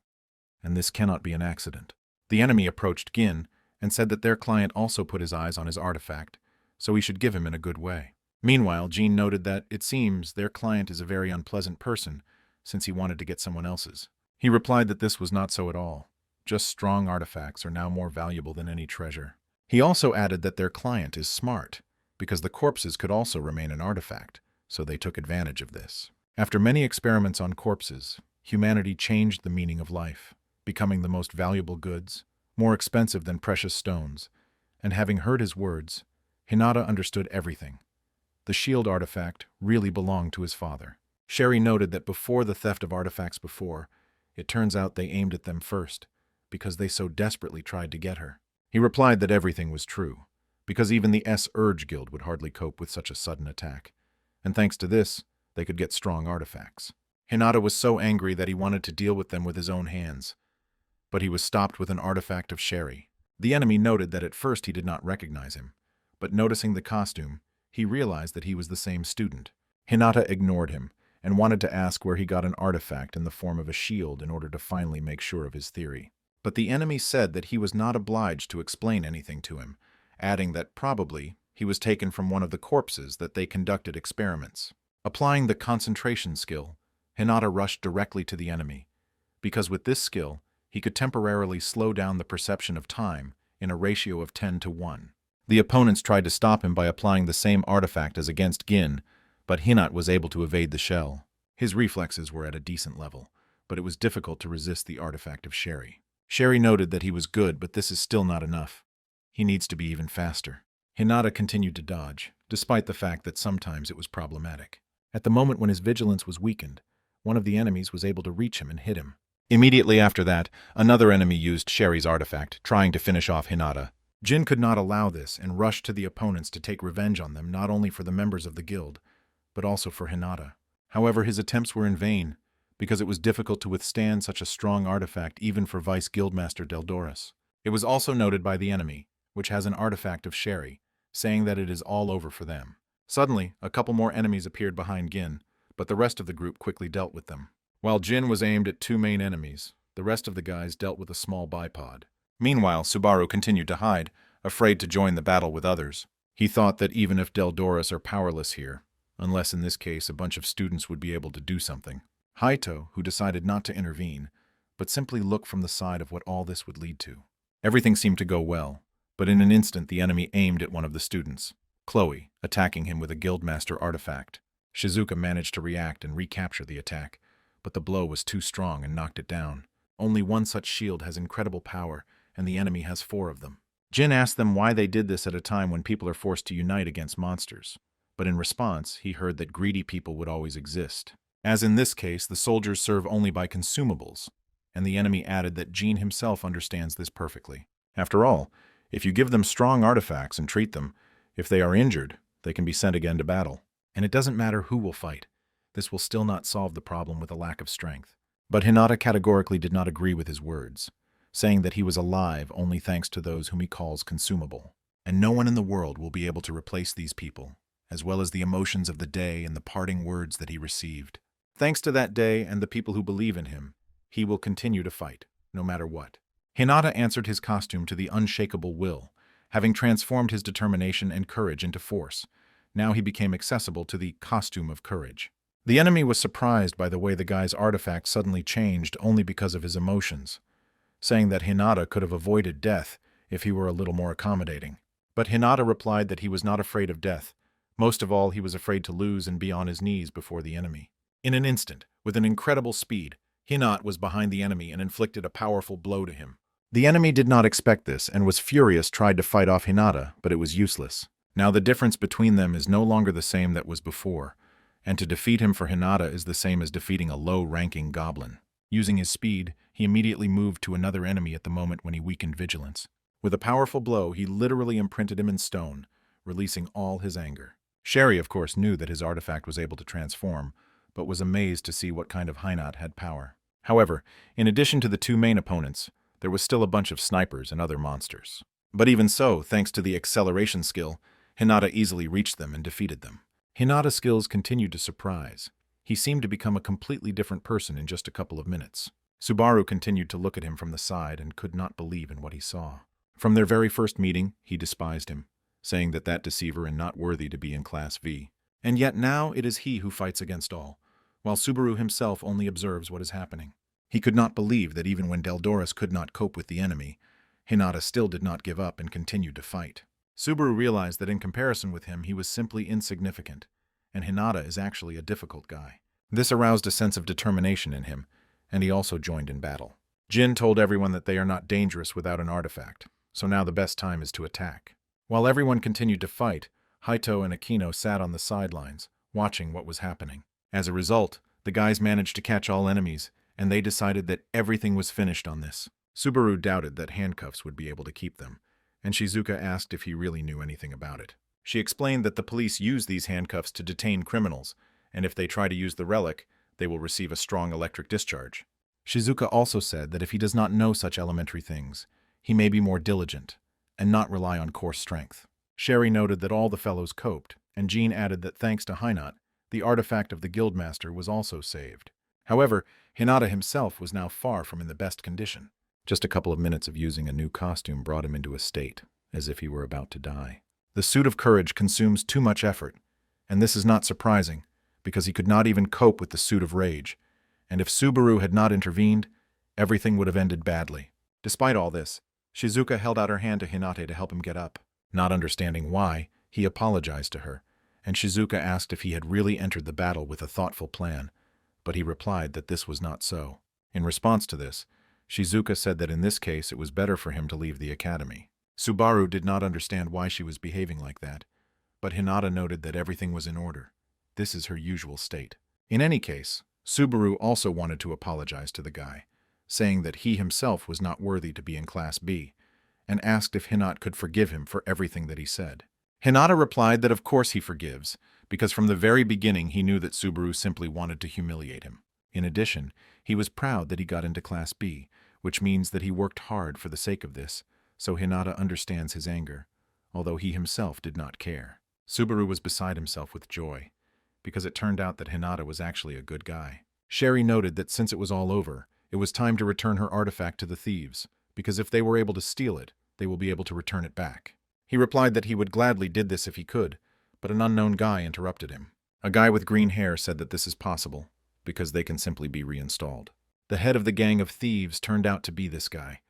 and this cannot be an accident. The enemy approached Gin and said that their client also put his eyes on his artifact, so he should give him in a good way. Meanwhile, Jean noted that it seems their client is a very unpleasant person, since he wanted to get someone else's. He replied that this was not so at all. Just strong artifacts are now more valuable than any treasure. He also added that their client is smart, because the corpses could also remain an artifact, so they took advantage of this. After many experiments on corpses, humanity changed the meaning of life, becoming the most valuable goods, more expensive than precious stones, and having heard his words, Hinata understood everything. The shield artifact really belonged to his father. Sherry noted that before the theft of artifacts it turns out they aimed at them first, because they so desperately tried to get her. He replied that everything was true, because even the S-Urge Guild would hardly cope with such a sudden attack, and thanks to this, they could get strong artifacts. Hinata was so angry that he wanted to deal with them with his own hands, but he was stopped with an artifact of Sherry. The enemy noted that at first he did not recognize him, but noticing the costume, he realized that he was the same student. Hinata ignored him and wanted to ask where he got an artifact in the form of a shield in order to finally make sure of his theory. But the enemy said that he was not obliged to explain anything to him, adding that probably he was taken from one of the corpses that they conducted experiments. Applying the concentration skill, Hinata rushed directly to the enemy, because with this skill, he could temporarily slow down the perception of time in a ratio of 10-1. The opponents tried to stop him by applying the same artifact as against Gin, but Hinata was able to evade the shell. His reflexes were at a decent level, but it was difficult to resist the artifact of Sherry. Sherry noted that he was good, but this is still not enough. He needs to be even faster. Hinata continued to dodge, despite the fact that sometimes it was problematic. At the moment when his vigilance was weakened, one of the enemies was able to reach him and hit him. Immediately after that, another enemy used Sherry's artifact, trying to finish off Hinata. Jin could not allow this and rushed to the opponents to take revenge on them, not only for the members of the guild, but also for Hinata. However, his attempts were in vain, because it was difficult to withstand such a strong artifact even for Vice Guildmaster Deldoris. It was also noted by the enemy, which has an artifact of Sherry, saying that it is all over for them. Suddenly, a couple more enemies appeared behind Gin, but the rest of the group quickly dealt with them. While Jin was aimed at two main enemies, the rest of the guys dealt with a small bipod. Meanwhile, Subaru continued to hide, afraid to join the battle with others. He thought that even if Deldoris are powerless here, unless in this case a bunch of students would be able to do something. Haito, who decided not to intervene, but simply look from the side of what all this would lead to. Everything seemed to go well, but in an instant the enemy aimed at one of the students, Chloe, attacking him with a Guildmaster artifact. Shizuku managed to react and recapture the attack, but the blow was too strong and knocked it down. Only one such shield has incredible power, and the enemy has 4 of them. Jin asked them why they did this at a time when people are forced to unite against monsters, but in response, he heard that greedy people would always exist. As in this case, the soldiers serve only by consumables, and the enemy added that Jin himself understands this perfectly. After all, if you give them strong artifacts and treat them, if they are injured, they can be sent again to battle. And it doesn't matter who will fight. This will still not solve the problem with a lack of strength. But Hinata categorically did not agree with his words, saying that he was alive only thanks to those whom he calls consumable. And no one in the world will be able to replace these people, as well as the emotions of the day and the parting words that he received. Thanks to that day and the people who believe in him, he will continue to fight, no matter what. Hinata answered his costume to the unshakable will, having transformed his determination and courage into force. Now he became accessible to the costume of courage. The enemy was surprised by the way the guy's artifact suddenly changed only because of his emotions, saying that Hinata could have avoided death if he were a little more accommodating. But Hinata replied that he was not afraid of death. Most of all, he was afraid to lose and be on his knees before the enemy. In an instant, with an incredible speed, Hinata was behind the enemy and inflicted a powerful blow to him. The enemy did not expect this and was furious, tried to fight off Hinata, but it was useless. Now the difference between them is no longer the same that was before, and to defeat him for Hinata is the same as defeating a low-ranking goblin. Using his speed, he immediately moved to another enemy at the moment when he weakened vigilance. With a powerful blow, he literally imprinted him in stone, releasing all his anger. Sherry, of course, knew that his artifact was able to transform, but was amazed to see what kind of Hinata had power. However, in addition to the 2 main opponents, there was still a bunch of snipers and other monsters. But even so, thanks to the acceleration skill, Hinata easily reached them and defeated them. Hinata's skills continued to surprise. He seemed to become a completely different person in just a couple of minutes. Subaru continued to look at him from the side and could not believe in what he saw. From their very first meeting, he despised him, saying that deceiver and not worthy to be in Class V. And yet now it is he who fights against all, while Subaru himself only observes what is happening. He could not believe that even when Deldoris could not cope with the enemy, Hinata still did not give up and continued to fight. Subaru realized that in comparison with him, he was simply insignificant, and Hinata is actually a difficult guy. This aroused a sense of determination in him, and he also joined in battle. Jin told everyone that they are not dangerous without an artifact, so now the best time is to attack. While everyone continued to fight, Haito and Akino sat on the sidelines, watching what was happening. As a result, the guys managed to catch all enemies, and they decided that everything was finished on this. Subaru doubted that handcuffs would be able to keep them, and Shizuka asked if he really knew anything about it. She explained that the police use these handcuffs to detain criminals, and if they try to use the relic, they will receive a strong electric discharge. Shizuka also said that if he does not know such elementary things, he may be more diligent and not rely on coarse strength. Sherry noted that all the fellows coped, and Jean added that thanks to Hinata, the artifact of the guildmaster was also saved. However, Hinata himself was now far from in the best condition. Just a couple of minutes of using a new costume brought him into a state, as if he were about to die. The suit of courage consumes too much effort, and this is not surprising, because he could not even cope with the suit of rage, and if Subaru had not intervened, everything would have ended badly. Despite all this, Shizuka held out her hand to Hinata to help him get up. Not understanding why, he apologized to her, and Shizuka asked if he had really entered the battle with a thoughtful plan, but he replied that this was not so. In response to this, Shizuka said that in this case it was better for him to leave the academy. Subaru did not understand why she was behaving like that, but Hinata noted that everything was in order. This is her usual state. In any case, Subaru also wanted to apologize to the guy, saying that he himself was not worthy to be in Class B, and asked if Hinata could forgive him for everything that he said. Hinata replied that of course he forgives, because from the very beginning he knew that Subaru simply wanted to humiliate him. In addition, he was proud that he got into Class B, which means that he worked hard for the sake of this, so Hinata understands his anger, although he himself did not care. Subaru was beside himself with joy, because it turned out that Hinata was actually a good guy. Sherry noted that since it was all over, it was time to return her artifact to the thieves, because if they were able to steal it, they will be able to return it back. He replied that he would gladly did this if he could, but an unknown guy interrupted him. A guy with green hair said that this is possible, because they can simply be reinstalled. The head of the gang of thieves turned out to be this guy,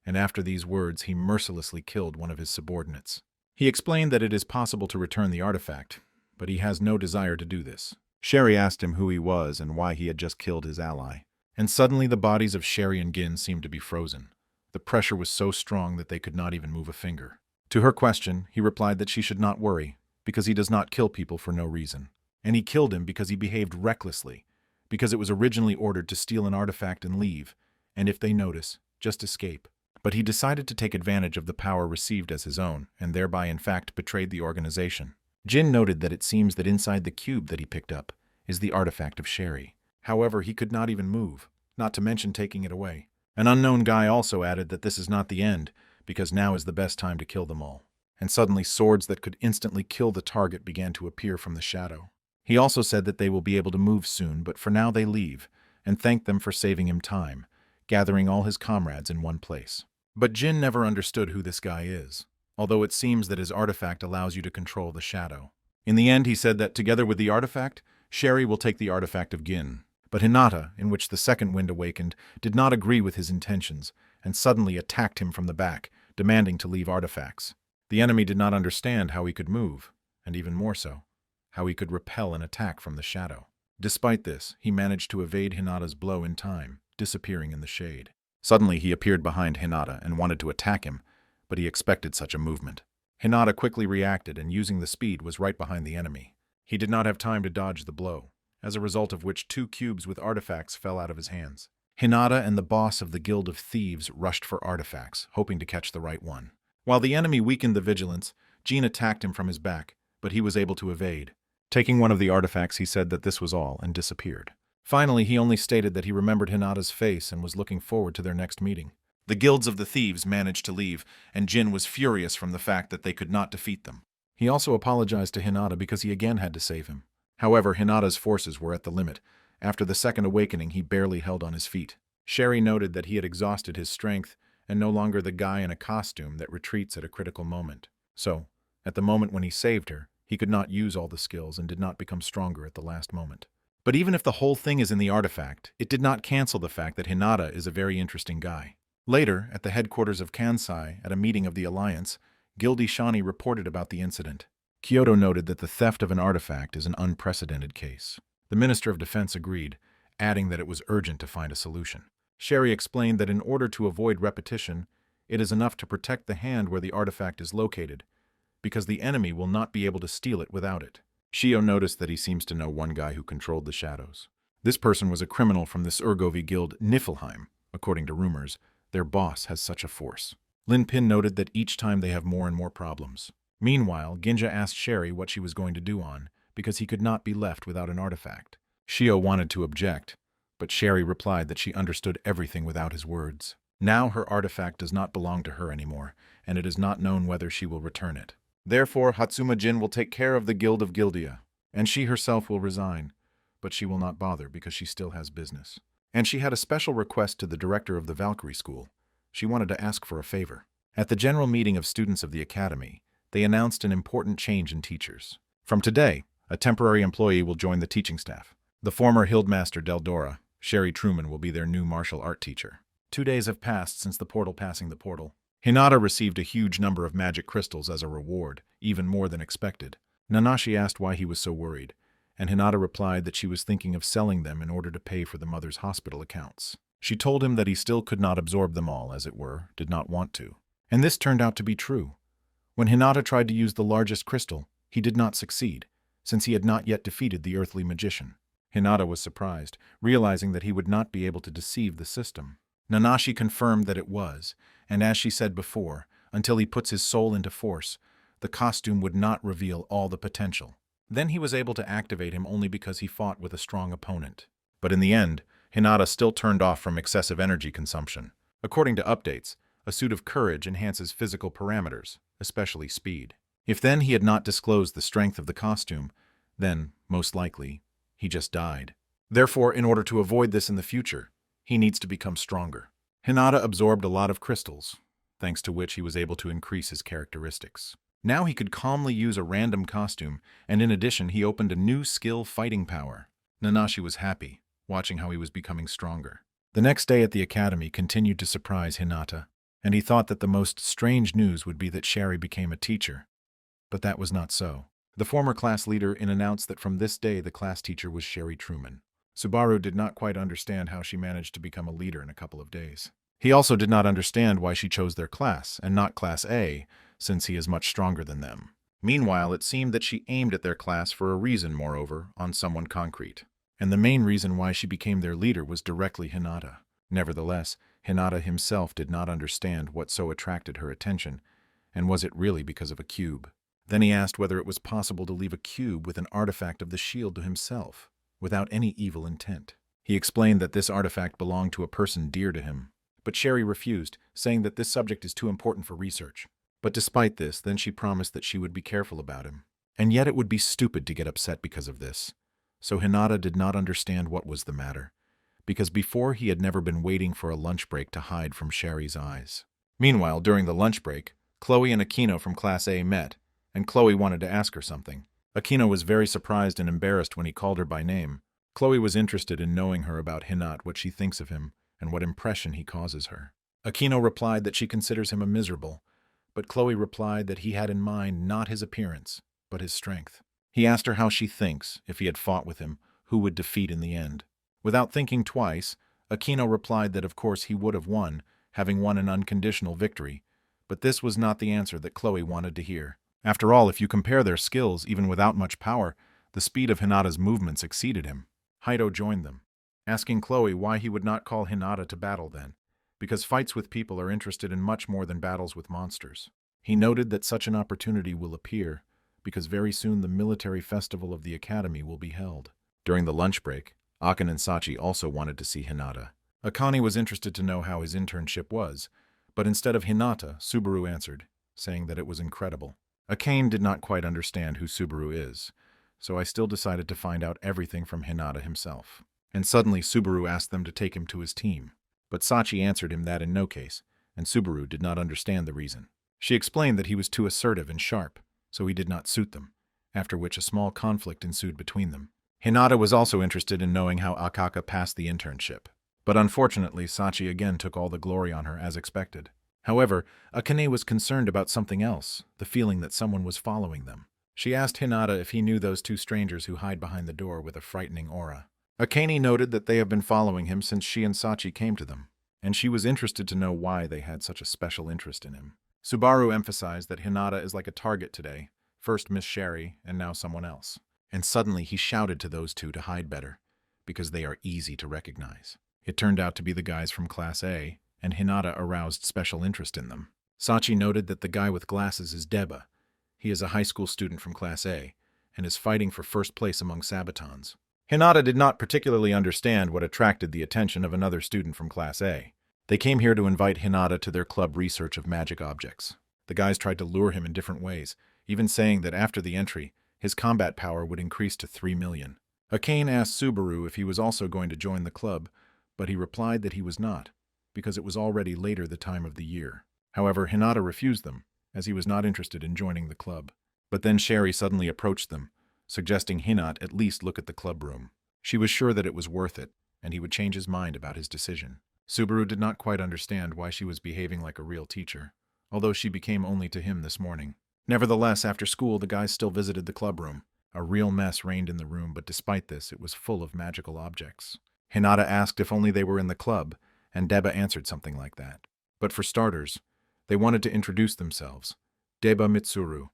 and after these words he mercilessly killed one of his subordinates. He explained that it is possible to return the artifact, but he has no desire to do this. Sherry asked him who he was and why he had just killed his ally, and suddenly the bodies of Sherry and Gin seemed to be frozen. The pressure was so strong that they could not even move a finger. To her question, he replied that she should not worry, because he does not kill people for no reason. And he killed him because he behaved recklessly, because it was originally ordered to steal an artifact and leave, and if they notice, just escape. But he decided to take advantage of the power received as his own, and thereby in fact betrayed the organization. Jin noted that it seems that inside the cube that he picked up is the artifact of Sherry. However, he could not even move, not to mention taking it away. An unknown guy also added that this is not the end, because now is the best time to kill them all. And suddenly swords that could instantly kill the target began to appear from the shadow. He also said that they will be able to move soon, but for now they leave, and thanked them for saving him time, gathering all his comrades in one place. But Jin never understood who this guy is, although it seems that his artifact allows you to control the shadow. In the end, he said that together with the artifact, Sherry will take the artifact of Gin. But Hinata, in which the second wind awakened, did not agree with his intentions, and suddenly attacked him from the back, demanding to leave artifacts. The enemy did not understand how he could move, and even more so, how he could repel an attack from the shadow. Despite this, he managed to evade Hinata's blow in time, disappearing in the shade. Suddenly he appeared behind Hinata and wanted to attack him, but he expected such a movement. Hinata quickly reacted and using the speed was right behind the enemy. He did not have time to dodge the blow, as a result of which 2 cubes with artifacts fell out of his hands. Hinata and the boss of the Guild of Thieves rushed for artifacts, hoping to catch the right one. While the enemy weakened the vigilance, Jean attacked him from his back, but he was able to evade. Taking one of the artifacts, he said that this was all and disappeared. Finally, he only stated that he remembered Hinata's face and was looking forward to their next meeting. The guilds of the thieves managed to leave, and Jin was furious from the fact that they could not defeat them. He also apologized to Hinata because he again had to save him. However, Hinata's forces were at the limit. After the second awakening, he barely held on his feet. Sherry noted that he had exhausted his strength and no longer the guy in a costume that retreats at a critical moment. So, at the moment when he saved her, he could not use all the skills and did not become stronger at the last moment. But even if the whole thing is in the artifact, it did not cancel the fact that Hinata is a very interesting guy. Later, at the headquarters of Kansai, at a meeting of the Alliance, Gildy Shani reported about the incident. Kyoto noted that the theft of an artifact is an unprecedented case. The Minister of Defense agreed, adding that it was urgent to find a solution. Sherry explained that in order to avoid repetition, it is enough to protect the hand where the artifact is located, because the enemy will not be able to steal it without it. Shio noticed that he seems to know one guy who controlled the shadows. This person was a criminal from the Urgovi guild Niflheim. According to rumors, their boss has such a force. Lin Pin noted that each time they have more and more problems. Meanwhile, Ginja asked Sherry what she was going to do because he could not be left without an artifact. Shio wanted to object, but Sherry replied that she understood everything without his words. Now her artifact does not belong to her anymore, and it is not known whether she will return it. Therefore, Hatsuma Jin will take care of the Guild of Gildia, and she herself will resign, but she will not bother because she still has business. And she had a special request to the director of the Valkyrie School. She wanted to ask for a favor. At the general meeting of students of the academy, they announced an important change in teachers. From today, a temporary employee will join the teaching staff. The former Hildmaster Deldora, Sherry Truman, will be their new martial art teacher. 2 days have passed since the portal passing the portal. Hinata received a huge number of magic crystals as a reward, even more than expected. Nanashi asked why he was so worried, and Hinata replied that she was thinking of selling them in order to pay for the mother's hospital accounts. She told him that he still could not absorb them all, as it were, did not want to. And this turned out to be true. When Hinata tried to use the largest crystal, he did not succeed, since he had not yet defeated the earthly magician. Hinata was surprised, realizing that he would not be able to deceive the system. Nanashi confirmed that it was, and as she said before, until he puts his soul into force, the costume would not reveal all the potential. Then he was able to activate him only because he fought with a strong opponent. But in the end, Hinata still turned off from excessive energy consumption. According to updates, a suit of courage enhances physical parameters, especially speed. If then he had not disclosed the strength of the costume, then, most likely, he just died. Therefore, in order to avoid this in the future, he needs to become stronger. Hinata absorbed a lot of crystals, thanks to which he was able to increase his characteristics. Now he could calmly use a random costume, and in addition he opened a new skill, fighting power. Nanashi was happy, watching how he was becoming stronger. The next day at the academy continued to surprise Hinata, and he thought that the most strange news would be that Sherry became a teacher. But that was not so. The former class leader announced that from this day the class teacher was Sherry Truman. Subaru did not quite understand how she managed to become a leader in a couple of days. He also did not understand why she chose their class, and not Class A, since he is much stronger than them. Meanwhile, it seemed that she aimed at their class for a reason, moreover, on someone concrete. And the main reason why she became their leader was directly Hinata. Nevertheless, Hinata himself did not understand what so attracted her attention, and was it really because of a cube? Then he asked whether it was possible to leave a cube with an artifact of the shield to himself, without any evil intent. He explained that this artifact belonged to a person dear to him, but Sherry refused, saying that this subject is too important for research. But despite this, then she promised that she would be careful about him. And yet it would be stupid to get upset because of this. So Hinata did not understand what was the matter, because before he had never been waiting for a lunch break to hide from Sherry's eyes. Meanwhile, during the lunch break, Chloe and Aquino from Class A met, and Chloe wanted to ask her something. Aquino was very surprised and embarrassed when he called her by name. Chloe was interested in knowing her about Hinata, what she thinks of him, and what impression he causes her. Aquino replied that she considers him a miserable, but Chloe replied that he had in mind not his appearance, but his strength. He asked her how she thinks, if he had fought with him, who would defeat in the end. Without thinking twice, Aquino replied that of course he would have won, having won an unconditional victory, but this was not the answer that Chloe wanted to hear. After all, if you compare their skills, even without much power, the speed of Hinata's movements exceeded him. Haido joined them, asking Chloe why he would not call Hinata to battle then, because fights with people are interested in much more than battles with monsters. He noted that such an opportunity will appear, because very soon the military festival of the academy will be held. During the lunch break, Akane and Sachi also wanted to see Hinata. Akane was interested to know how his internship was, but instead of Hinata, Subaru answered, saying that it was incredible. Akane did not quite understand who Subaru is, so I still decided to find out everything from Hinata himself. And suddenly Subaru asked them to take him to his team. But Sachi answered him that in no case, and Subaru did not understand the reason. She explained that he was too assertive and sharp, so he did not suit them, after which a small conflict ensued between them. Hinata was also interested in knowing how Akaka passed the internship. But unfortunately, Sachi again took all the glory on her as expected. However, Akane was concerned about something else, the feeling that someone was following them. She asked Hinata if he knew those two strangers who hide behind the door with a frightening aura. Akane noted that they have been following him since she and Sachi came to them, and she was interested to know why they had such a special interest in him. Subaru emphasized that Hinata is like a target today, first Miss Sherry and now someone else. And suddenly he shouted to those two to hide better, because they are easy to recognize. It turned out to be the guys from Class A, and Hinata aroused special interest in them. Sachi noted that the guy with glasses is Deba. He is a high school student from Class A, and is fighting for first place among Sabotons. Hinata did not particularly understand what attracted the attention of another student from Class A. They came here to invite Hinata to their club research of magic objects. The guys tried to lure him in different ways, even saying that after the entry, his combat power would increase to 3 million. Akane asked Subaru if he was also going to join the club, but he replied that he was not, because it was already later the time of the year. However, Hinata refused them, as he was not interested in joining the club. But then Sherry suddenly approached them, suggesting Hinata at least look at the club room. She was sure that it was worth it, and he would change his mind about his decision. Subaru did not quite understand why she was behaving like a real teacher, although she became only to him this morning. Nevertheless, after school, the guys still visited the club room. A real mess reigned in the room, but despite this, it was full of magical objects. Hinata asked if only they were in the club, and Deba answered something like that. But for starters, they wanted to introduce themselves. Deba Mitsuru,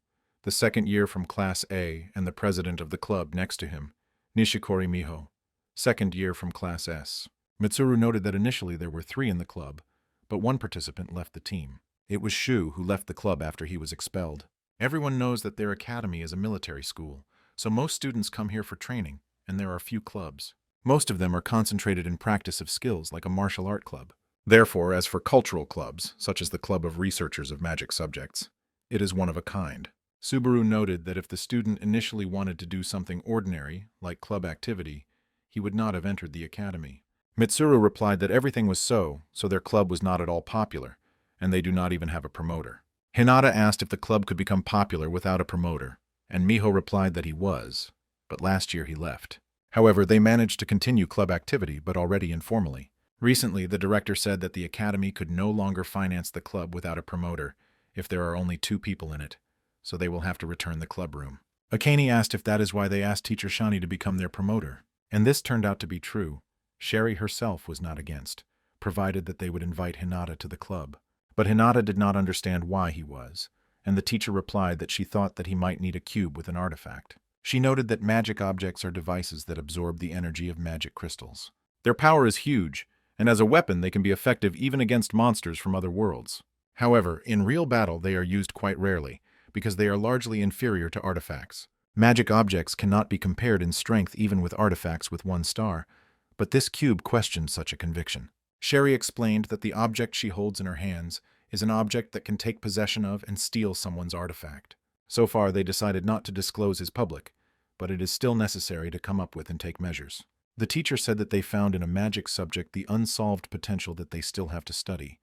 the second year from Class A and the president of the club next to him, Nishikori Miho, second year from Class S. Mitsuru noted that initially there were 3 in the club, but one participant left the team. It was Shu who left the club after he was expelled. Everyone knows that their academy is a military school, so most students come here for training, and there are few clubs. Most of them are concentrated in practice of skills like a martial art club. Therefore, as for cultural clubs, such as the Club of Researchers of Magic Subjects, it is one of a kind. Subaru noted that if the student initially wanted to do something ordinary, like club activity, he would not have entered the academy. Mitsuru replied that everything was so their club was not at all popular, and they do not even have a promoter. Hinata asked if the club could become popular without a promoter, and Miho replied that he was, but last year he left. However, they managed to continue club activity, but already informally. Recently, the director said that the academy could no longer finance the club without a promoter if there are only 2 people in it, so they will have to return the club room. Akane asked if that is why they asked Teacher Shani to become their promoter, and this turned out to be true. Sherry herself was not against, provided that they would invite Hinata to the club. But Hinata did not understand why he was, and the teacher replied that she thought that he might need a cube with an artifact. She noted that magic objects are devices that absorb the energy of magic crystals. Their power is huge, and as a weapon they can be effective even against monsters from other worlds. However, in real battle they are used quite rarely, because they are largely inferior to artifacts. Magic objects cannot be compared in strength even with artifacts with 1 star, but this cube questioned such a conviction. Sherry explained that the object she holds in her hands is an object that can take possession of and steal someone's artifact. So far, they decided not to disclose his public, but it is still necessary to come up with and take measures. The teacher said that they found in a magic subject the unsolved potential that they still have to study.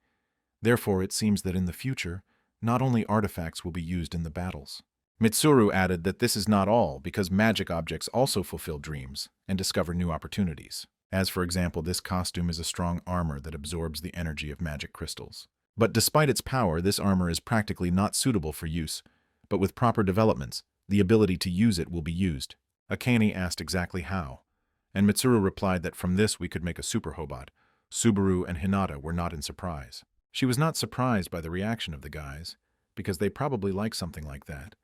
Therefore, it seems that in the future, not only artifacts will be used in the battles. Mitsuru added that this is not all, because magic objects also fulfill dreams and discover new opportunities. As for example, this costume is a strong armor that absorbs the energy of magic crystals. But despite its power, this armor is practically not suitable for use, but with proper developments, the ability to use it will be used. Akane asked exactly how, and Mitsuru replied that from this we could make a super hobot. Subaru and Hinata were not in surprise. She was not surprised by the reaction of the guys, because they probably like something like that,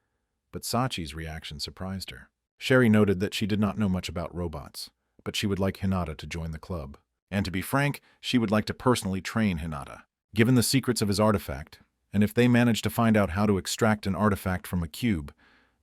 but Sachi's reaction surprised her. Sherry noted that she did not know much about robots, but she would like Hinata to join the club. And to be frank, she would like to personally train Hinata. Given the secrets of his artifact, and if they manage to find out how to extract an artifact from a cube,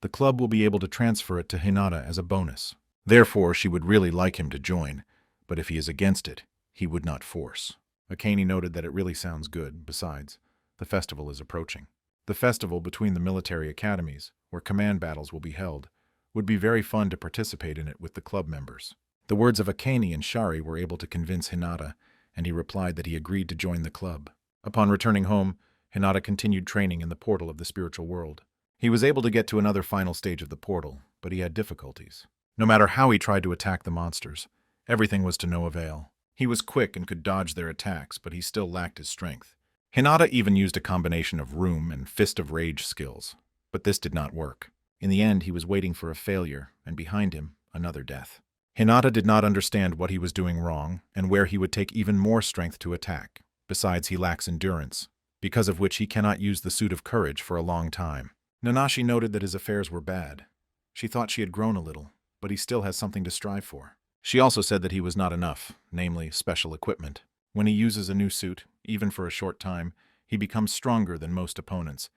the club will be able to transfer it to Hinata as a bonus. Therefore, she would really like him to join, but if he is against it, he would not force. Akane noted that it really sounds good. Besides, the festival is approaching. The festival between the military academies, where command battles will be held, would be very fun to participate in it with the club members. The words of Akane and Shari were able to convince Hinata, and he replied that he agreed to join the club. Upon returning home, Hinata continued training in the portal of the spiritual world. He was able to get to another final stage of the portal, but he had difficulties. No matter how he tried to attack the monsters, everything was to no avail. He was quick and could dodge their attacks, but he still lacked his strength. Hinata even used a combination of Room and Fist of Rage skills, but this did not work. In the end, he was waiting for a failure, and behind him, another death. Hinata did not understand what he was doing wrong, and where he would take even more strength to attack. Besides, he lacks endurance, because of which he cannot use the Suit of Courage for a long time. Nanashi noted that his affairs were bad. She thought she had grown a little, but he still has something to strive for. She also said that he was not enough, namely special equipment. When he uses a new suit, even for a short time, he becomes stronger than most opponents,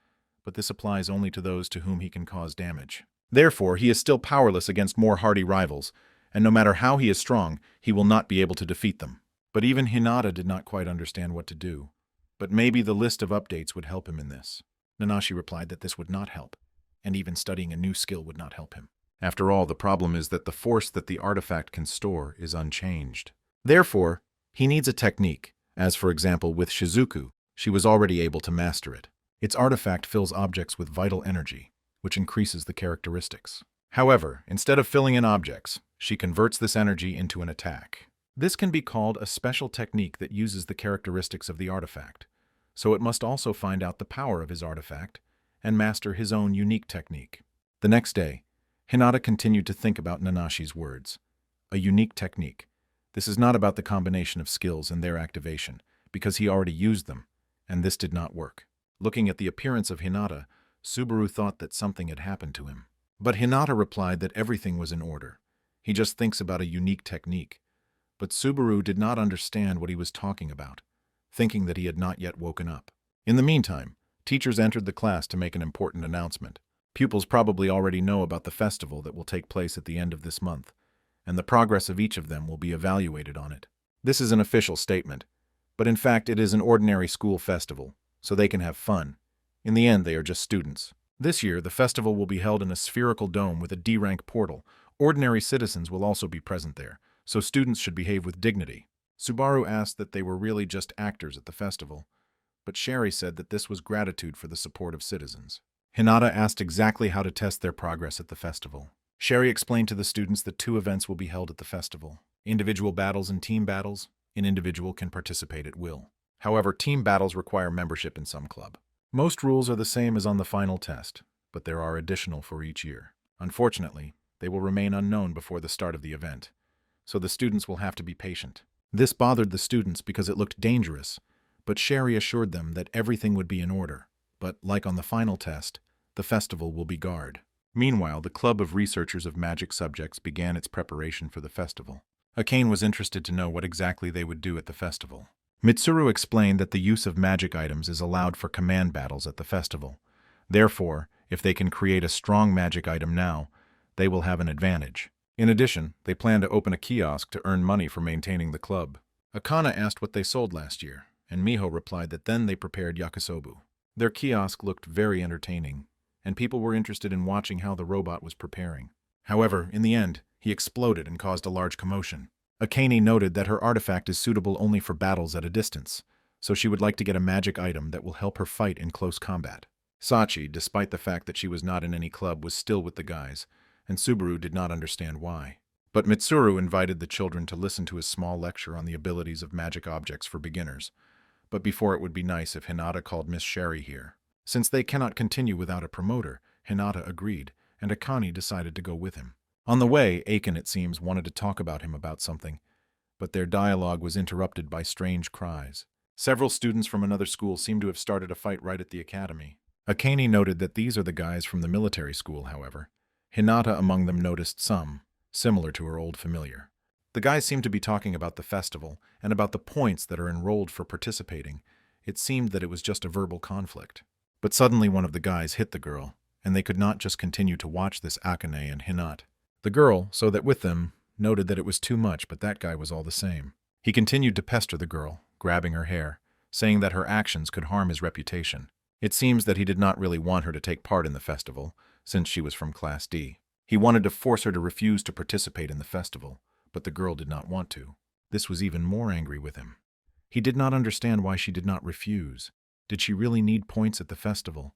but this applies only to those to whom he can cause damage. Therefore, he is still powerless against more hardy rivals, and no matter how he is strong, he will not be able to defeat them. But even Hinata did not quite understand what to do. But maybe the list of updates would help him in this. Nanashi replied that this would not help, and even studying a new skill would not help him. After all, the problem is that the force that the artifact can store is unchanged. Therefore, he needs a technique, as for example with Shizuku, she was already able to master it. Its artifact fills objects with vital energy, which increases the characteristics. However, instead of filling in objects, she converts this energy into an attack. This can be called a special technique that uses the characteristics of the artifact, so it must also find out the power of his artifact and master his own unique technique. The next day, Hinata continued to think about Nanashi's words. A unique technique. This is not about the combination of skills and their activation, because he already used them, and this did not work. Looking at the appearance of Hinata, Subaru thought that something had happened to him. But Hinata replied that everything was in order. He just thinks about a unique technique. But Subaru did not understand what he was talking about, thinking that he had not yet woken up. In the meantime, teachers entered the class to make an important announcement. Pupils probably already know about the festival that will take place at the end of this month, and the progress of each of them will be evaluated on it. This is an official statement, but in fact it is an ordinary school festival, so they can have fun. In the end, they are just students. This year, the festival will be held in a spherical dome with a D-rank portal. Ordinary citizens will also be present there, so students should behave with dignity. Subaru asked that they were really just actors at the festival, but Sherry said that this was gratitude for the support of citizens. Hinata asked exactly how to test their progress at the festival. Sherry explained to the students that 2 events will be held at the festival: individual battles and team battles. An individual can participate at will. However, team battles require membership in some club. Most rules are the same as on the final test, but there are additional for each year. Unfortunately, they will remain unknown before the start of the event, so the students will have to be patient. This bothered the students because it looked dangerous, but Sherry assured them that everything would be in order. But, like on the final test, the festival will be guarded. Meanwhile, the Club of Researchers of Magic Subjects began its preparation for the festival. Akane was interested to know what exactly they would do at the festival. Mitsuru explained that the use of magic items is allowed for command battles at the festival. Therefore, if they can create a strong magic item now, they will have an advantage. In addition, they plan to open a kiosk to earn money for maintaining the club. Akane asked what they sold last year, and Miho replied that then they prepared yakisobu. Their kiosk looked very entertaining, and people were interested in watching how the robot was preparing. However, in the end, he exploded and caused a large commotion. Akane noted that her artifact is suitable only for battles at a distance, so she would like to get a magic item that will help her fight in close combat. Sachi, despite the fact that she was not in any club, was still with the guys, and Subaru did not understand why. But Mitsuru invited the children to listen to his small lecture on the abilities of magic objects for beginners. But before, it would be nice if Hinata called Miss Sherry here. Since they cannot continue without a promoter, Hinata agreed, and Akane decided to go with him. On the way, Akane, it seems, wanted to talk about him about something, but their dialogue was interrupted by strange cries. Several students from another school seemed to have started a fight right at the academy. Akane noted that these are the guys from the military school, however. Hinata among them noticed some, similar to her old familiar. The guys seemed to be talking about the festival and about the points that are enrolled for participating. It seemed that it was just a verbal conflict. But suddenly one of the guys hit the girl, and they could not just continue to watch this Akane and Hinata. The girl, so that with them, noted that it was too much, but that guy was all the same. He continued to pester the girl, grabbing her hair, saying that her actions could harm his reputation. It seems that he did not really want her to take part in the festival, since she was from Class D. He wanted to force her to refuse to participate in the festival, but the girl did not want to. This was even more angry with him. He did not understand why she did not refuse. Did she really need points at the festival?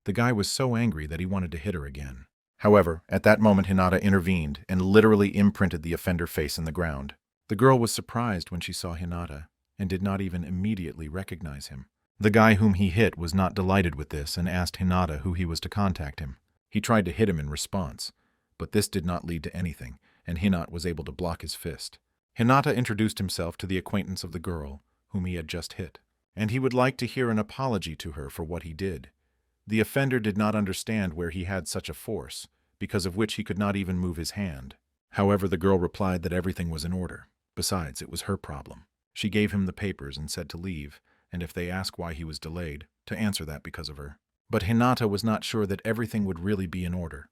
The guy was so angry that he wanted to hit her again. However, at that moment Hinata intervened and literally imprinted the offender face in the ground. The girl was surprised when she saw Hinata and did not even immediately recognize him. The guy whom he hit was not delighted with this and asked Hinata who he was to contact him. He tried to hit him in response, but this did not lead to anything, and Hinata was able to block his fist. Hinata introduced himself to the acquaintance of the girl, whom he had just hit, and he would like to hear an apology to her for what he did. The offender did not understand where he had such a force, because of which he could not even move his hand. However, the girl replied that everything was in order. Besides, it was her problem. She gave him the papers and said to leave, and if they asked why he was delayed, to answer that because of her. But Hinata was not sure that everything would really be in order.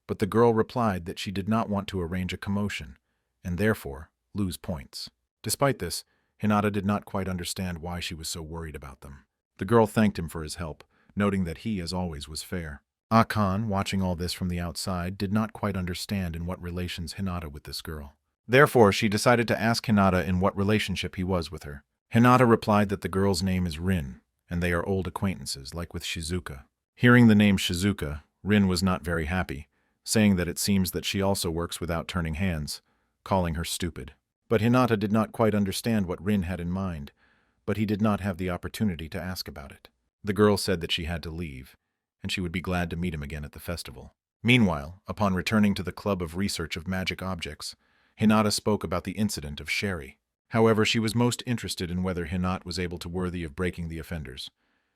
But the girl replied that she did not want to arrange a commotion, and therefore lose points. Despite this, Hinata did not quite understand why she was so worried about them. The girl thanked him for his help, noting that he, as always, was fair. Akane, watching all this from the outside, did not quite understand in what relations Hinata with this girl. Therefore, she decided to ask Hinata in what relationship he was with her. Hinata replied that the girl's name is Rin, and they are old acquaintances, like with Shizuku. Hearing the name Shizuku, Rin was not very happy, saying that it seems that she also works without turning hands, calling her stupid. But Hinata did not quite understand what Rin had in mind, but he did not have the opportunity to ask about it. The girl said that she had to leave, and she would be glad to meet him again at the festival. Meanwhile, upon returning to the Club of Research of Magic Objects, Hinata spoke about the incident of Sherry. However, she was most interested in whether Hinata was able to worthy of breaking the offenders,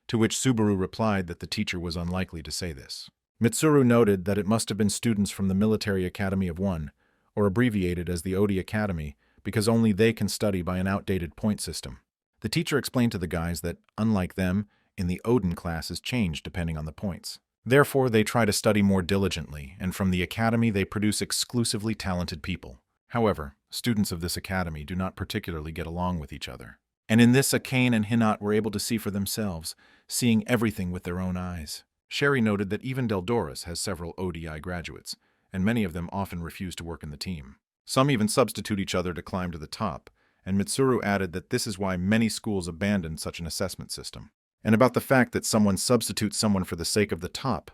to which Subaru replied that the teacher was unlikely to say this. Mitsuru noted that it must have been students from the Military Academy of One, or abbreviated as the Odi Academy, because only they can study by an outdated point system. The teacher explained to the guys that, unlike them, in the Odin classes change depending on the points. Therefore, they try to study more diligently, and from the academy they produce exclusively talented people. However, students of this academy do not particularly get along with each other. And in this, Akane and Hinata were able to see for themselves, seeing everything with their own eyes. Sherry noted that even Deldoris has several ODI graduates, and many of them often refuse to work in the team. Some even substitute each other to climb to the top, and Mitsuru added that this is why many schools abandon such an assessment system. And about the fact that someone substitutes someone for the sake of the top,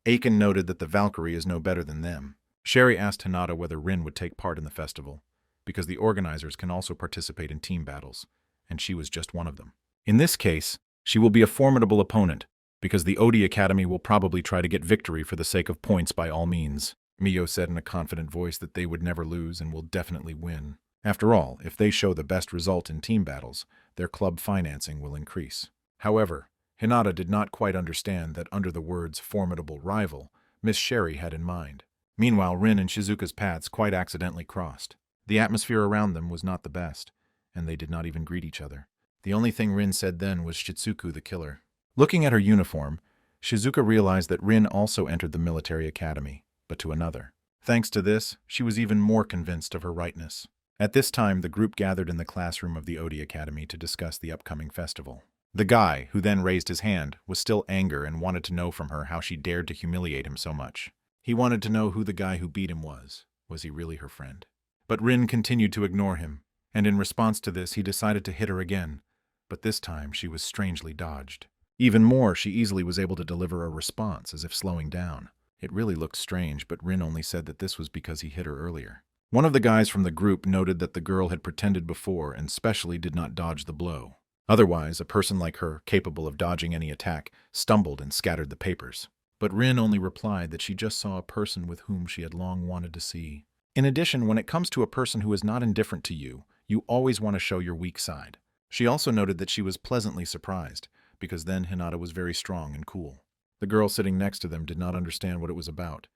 Akane noted that the Valkyrie is no better than them. Sherry asked Hinata whether Rin would take part in the festival, because the organizers can also participate in team battles, and she was just one of them. In this case, she will be a formidable opponent, because the Odi Academy will probably try to get victory for the sake of points by all means. Mio said in a confident voice that they would never lose and will definitely win. After all, if they show the best result in team battles, their club financing will increase. However, Hinata did not quite understand that under the words formidable rival, Miss Sherry had in mind. Meanwhile, Rin and Shizuka's paths quite accidentally crossed. The atmosphere around them was not the best, and they did not even greet each other. The only thing Rin said then was Shizuku the killer. Looking at her uniform, Shizuka realized that Rin also entered the military academy, but to another. Thanks to this, she was even more convinced of her rightness. At this time, the group gathered in the classroom of the Odi Academy to discuss the upcoming festival. The guy, who then raised his hand, was still angry and wanted to know from her how she dared to humiliate him so much. He wanted to know who the guy who beat him was. Was he really her friend? But Rin continued to ignore him, and in response to this he decided to hit her again, but this time she was strangely dodged. Even more, she easily was able to deliver a response, as if slowing down. It really looked strange, but Rin only said that this was because he hit her earlier. One of the guys from the group noted that the girl had pretended before and specially did not dodge the blow. Otherwise, a person like her, capable of dodging any attack, stumbled and scattered the papers. But Rin only replied that she just saw a person with whom she had long wanted to see. In addition, when it comes to a person who is not indifferent to you, you always want to show your weak side. She also noted that she was pleasantly surprised, because then Hinata was very strong and cool. The girl sitting next to them did not understand what it was about,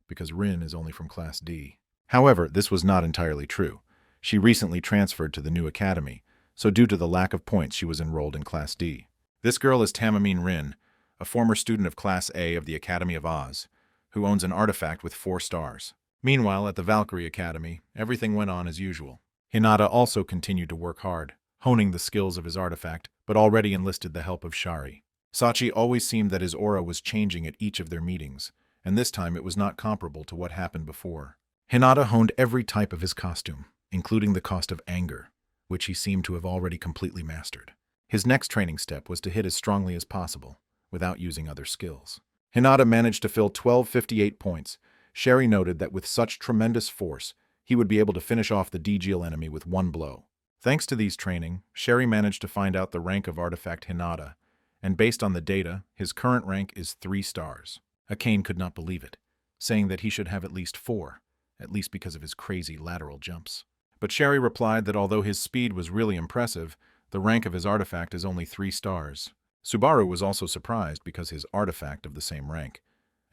because Rin is only from Class D. However, this was not entirely true. She recently transferred to the new academy, so due to the lack of points she was enrolled in Class D. This girl is Tamamine Rin, a former student of Class A of the Academy of Oz, who owns an artifact with 4 stars. Meanwhile, at the Valkyrie Academy, everything went on as usual. Hinata also continued to work hard, honing the skills of his artifact, but already enlisted the help of Shari. Sachi always seemed that his aura was changing at each of their meetings, and this time it was not comparable to what happened before. Hinata honed every type of his costume, including the cost of anger, which he seemed to have already completely mastered. His next training step was to hit as strongly as possible, without using other skills. Hinata managed to fill 1258 points. Sherry noted that with such tremendous force, he would be able to finish off the DGL enemy with one blow. Thanks to these training, Sherry managed to find out the rank of artifact Hinata, and based on the data, his current rank is 3 stars. Akane could not believe it, saying that he should have at least 4, at least because of his crazy lateral jumps. But Sherry replied that although his speed was really impressive, the rank of his artifact is only 3 stars. Subaru was also surprised because his artifact of the same rank,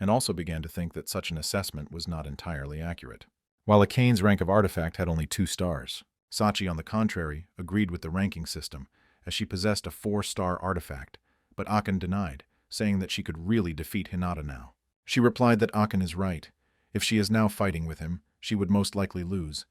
and also began to think that such an assessment was not entirely accurate. While Akane's rank of artifact had only 2 stars, Sachi, on the contrary, agreed with the ranking system, as she possessed a 4-star artifact, but Akane denied, saying that she could really defeat Hinata now. She replied that Akane is right. If she is now fighting with him, she would most likely lose,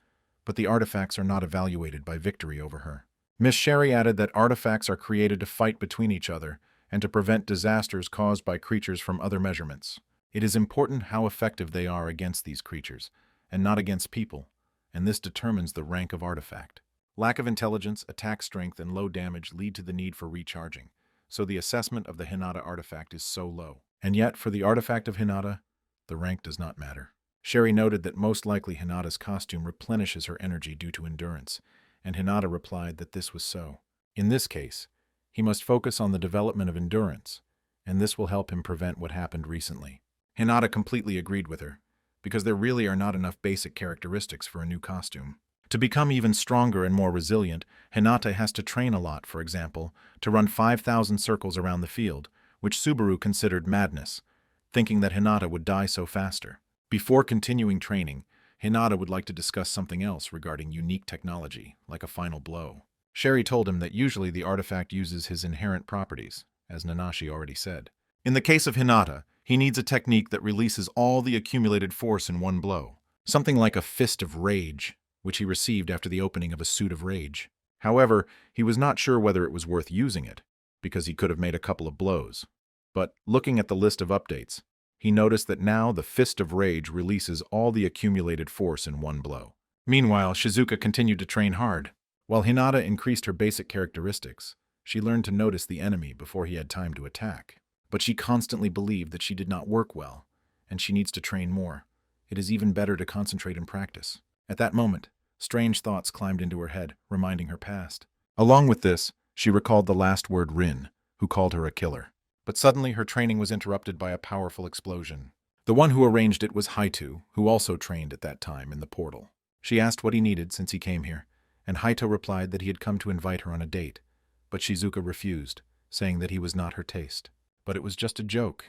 but the artifacts are not evaluated by victory over her. Miss Sherry added that artifacts are created to fight between each other and to prevent disasters caused by creatures from other measurements. It is important how effective they are against these creatures, and not against people, and this determines the rank of artifact. Lack of intelligence, attack strength, and low damage lead to the need for recharging, so the assessment of the Hinata artifact is so low. And yet, for the artifact of Hinata, the rank does not matter. Sherry noted that most likely Hinata's costume replenishes her energy due to endurance, and Hinata replied that this was so. In this case, he must focus on the development of endurance, and this will help him prevent what happened recently. Hinata completely agreed with her, because there really are not enough basic characteristics for a new costume. To become even stronger and more resilient, Hinata has to train a lot, for example, to run 5,000 circles around the field, which Subaru considered madness, thinking that Hinata would die so faster. Before continuing training, Hinata would like to discuss something else regarding unique technology, like a final blow. Sherry told him that usually the artifact uses his inherent properties, as Nanashi already said. In the case of Hinata, he needs a technique that releases all the accumulated force in one blow, something like a fist of rage, which he received after the opening of a suit of rage. However, he was not sure whether it was worth using it, because he could have made a couple of blows. But looking at the list of updates, he noticed that now the Fist of Rage releases all the accumulated force in one blow. Meanwhile, Shizuka continued to train hard. While Hinata increased her basic characteristics, she learned to notice the enemy before he had time to attack. But she constantly believed that she did not work well, and she needs to train more. It is even better to concentrate and practice. At that moment, strange thoughts climbed into her head, reminding her past. Along with this, she recalled the last word Rin, who called her a killer. But suddenly her training was interrupted by a powerful explosion. The one who arranged it was Haito, who also trained at that time in the portal. She asked what he needed since he came here, and Haito replied that he had come to invite her on a date, but Shizuka refused, saying that he was not her taste. But it was just a joke.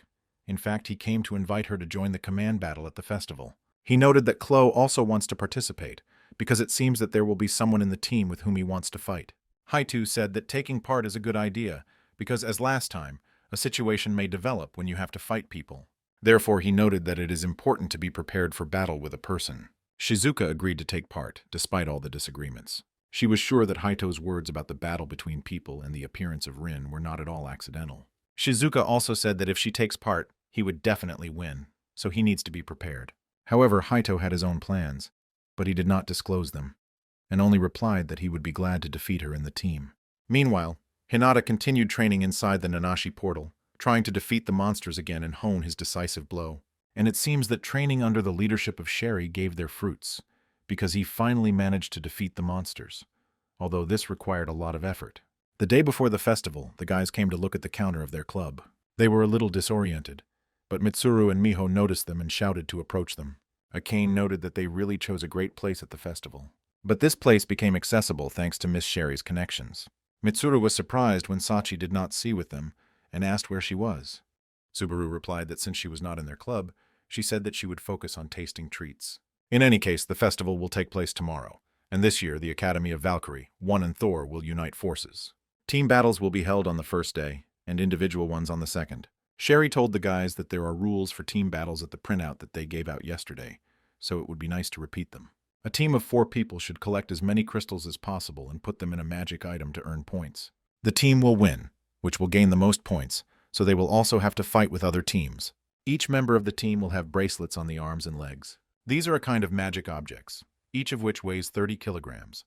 In fact, he came to invite her to join the command battle at the festival. He noted that Chloe also wants to participate, because it seems that there will be someone in the team with whom he wants to fight. Haito said that taking part is a good idea, because as last time, a situation may develop when you have to fight people. Therefore, he noted that it is important to be prepared for battle with a person. Shizuka agreed to take part, despite all the disagreements. She was sure that Haito's words about the battle between people and the appearance of Rin were not at all accidental. Shizuka also said that if she takes part, he would definitely win, so he needs to be prepared. However, Haito had his own plans, but he did not disclose them, and only replied that he would be glad to defeat her in the team. Meanwhile, Hinata continued training inside the Nanashi portal, trying to defeat the monsters again and hone his decisive blow. And it seems that training under the leadership of Sherry gave their fruits, because he finally managed to defeat the monsters, although this required a lot of effort. The day before the festival, the guys came to look at the counter of their club. They were a little disoriented, but Mitsuru and Miho noticed them and shouted to approach them. Akane noted that they really chose a great place at the festival. But this place became accessible thanks to Miss Sherry's connections. Mitsuru was surprised when Sachi did not see with them and asked where she was. Subaru replied that since she was not in their club, she said that she would focus on tasting treats. In any case, the festival will take place tomorrow, and this year the Academy of Valkyrie, One and Thor will unite forces. Team battles will be held on the first day, and individual ones on the second. Sherry told the guys that there are rules for team battles at the printout that they gave out yesterday, so it would be nice to repeat them. A team of 4 people should collect as many crystals as possible and put them in a magic item to earn points. The team will win, which will gain the most points, so they will also have to fight with other teams. Each member of the team will have bracelets on the arms and legs. These are a kind of magic objects, each of which weighs 30 kilograms,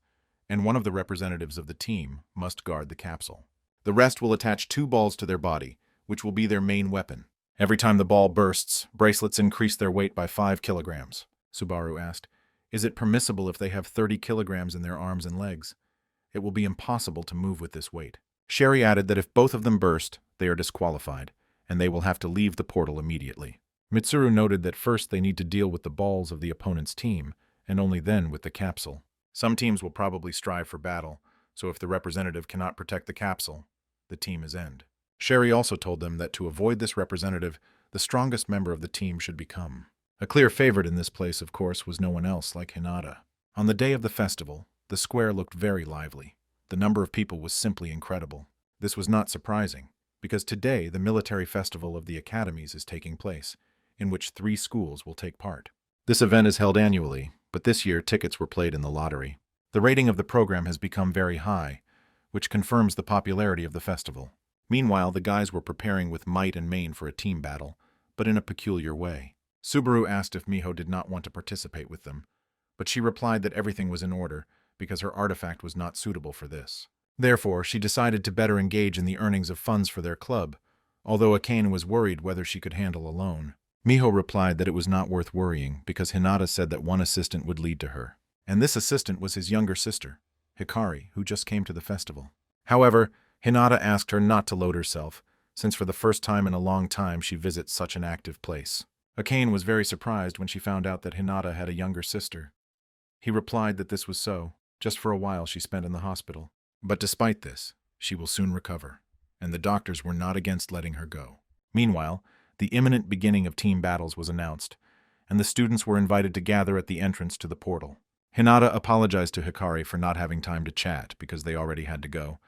and one of the representatives of the team must guard the capsule. The rest will attach 2 balls to their body, which will be their main weapon. Every time the ball bursts, bracelets increase their weight by 5 kilograms. Subaru asked, "Is it permissible if they have 30 kilograms in their arms and legs? It will be impossible to move with this weight." Sherry added that if both of them burst, they are disqualified, and they will have to leave the portal immediately. Mitsuru noted that first they need to deal with the balls of the opponent's team, and only then with the capsule. Some teams will probably strive for battle, so if the representative cannot protect the capsule, the team is end. Sherry also told them that to avoid this representative, the strongest member of the team should become. A clear favorite in this place, of course, was no one else like Hinata. On the day of the festival, the square looked very lively. The number of people was simply incredible. This was not surprising, because today the military festival of the academies is taking place, in which 3 schools will take part. This event is held annually, but this year tickets were played in the lottery. The rating of the program has become very high, which confirms the popularity of the festival. Meanwhile, the guys were preparing with might and main for a team battle, but in a peculiar way. Subaru asked if Miho did not want to participate with them, but she replied that everything was in order because her artifact was not suitable for this. Therefore, she decided to better engage in the earnings of funds for their club, although Akane was worried whether she could handle alone. Miho replied that it was not worth worrying because Hinata said that one assistant would lead to her, and this assistant was his younger sister, Hikari, who just came to the festival. However, Hinata asked her not to load herself, since for the first time in a long time she visits such an active place. Akane was very surprised when she found out that Hinata had a younger sister. He replied that this was so, just for a while she spent in the hospital. But despite this, she will soon recover, and the doctors were not against letting her go. Meanwhile, the imminent beginning of team battles was announced, and the students were invited to gather at the entrance to the portal. Hinata apologized to Hikari for not having time to chat because they already had to go,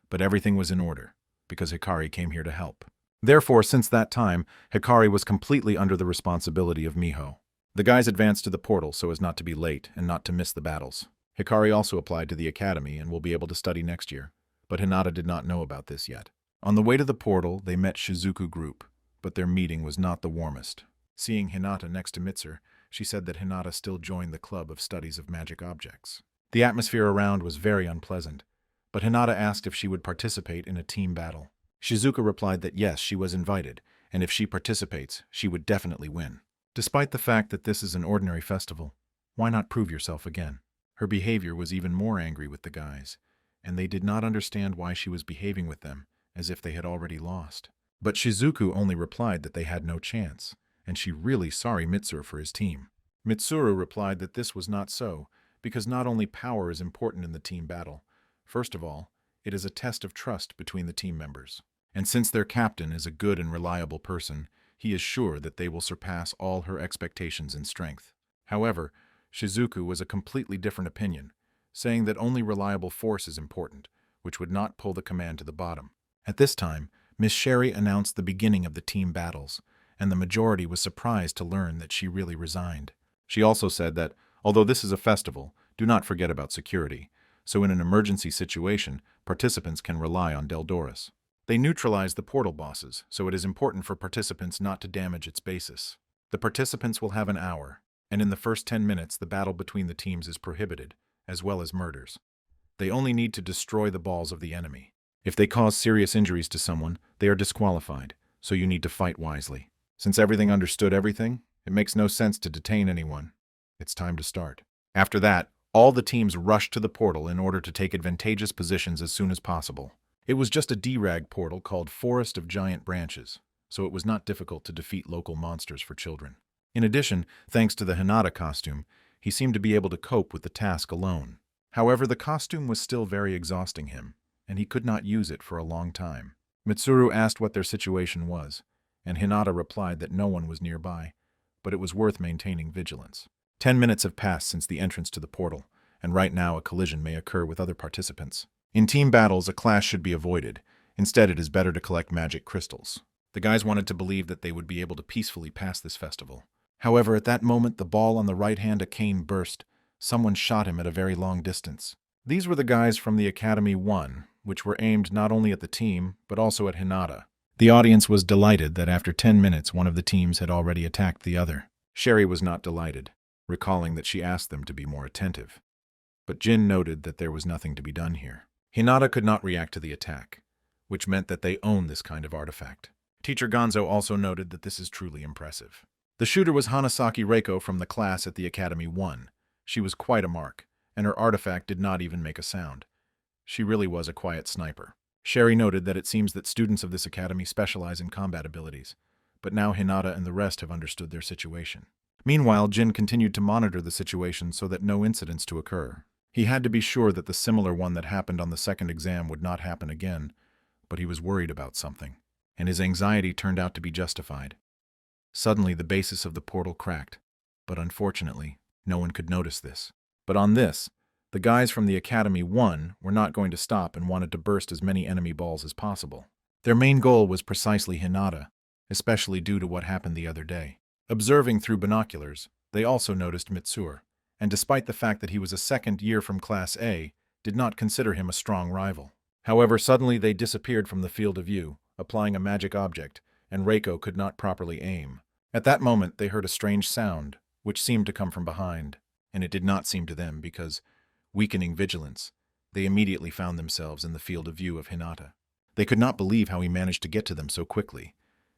but everything was in order, because Hikari came here to help. Therefore, since that time, Hikari was completely under the responsibility of Miho. The guys advanced to the portal so as not to be late and not to miss the battles. Hikari also applied to the academy and will be able to study next year, but Hinata did not know about this yet. On the way to the portal, they met Shizuku group, but their meeting was not the warmest. Seeing Hinata next to Mitsuru, she said that Hinata still joined the club of studies of magic objects. The atmosphere around was very unpleasant, but Hinata asked if she would participate in a team battle. Shizuku replied that yes, she was invited, and if she participates, she would definitely win. Despite the fact that this is an ordinary festival, why not prove yourself again? Her behavior was even more angry with the guys, and they did not understand why she was behaving with them as if they had already lost. But Shizuku only replied that they had no chance, and she really sorry Mitsuru for his team. Mitsuru replied that this was not so, because not only power is important in the team battle, first of all, it is a test of trust between the team members. And since their captain is a good and reliable person, he is sure that they will surpass all her expectations in strength. However, Shizuku was a completely different opinion, saying that only reliable force is important, which would not pull the command to the bottom. At this time, Miss Sherry announced the beginning of the team battles, and the majority was surprised to learn that she really resigned. She also said that, although this is a festival, do not forget about security, so in an emergency situation, participants can rely on Deldoris. They neutralize the portal bosses, so it is important for participants not to damage its basis. The participants will have an hour, and in the first 10 minutes the battle between the teams is prohibited, as well as murders. They only need to destroy the balls of the enemy. If they cause serious injuries to someone, they are disqualified, so you need to fight wisely. Since everything understood everything, it makes no sense to detain anyone. It's time to start. After that, all the teams rushed to the portal in order to take advantageous positions as soon as possible. It was just a D-rag portal called Forest of Giant Branches, so it was not difficult to defeat local monsters for children. In addition, thanks to the Hinata costume, he seemed to be able to cope with the task alone. However, the costume was still very exhausting him, and he could not use it for a long time. Mitsuru asked what their situation was, and Hinata replied that no one was nearby, but it was worth maintaining vigilance. 10 minutes have passed since the entrance to the portal, and right now a collision may occur with other participants. In team battles, a clash should be avoided. Instead, it is better to collect magic crystals. The guys wanted to believe that they would be able to peacefully pass this festival. However, at that moment, the ball on the right hand Akane burst. Someone shot him at a very long distance. These were the guys from the Academy 1, which were aimed not only at the team, but also at Hinata. The audience was delighted that after 10 minutes one of the teams had already attacked the other. Sherry was not delighted, recalling that she asked them to be more attentive. But Jin noted that there was nothing to be done here. Hinata could not react to the attack, which meant that they own this kind of artifact. Teacher Gonzo also noted that this is truly impressive. The shooter was Hanasaki Reiko from the class at the Academy 1. She was quite a mark, and her artifact did not even make a sound. She really was a quiet sniper. Sherry noted that it seems that students of this academy specialize in combat abilities, but now Hinata and the rest have understood their situation. Meanwhile, Jin continued to monitor the situation so that no incidents to occur. He had to be sure that the similar one that happened on the second exam would not happen again, but he was worried about something, and his anxiety turned out to be justified. Suddenly, the basis of the portal cracked, but unfortunately, no one could notice this. But on this, the guys from the Academy 1 were not going to stop and wanted to burst as many enemy balls as possible. Their main goal was precisely Hinata, especially due to what happened the other day. Observing through binoculars, they also noticed Mitsuru, and despite the fact that he was a second year from Class A, did not consider him a strong rival. However, suddenly they disappeared from the field of view, applying a magic object, and Reiko could not properly aim. At that moment, they heard a strange sound, which seemed to come from behind, and it did not seem to them because, weakening vigilance, they immediately found themselves in the field of view of Hinata. They could not believe how he managed to get to them so quickly,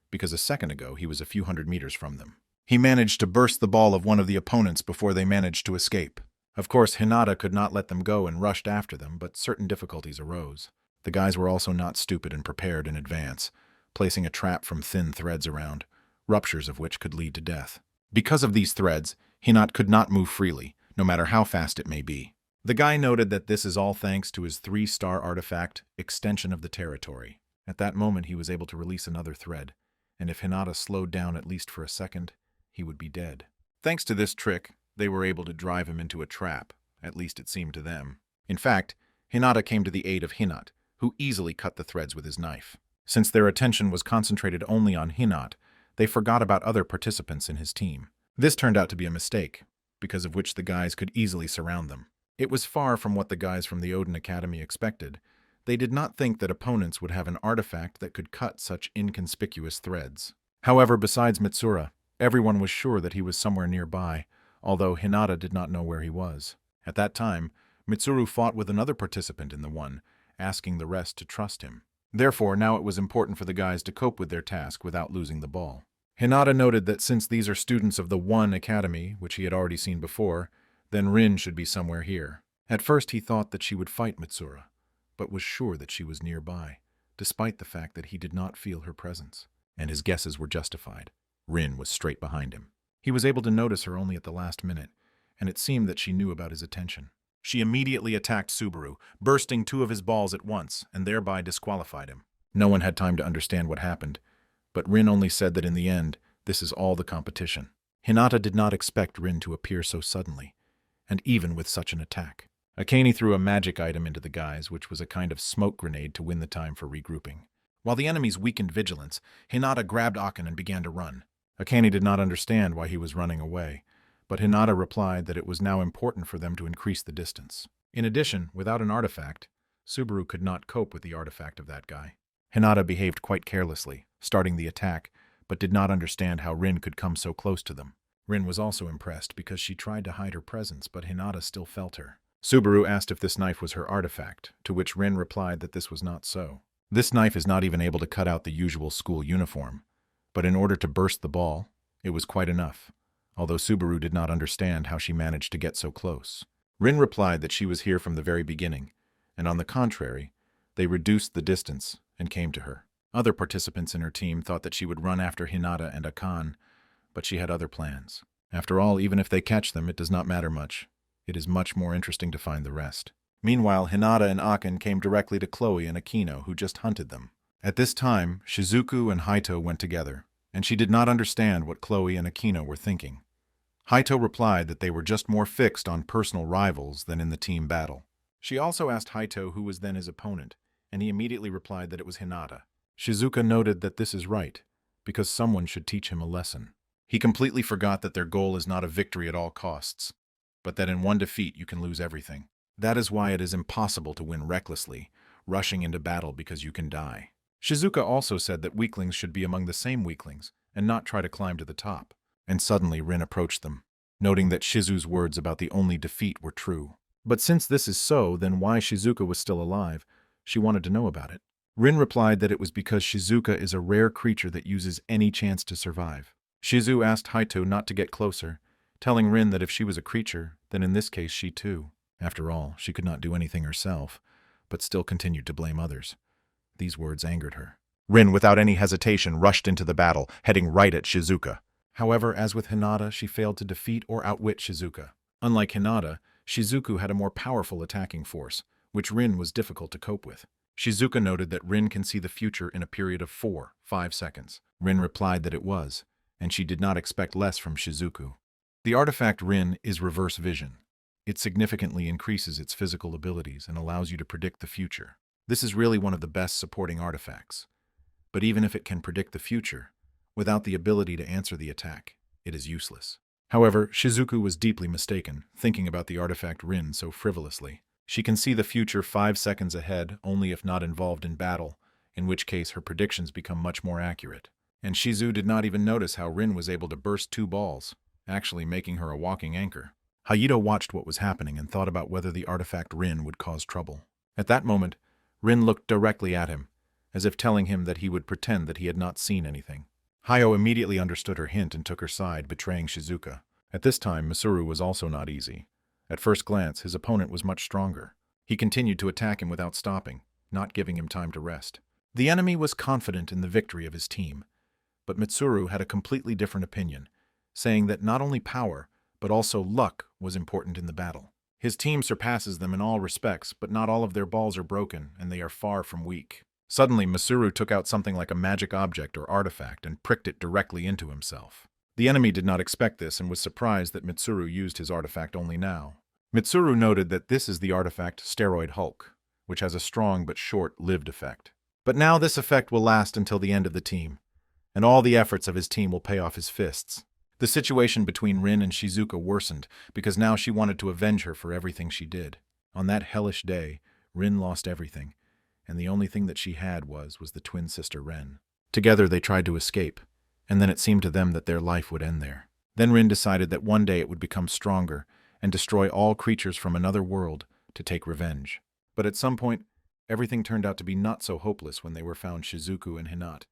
because a second ago he was a few hundred meters from them. He managed to burst the ball of one of the opponents before they managed to escape. Of course, Hinata could not let them go and rushed after them, but certain difficulties arose. The guys were also not stupid and prepared in advance, placing a trap from thin threads around, ruptures of which could lead to death. Because of these threads, Hinata could not move freely, no matter how fast it may be. The guy noted that this is all thanks to his 3-star artifact, Extension of the Territory. At that moment, he was able to release another thread, and if Hinata slowed down at least for a second, he would be dead. Thanks to this trick, they were able to drive him into a trap, at least it seemed to them. In fact, Hinata came to the aid of Hinata, who easily cut the threads with his knife. Since their attention was concentrated only on Hinata, they forgot about other participants in his team. This turned out to be a mistake, because of which the guys could easily surround them. It was far from what the guys from the Odin Academy expected. They did not think that opponents would have an artifact that could cut such inconspicuous threads. However, besides Mitsuru, everyone was sure that he was somewhere nearby, although Hinata did not know where he was. At that time, Mitsuru fought with another participant in the one, asking the rest to trust him. Therefore, now it was important for the guys to cope with their task without losing the ball. Hinata noted that since these are students of the One Academy, which he had already seen before, then Rin should be somewhere here. At first he thought that she would fight Mitsuru, but was sure that she was nearby, despite the fact that he did not feel her presence. And his guesses were justified. Rin was straight behind him. He was able to notice her only at the last minute, and it seemed that she knew about his attention. She immediately attacked Subaru, bursting 2 of his balls at once, and thereby disqualified him. No one had time to understand what happened, but Rin only said that in the end, this is all the competition. Hinata did not expect Rin to appear so suddenly, and even with such an attack. Akane threw a magic item into the guys, which was a kind of smoke grenade to win the time for regrouping. While the enemies weakened vigilance, Hinata grabbed Akane and began to run. Akane did not understand why he was running away, but Hinata replied that it was now important for them to increase the distance. In addition, without an artifact, Subaru could not cope with the artifact of that guy. Hinata behaved quite carelessly, starting the attack, but did not understand how Rin could come so close to them. Rin was also impressed because she tried to hide her presence, but Hinata still felt her. Subaru asked if this knife was her artifact, to which Rin replied that this was not so. This knife is not even able to cut out the usual school uniform, but in order to burst the ball, it was quite enough, although Subaru did not understand how she managed to get so close. Rin replied that she was here from the very beginning, and on the contrary, they reduced the distance and came to her. Other participants in her team thought that she would run after Hinata and Akane, but she had other plans. After all, even if they catch them, it does not matter much. It is much more interesting to find the rest. Meanwhile, Hinata and Akane came directly to Chloe and Akino, who just hunted them. At this time, Shizuku and Haito went together, and she did not understand what Chloe and Akino were thinking. Haito replied that they were just more fixed on personal rivals than in the team battle. She also asked Haito who was then his opponent, and he immediately replied that it was Hinata. Shizuka noted that this is right, because someone should teach him a lesson. He completely forgot that their goal is not a victory at all costs, but that in one defeat you can lose everything. That is why it is impossible to win recklessly, rushing into battle because you can die. Shizuka also said that weaklings should be among the same weaklings and not try to climb to the top. And suddenly Rin approached them, noting that Shizu's words about the only defeat were true. But since this is so, then why Shizuka was still alive? She wanted to know about it. Rin replied that it was because Shizuka is a rare creature that uses any chance to survive. Shizu asked Haito not to get closer, telling Rin that if she was a creature, then in this case she too. After all, she could not do anything herself, but still continued to blame others. These words angered her. Rin, without any hesitation, rushed into the battle, heading right at Shizuka. However, as with Hinata, she failed to defeat or outwit Shizuka. Unlike Hinata, Shizuku had a more powerful attacking force, which Rin was difficult to cope with. Shizuka noted that Rin can see the future in a period of 4-5 seconds. Rin replied that it was, and she did not expect less from Shizuku. The artifact Rin is reverse vision. It significantly increases its physical abilities and allows you to predict the future. This is really one of the best supporting artifacts. But even if it can predict the future, without the ability to answer the attack, it is useless. However, Shizuku was deeply mistaken, thinking about the artifact Rin so frivolously. She can see the future 5 seconds ahead, only if not involved in battle, in which case her predictions become much more accurate. And Shizu did not even notice how Rin was able to burst 2 balls, actually making her a walking anchor. Haito watched what was happening and thought about whether the artifact Rin would cause trouble. At that moment, Rin looked directly at him, as if telling him that he would pretend that he had not seen anything. Hayo immediately understood her hint and took her side, betraying Shizuka. At this time, Misuru was also not easy. At first glance, his opponent was much stronger. He continued to attack him without stopping, not giving him time to rest. The enemy was confident in the victory of his team, but Mitsuru had a completely different opinion, saying that not only power, but also luck was important in the battle. His team surpasses them in all respects, but not all of their balls are broken, and they are far from weak. Suddenly, Misuru took out something like a magic object or artifact and pricked it directly into himself. The enemy did not expect this and was surprised that Mitsuru used his artifact only now. Mitsuru noted that this is the artifact Steroid Hulk, which has a strong but short-lived effect. But now this effect will last until the end of the team, and all the efforts of his team will pay off his fists. The situation between Rin and Shizuka worsened because now she wanted to avenge her for everything she did. On that hellish day, Rin lost everything, and the only thing that she had was the twin sister Ren. Together they tried to escape, and then it seemed to them that their life would end there. Then Rin decided that one day it would become stronger and destroy all creatures from another world to take revenge. But at some point, everything turned out to be not so hopeless when they were found Shizuku and Hinata,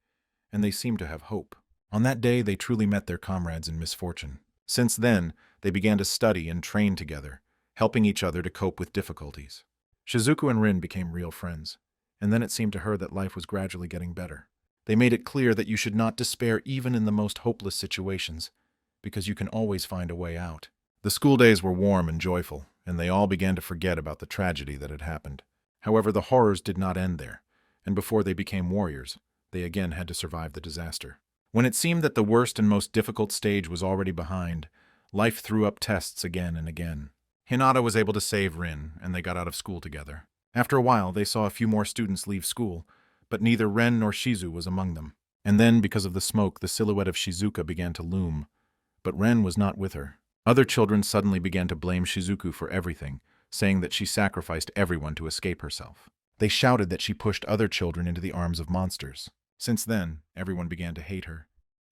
and they seemed to have hope. On that day, they truly met their comrades in misfortune. Since then, they began to study and train together, helping each other to cope with difficulties. Shizuku and Rin became real friends, and then it seemed to her that life was gradually getting better. They made it clear that you should not despair even in the most hopeless situations, because you can always find a way out. The school days were warm and joyful, and they all began to forget about the tragedy that had happened. However, the horrors did not end there, and before they became warriors, they again had to survive the disaster. When it seemed that the worst and most difficult stage was already behind, life threw up tests again and again. Hinata was able to save Rin, and they got out of school together. After a while, they saw a few more students leave school, but neither Ren nor Shizu was among them. And then, because of the smoke, the silhouette of Shizuka began to loom. But Ren was not with her. Other children suddenly began to blame Shizuku for everything, saying that she sacrificed everyone to escape herself. They shouted that she pushed other children into the arms of monsters. Since then, everyone began to hate her,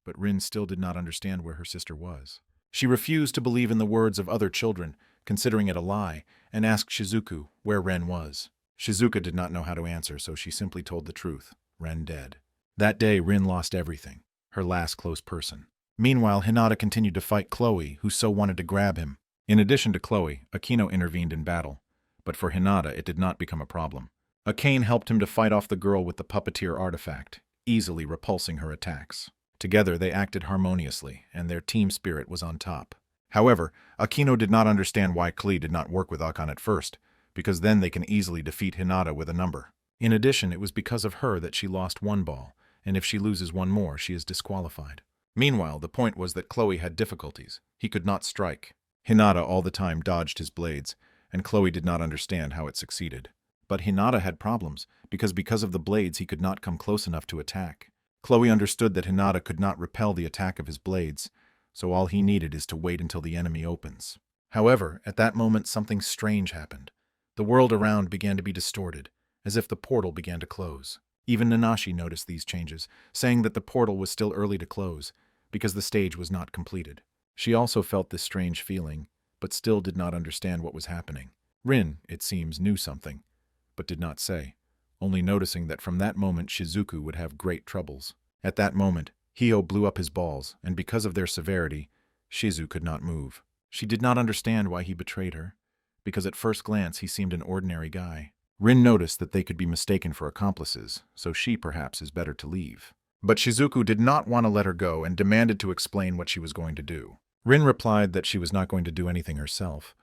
but Rin still did not understand where her sister was. She refused to believe in the words of other children, considering it a lie, and asked Shizuku where Ren was. Shizuka did not know how to answer, so she simply told the truth: Ren dead. That day, Rin lost everything, her last close person. Meanwhile, Hinata continued to fight Chloe, who so wanted to grab him. In addition to Chloe, Akane intervened in battle, but for Hinata it did not become a problem. Akane helped him to fight off the girl with the puppeteer artifact, easily repulsing her attacks. Together they acted harmoniously, and their team spirit was on top. However, Akino did not understand why Klee did not work with Akane at first, because then they can easily defeat Hinata with a number. In addition, it was because of her that she lost 1 ball, and if she loses 1 more, she is disqualified. Meanwhile, the point was that Chloe had difficulties. He could not strike. Hinata all the time dodged his blades, and Chloe did not understand how it succeeded. But Hinata had problems, because of the blades he could not come close enough to attack. Chloe understood that Hinata could not repel the attack of his blades, so all he needed is to wait until the enemy opens. However, at that moment something strange happened. The world around began to be distorted, as if the portal began to close. Even Nanashi noticed these changes, saying that the portal was still early to close, because the stage was not completed. She also felt this strange feeling, but still did not understand what was happening. Rin, it seems, knew something, but did not say, only noticing that from that moment Shizuku would have great troubles. At that moment, Hio blew up his balls, and because of their severity, Shizu could not move. She did not understand why he betrayed her, because at first glance he seemed an ordinary guy. Rin noticed that they could be mistaken for accomplices, so she perhaps is better to leave. But Shizuku did not want to let her go and demanded to explain what she was going to do. Rin replied that she was not going to do anything herself.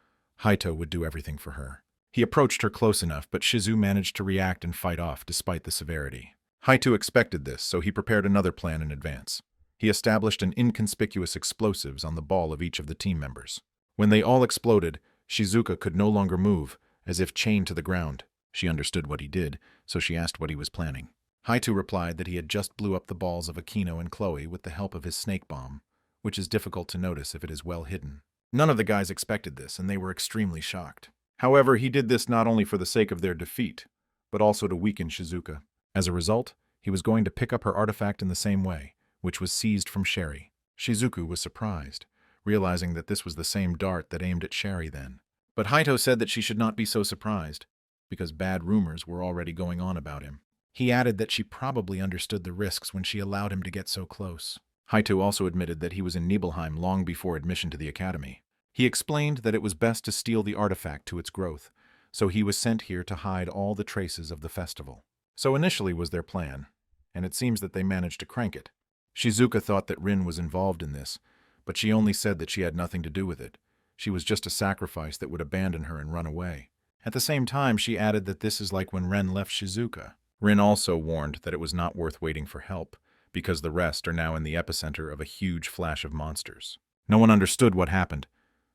Haito would do everything for her. He approached her close enough, but Shizu managed to react and fight off despite the severity. Haito expected this, so he prepared another plan in advance. He established an inconspicuous explosives on the ball of each of the team members. When they all exploded, Shizuka could no longer move, as if chained to the ground. She understood what he did, so she asked what he was planning. Haito replied that he had just blew up the balls of Akino and Chloe with the help of his snake bomb, which is difficult to notice if it is well hidden. None of the guys expected this, and they were extremely shocked. However, he did this not only for the sake of their defeat, but also to weaken Shizuka. As a result, he was going to pick up her artifact in the same way, which was seized from Sherry. Shizuku was surprised, realizing that this was the same dart that aimed at Sherry then. But Haito said that she should not be so surprised, because bad rumors were already going on about him. He added that she probably understood the risks when she allowed him to get so close. Haito also admitted that he was in Nibelheim long before admission to the academy. He explained that it was best to steal the artifact to its growth, so he was sent here to hide all the traces of the festival. So initially was their plan, and it seems that they managed to crank it. Shizuka thought that Rin was involved in this, but she only said that she had nothing to do with it. She was just a sacrifice that would abandon her and run away. At the same time, she added that this is like when Ren left Shizuka. Rin also warned that it was not worth waiting for help, because the rest are now in the epicenter of a huge flash of monsters. No one understood what happened,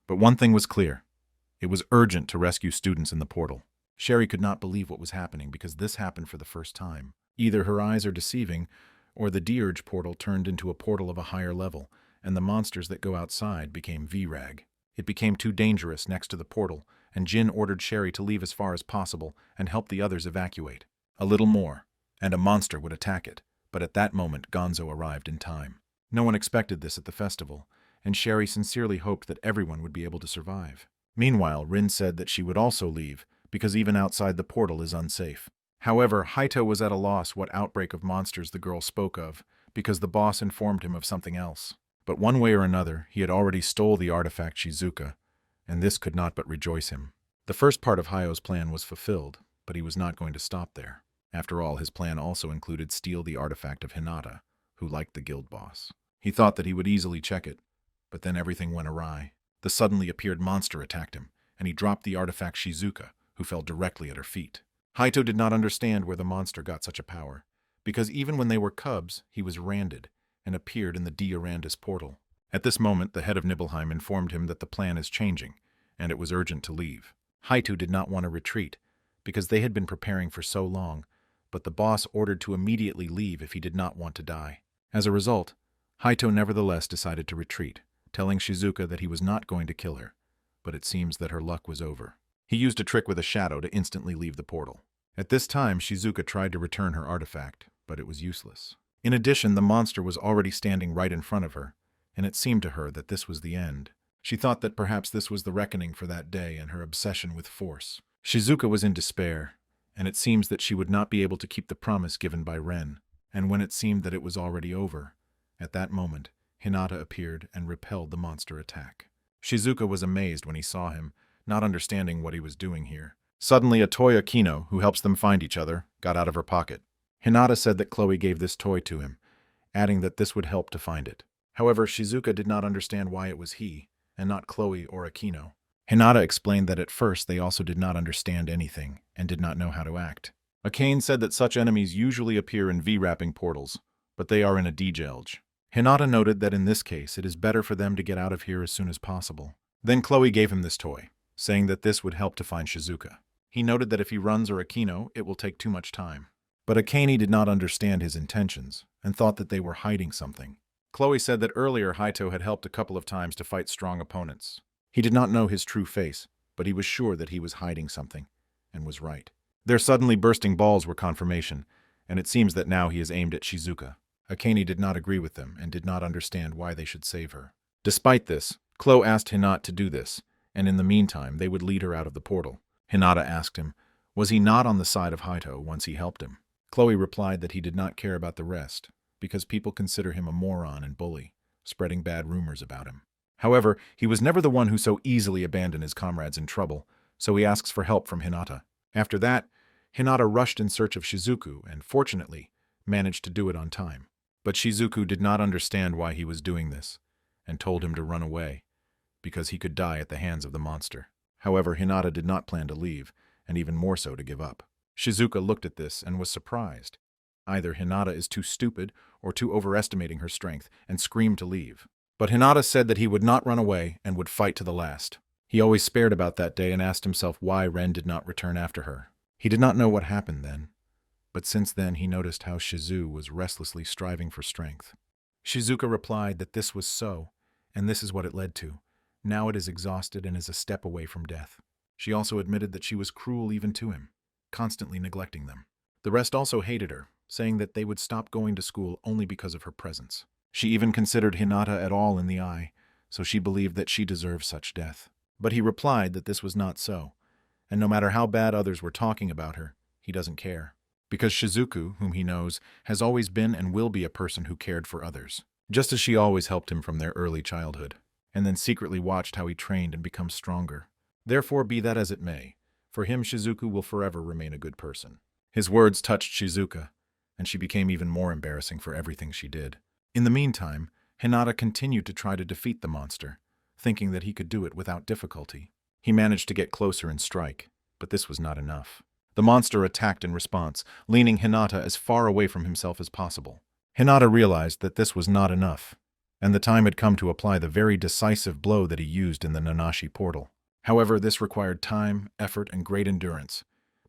but one thing was clear. It was urgent to rescue students in the portal. Sherry could not believe what was happening because this happened for the first time. Either her eyes are deceiving, or the Dierge portal turned into a portal of a higher level, and the monsters that go outside became VRAG. It became too dangerous next to the portal, and Jin ordered Sherry to leave as far as possible and help the others evacuate. A little more, and a monster would attack it, but at that moment Gonzo arrived in time. No one expected this at the festival, and Sherry sincerely hoped that everyone would be able to survive. Meanwhile, Rin said that she would also leave, because even outside the portal is unsafe. However, Haito was at a loss what outbreak of monsters the girl spoke of, because the boss informed him of something else. But one way or another, he had already stole the artifact Shizuka, and this could not but rejoice him. The first part of Hayo's plan was fulfilled, but he was not going to stop there. After all, his plan also included steal the artifact of Hinata, who liked the guild boss. He thought that he would easily check it, but then everything went awry. The suddenly appeared monster attacked him, and he dropped the artifact Shizuka, who fell directly at her feet. Haito did not understand where the monster got such a power, because even when they were cubs, he was Randed, and appeared in the Diarandis portal. At this moment, the head of Nibelheim informed him that the plan is changing, and it was urgent to leave. Haito did not want to retreat, because they had been preparing for so long, but the boss ordered to immediately leave if he did not want to die. As a result, Haito nevertheless decided to retreat, telling Shizuka that he was not going to kill her, but it seems that her luck was over. He used a trick with a shadow to instantly leave the portal. At this time, Shizuka tried to return her artifact, but it was useless. In addition, the monster was already standing right in front of her, and it seemed to her that this was the end. She thought that perhaps this was the reckoning for that day and her obsession with force. Shizuka was in despair, and it seems that she would not be able to keep the promise given by Ren. And when it seemed that it was already over, at that moment, Hinata appeared and repelled the monster attack. Shizuka was amazed when he saw him, not understanding what he was doing here. Suddenly, a toy Akino, who helps them find each other, got out of her pocket. Hinata said that Chloe gave this toy to him, adding that this would help to find it. However, Shizuka did not understand why it was he, and not Chloe or Akino. Hinata explained that at first they also did not understand anything, and did not know how to act. Akane said that such enemies usually appear in V-wrapping portals, but they are in a D-gelge. Hinata noted that in this case it is better for them to get out of here as soon as possible. Then Chloe gave him this toy, saying that this would help to find Shizuka. He noted that if he runs or Akino, it will take too much time. But Akane did not understand his intentions, and thought that they were hiding something. Chloe said that earlier Haito had helped a couple of times to fight strong opponents. He did not know his true face, but he was sure that he was hiding something, and was right. Their suddenly bursting balls were confirmation, and it seems that now he is aimed at Shizuka. Akane did not agree with them and did not understand why they should save her. Despite this, Chloe asked Hinata to do this, and in the meantime they would lead her out of the portal. Hinata asked him, was he not on the side of Haito once he helped him? Chloe replied that he did not care about the rest, because people consider him a moron and bully, spreading bad rumors about him. However, he was never the one who so easily abandoned his comrades in trouble, so he asks for help from Hinata. After that, Hinata rushed in search of Shizuku and, fortunately, managed to do it on time. But Shizuku did not understand why he was doing this, and told him to run away, because he could die at the hands of the monster. However, Hinata did not plan to leave, and even more so to give up. Shizuka looked at this and was surprised. Either Hinata is too stupid or too overestimating her strength, and screamed to leave. But Hinata said that he would not run away and would fight to the last. He always spared about that day and asked himself why Ren did not return after her. He did not know what happened then, but since then he noticed how Shizu was restlessly striving for strength. Shizuka replied that this was so, and this is what it led to. Now it is exhausted and is a step away from death. She also admitted that she was cruel even to him, constantly neglecting them. The rest also hated her, saying that they would stop going to school only because of her presence. She even considered Hinata at all in the eye, so she believed that she deserved such death. But he replied that this was not so, and no matter how bad others were talking about her, he doesn't care. Because Shizuku, whom he knows, has always been and will be a person who cared for others, just as she always helped him from their early childhood, and then secretly watched how he trained and become stronger. Therefore, be that as it may, for him Shizuku will forever remain a good person. His words touched Shizuka, and she became even more embarrassing for everything she did. In the meantime, Hinata continued to try to defeat the monster, thinking that he could do it without difficulty. He managed to get closer and strike, but this was not enough. The monster attacked in response, leaning Hinata as far away from himself as possible. Hinata realized that this was not enough, and the time had come to apply the very decisive blow that he used in the Nanashi portal. However, this required time, effort, and great endurance,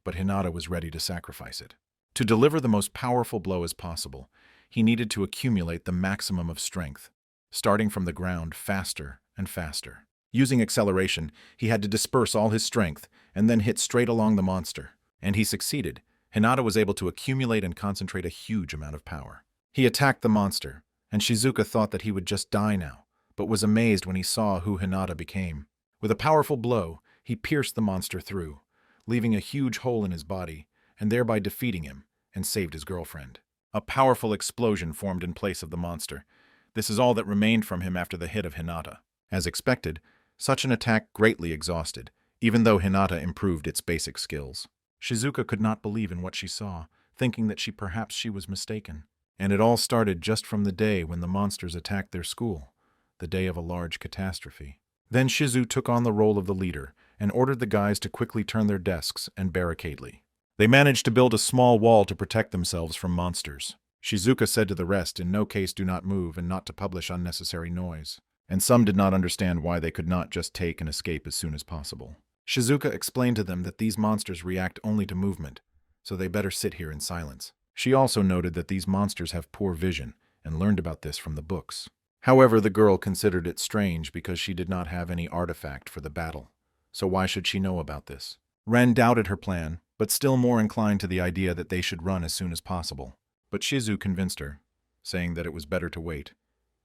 but Hinata was ready to sacrifice it. To deliver the most powerful blow as possible, he needed to accumulate the maximum of strength, starting from the ground faster and faster. Using acceleration, he had to disperse all his strength and then hit straight along the monster. And he succeeded. Hinata was able to accumulate and concentrate a huge amount of power. He attacked the monster, and Shizuka thought that he would just die now, but was amazed when he saw who Hinata became. With a powerful blow, he pierced the monster through, leaving a huge hole in his body, and thereby defeating him and saved his girlfriend. A powerful explosion formed in place of the monster. This is all that remained from him after the hit of Hinata. As expected, such an attack greatly exhausted, even though Hinata improved its basic skills. Shizuka could not believe in what she saw, thinking that perhaps she was mistaken. And it all started just from the day when the monsters attacked their school, the day of a large catastrophe. Then Shizu took on the role of the leader and ordered the guys to quickly turn their desks and barricadely. They managed to build a small wall to protect themselves from monsters. Shizuka said to the rest in no case do not move and not to publish unnecessary noise. And some did not understand why they could not just take and escape as soon as possible. Shizuka explained to them that these monsters react only to movement, so they better sit here in silence. She also noted that these monsters have poor vision and learned about this from the books. However, the girl considered it strange because she did not have any artifact for the battle, so why should she know about this? Ren doubted her plan, but still more inclined to the idea that they should run as soon as possible. But Shizu convinced her, saying that it was better to wait,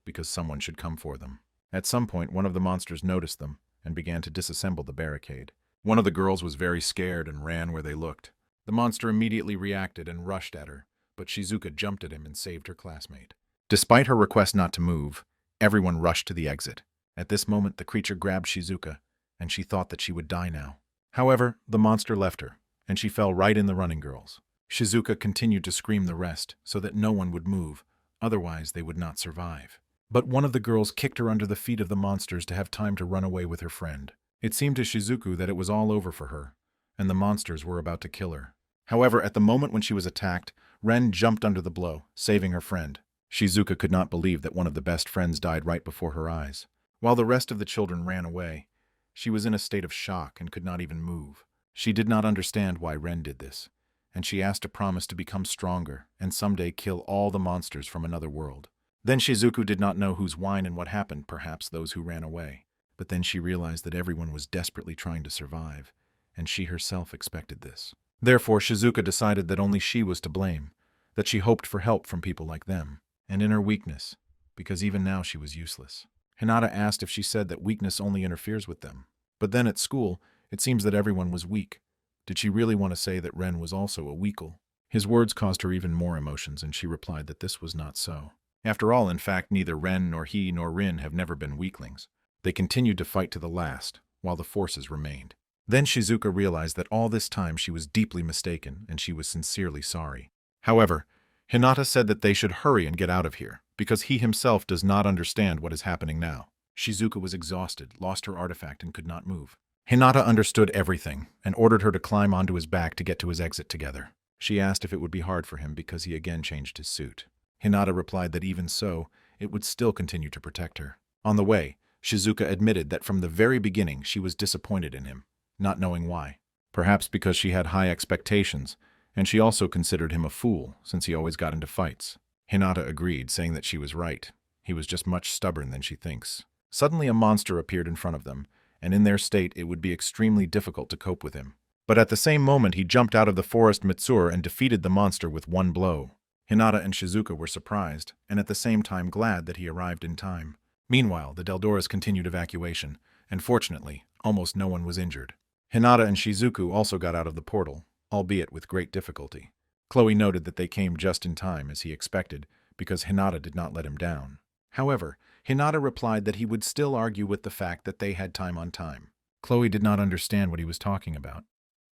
because someone should come for them. At some point, one of the monsters noticed them and began to disassemble the barricade. One of the girls was very scared and ran where they looked. The monster immediately reacted and rushed at her, but Shizuka jumped at him and saved her classmate. Despite her request not to move, everyone rushed to the exit. At this moment, the creature grabbed Shizuka, and she thought that she would die now. However, the monster left her, and she fell right in the running girls. Shizuka continued to scream the rest so that no one would move, otherwise they would not survive. But one of the girls kicked her under the feet of the monsters to have time to run away with her friend. It seemed to Shizuku that it was all over for her, and the monsters were about to kill her. However, at the moment when she was attacked, Ren jumped under the blow, saving her friend. Shizuka could not believe that one of the best friends died right before her eyes. While the rest of the children ran away, she was in a state of shock and could not even move. She did not understand why Ren did this, and she asked a promise to become stronger and someday kill all the monsters from another world. Then Shizuku did not know whose wine and what happened, perhaps those who ran away. But then she realized that everyone was desperately trying to survive, and she herself expected this. Therefore, Shizuka decided that only she was to blame, that she hoped for help from people like them, and in her weakness, because even now she was useless. Hinata asked if she said that weakness only interferes with them. But then at school, it seems that everyone was weak. Did she really want to say that Ren was also a weakle? His words caused her even more emotions, and she replied that this was not so. After all, in fact, neither Ren nor he nor Rin have never been weaklings. They continued to fight to the last, while the forces remained. Then Shizuka realized that all this time she was deeply mistaken, and she was sincerely sorry. However, Hinata said that they should hurry and get out of here, because he himself does not understand what is happening now. Shizuka was exhausted, lost her artifact, and could not move. Hinata understood everything, and ordered her to climb onto his back to get to his exit together. She asked if it would be hard for him because he again changed his suit. Hinata replied that even so, it would still continue to protect her. On the way, Shizuka admitted that from the very beginning she was disappointed in him, not knowing why. Perhaps because she had high expectations, and she also considered him a fool since he always got into fights. Hinata agreed, saying that she was right. He was just much stubborn than she thinks. Suddenly a monster appeared in front of them, and in their state it would be extremely difficult to cope with him. But at the same moment he jumped out of the forest Mitsuru and defeated the monster with one blow. Hinata and Shizuka were surprised, and at the same time glad that he arrived in time. Meanwhile, the Deldoras continued evacuation, and fortunately, almost no one was injured. Hinata and Shizuku also got out of the portal, albeit with great difficulty. Chloe noted that they came just in time, as he expected, because Hinata did not let him down. However, Hinata replied that he would still argue with the fact that they had time on time. Chloe did not understand what he was talking about,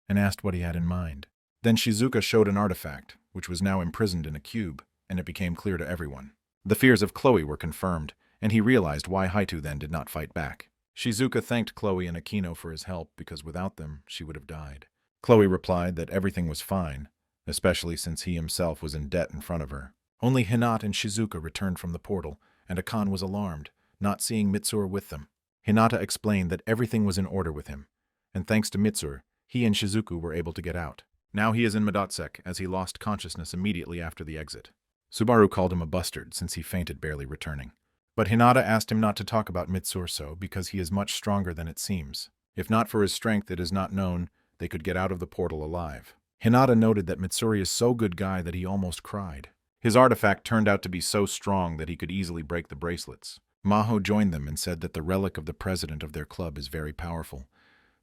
and asked what he had in mind. Then Shizuka showed an artifact, which was now imprisoned in a cube, and it became clear to everyone. The fears of Chloe were confirmed, and he realized why Haitu then did not fight back. Shizuka thanked Chloe and Akino for his help because without them, she would have died. Chloe replied that everything was fine, especially since he himself was in debt in front of her. Only Hinata and Shizuka returned from the portal, and Akane was alarmed, not seeing Mitsuru with them. Hinata explained that everything was in order with him, and thanks to Mitsuru, he and Shizuku were able to get out. Now he is in Madotsek, as he lost consciousness immediately after the exit. Subaru called him a bastard since he fainted barely returning. But Hinata asked him not to talk about Mitsuru so because he is much stronger than it seems. If not for his strength, it is not known they could get out of the portal alive. Hinata noted that Mitsuru is so good guy that he almost cried. His artifact turned out to be so strong that he could easily break the bracelets. Maho joined them and said that the relic of the president of their club is very powerful,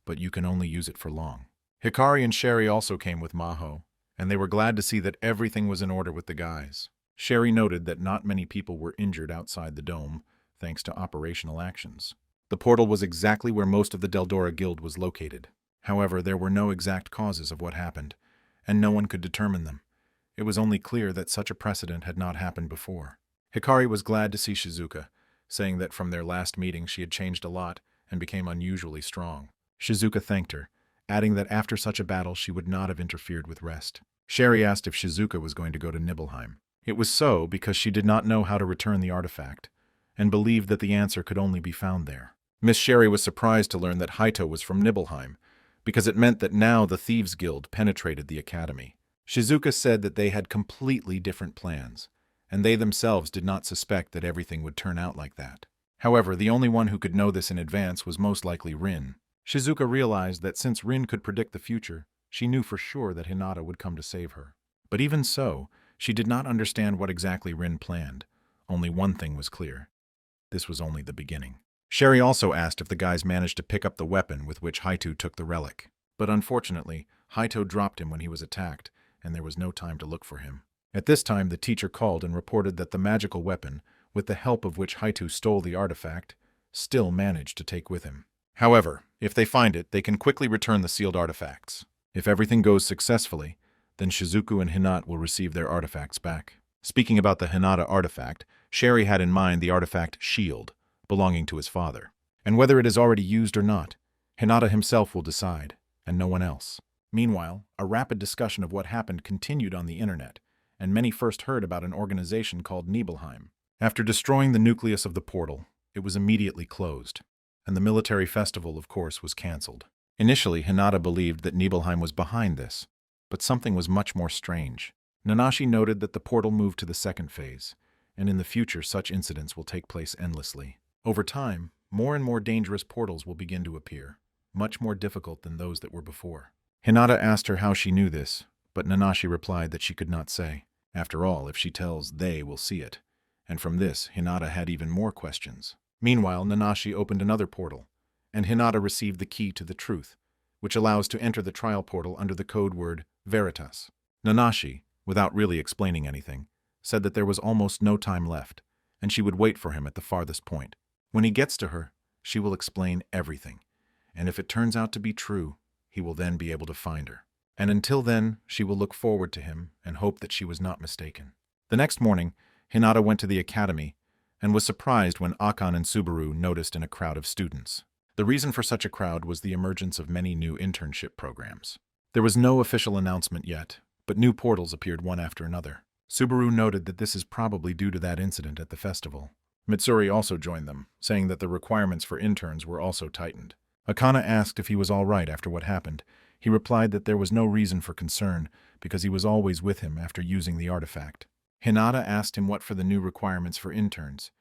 but you can only use it for long. Hikari and Sherry also came with Maho, and they were glad to see that everything was in order with the guys. Sherry noted that not many people were injured outside the dome, thanks to operational actions. The portal was exactly where most of the Deldora Guild was located. However, there were no exact causes of what happened, and no one could determine them. It was only clear that such a precedent had not happened before. Hikari was glad to see Shizuka, saying that from their last meeting she had changed a lot and became unusually strong. Shizuka thanked her, adding that after such a battle she would not have interfered with rest. Sherry asked if Shizuka was going to go to Nibelheim. It was so because she did not know how to return the artifact, and believed that the answer could only be found there. Miss Sherry was surprised to learn that Haito was from Nibelheim, because it meant that now the Thieves' Guild penetrated the academy. Shizuka said that they had completely different plans, and they themselves did not suspect that everything would turn out like that. However, the only one who could know this in advance was most likely Rin. Shizuka realized that since Rin could predict the future, she knew for sure that Hinata would come to save her. But even so, she did not understand what exactly Rin planned. Only one thing was clear. This was only the beginning. Sherry also asked if the guys managed to pick up the weapon with which Haito took the relic. But unfortunately, Haito dropped him when he was attacked, and there was no time to look for him. At this time, the teacher called and reported that the magical weapon, with the help of which Haito stole the artifact, still managed to take with him. However, if they find it, they can quickly return the sealed artifacts. If everything goes successfully, then Shizuku and Hinata will receive their artifacts back. Speaking about the Hinata artifact, Sherry had in mind the artifact Shield, belonging to his father. And whether it is already used or not, Hinata himself will decide, and no one else. Meanwhile, a rapid discussion of what happened continued on the internet, and many first heard about an organization called Nibelheim. After destroying the nucleus of the portal, it was immediately closed, and the military festival, of course, was cancelled. Initially, Hinata believed that Nibelheim was behind this, but something was much more strange. Nanashi noted that the portal moved to the second phase, and in the future such incidents will take place endlessly. Over time, more and more dangerous portals will begin to appear, much more difficult than those that were before. Hinata asked her how she knew this, but Nanashi replied that she could not say. After all, if she tells, they will see it. And from this, Hinata had even more questions. Meanwhile, Nanashi opened another portal, and Hinata received the key to the truth, which allows to enter the trial portal under the code word Veritas. Nanashi, without really explaining anything, said that there was almost no time left, and she would wait for him at the farthest point. When he gets to her, she will explain everything, and if it turns out to be true, he will then be able to find her. And until then, she will look forward to him and hope that she was not mistaken. The next morning, Hinata went to the academy and was surprised when Akane and Subaru noticed in a crowd of students. The reason for such a crowd was the emergence of many new internship programs. There was no official announcement yet, but new portals appeared one after another. Subaru noted that this is probably due to that incident at the festival. Mitsuri also joined them, saying that the requirements for interns were also tightened. Akane asked if he was all right after what happened. He replied that there was no reason for concern because he was always with him after using the artifact. Hinata asked him what for the new requirements for interns,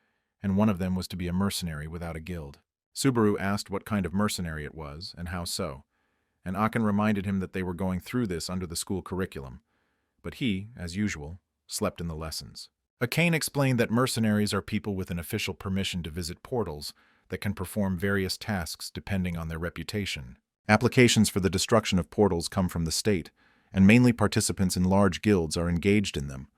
and one of them was to be a mercenary without a guild. Subaru asked what kind of mercenary it was and how so, and Akane reminded him that they were going through this under the school curriculum, but he, as usual, slept in the lessons. Akane explained that mercenaries are people with an official permission to visit portals that can perform various tasks depending on their reputation. Applications for the destruction of portals come from the state, and mainly participants in large guilds are engaged in them,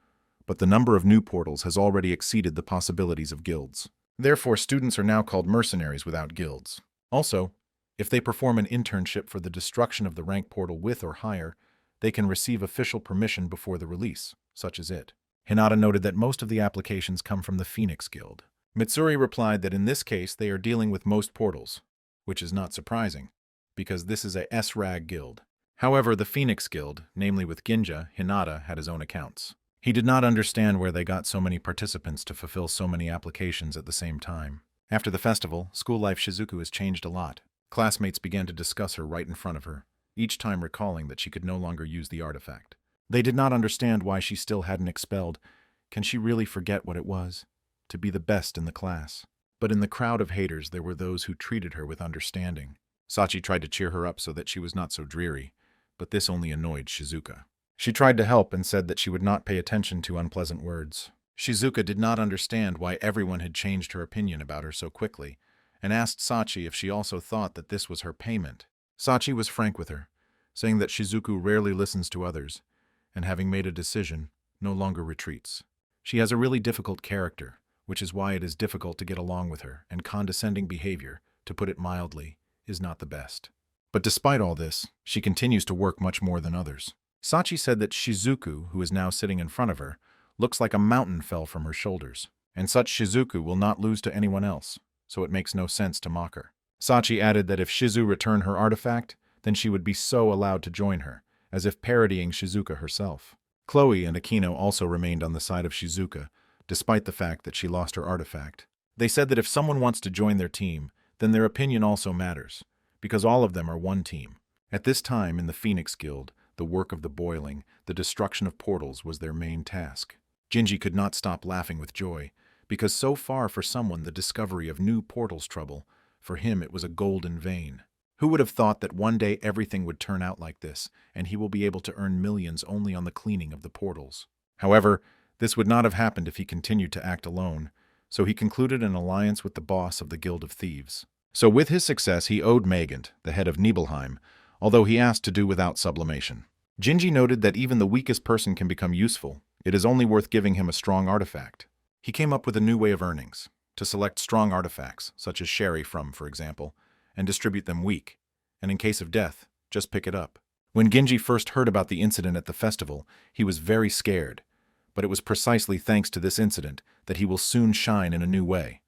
but the number of new portals has already exceeded the possibilities of guilds. Therefore, students are now called mercenaries without guilds. Also, if they perform an internship for the destruction of the rank portal with or higher, they can receive official permission before the release, such as it. Hinata noted that most of the applications come from the Phoenix Guild. Mitsuri replied that in this case they are dealing with most portals, which is not surprising, because this is a S-Rag guild. However, the Phoenix Guild, namely with Ginja, Hinata had his own accounts. He did not understand where they got so many participants to fulfill so many applications at the same time. After the festival, school life Shizuku has changed a lot. Classmates began to discuss her right in front of her, each time recalling that she could no longer use the artifact. They did not understand why she still hadn't expelled. Can she really forget what it was? To be the best in the class. But in the crowd of haters there were those who treated her with understanding. Sachi tried to cheer her up so that she was not so dreary, but this only annoyed Shizuka. She tried to help and said that she would not pay attention to unpleasant words. Shizuka did not understand why everyone had changed her opinion about her so quickly, and asked Sachi if she also thought that this was her payment. Sachi was frank with her, saying that Shizuku rarely listens to others, and having made a decision, no longer retreats. She has a really difficult character, which is why it is difficult to get along with her, and condescending behavior, to put it mildly, is not the best. But despite all this, she continues to work much more than others. Sachi said that Shizuku, who is now sitting in front of her, looks like a mountain fell from her shoulders, and such Shizuku will not lose to anyone else, so it makes no sense to mock her. Sachi added that if Shizu returned her artifact, then she would be so allowed to join her, as if parodying Shizuka herself. Chloe and Akino also remained on the side of Shizuka, despite the fact that she lost her artifact. They said that if someone wants to join their team, then their opinion also matters, because all of them are one team. At this time in the Phoenix Guild, the work of the boiling, the destruction of portals was their main task. Ginji could not stop laughing with joy, because so far for someone the discovery of new portals trouble, for him it was a golden vein. Who would have thought that one day everything would turn out like this, and he will be able to earn millions only on the cleaning of the portals? However, this would not have happened if he continued to act alone, so he concluded an alliance with the boss of the Guild of Thieves. So with his success he owed Magant, the head of Nibelheim, although he asked to do without sublimation. Ginji noted that even the weakest person can become useful. It is only worth giving him a strong artifact. He came up with a new way of earnings, to select strong artifacts, such as sherry from, for example, and distribute them weak, and in case of death, just pick it up. When Ginji first heard about the incident at the festival, he was very scared, but it was precisely thanks to this incident that he will soon shine in a new way.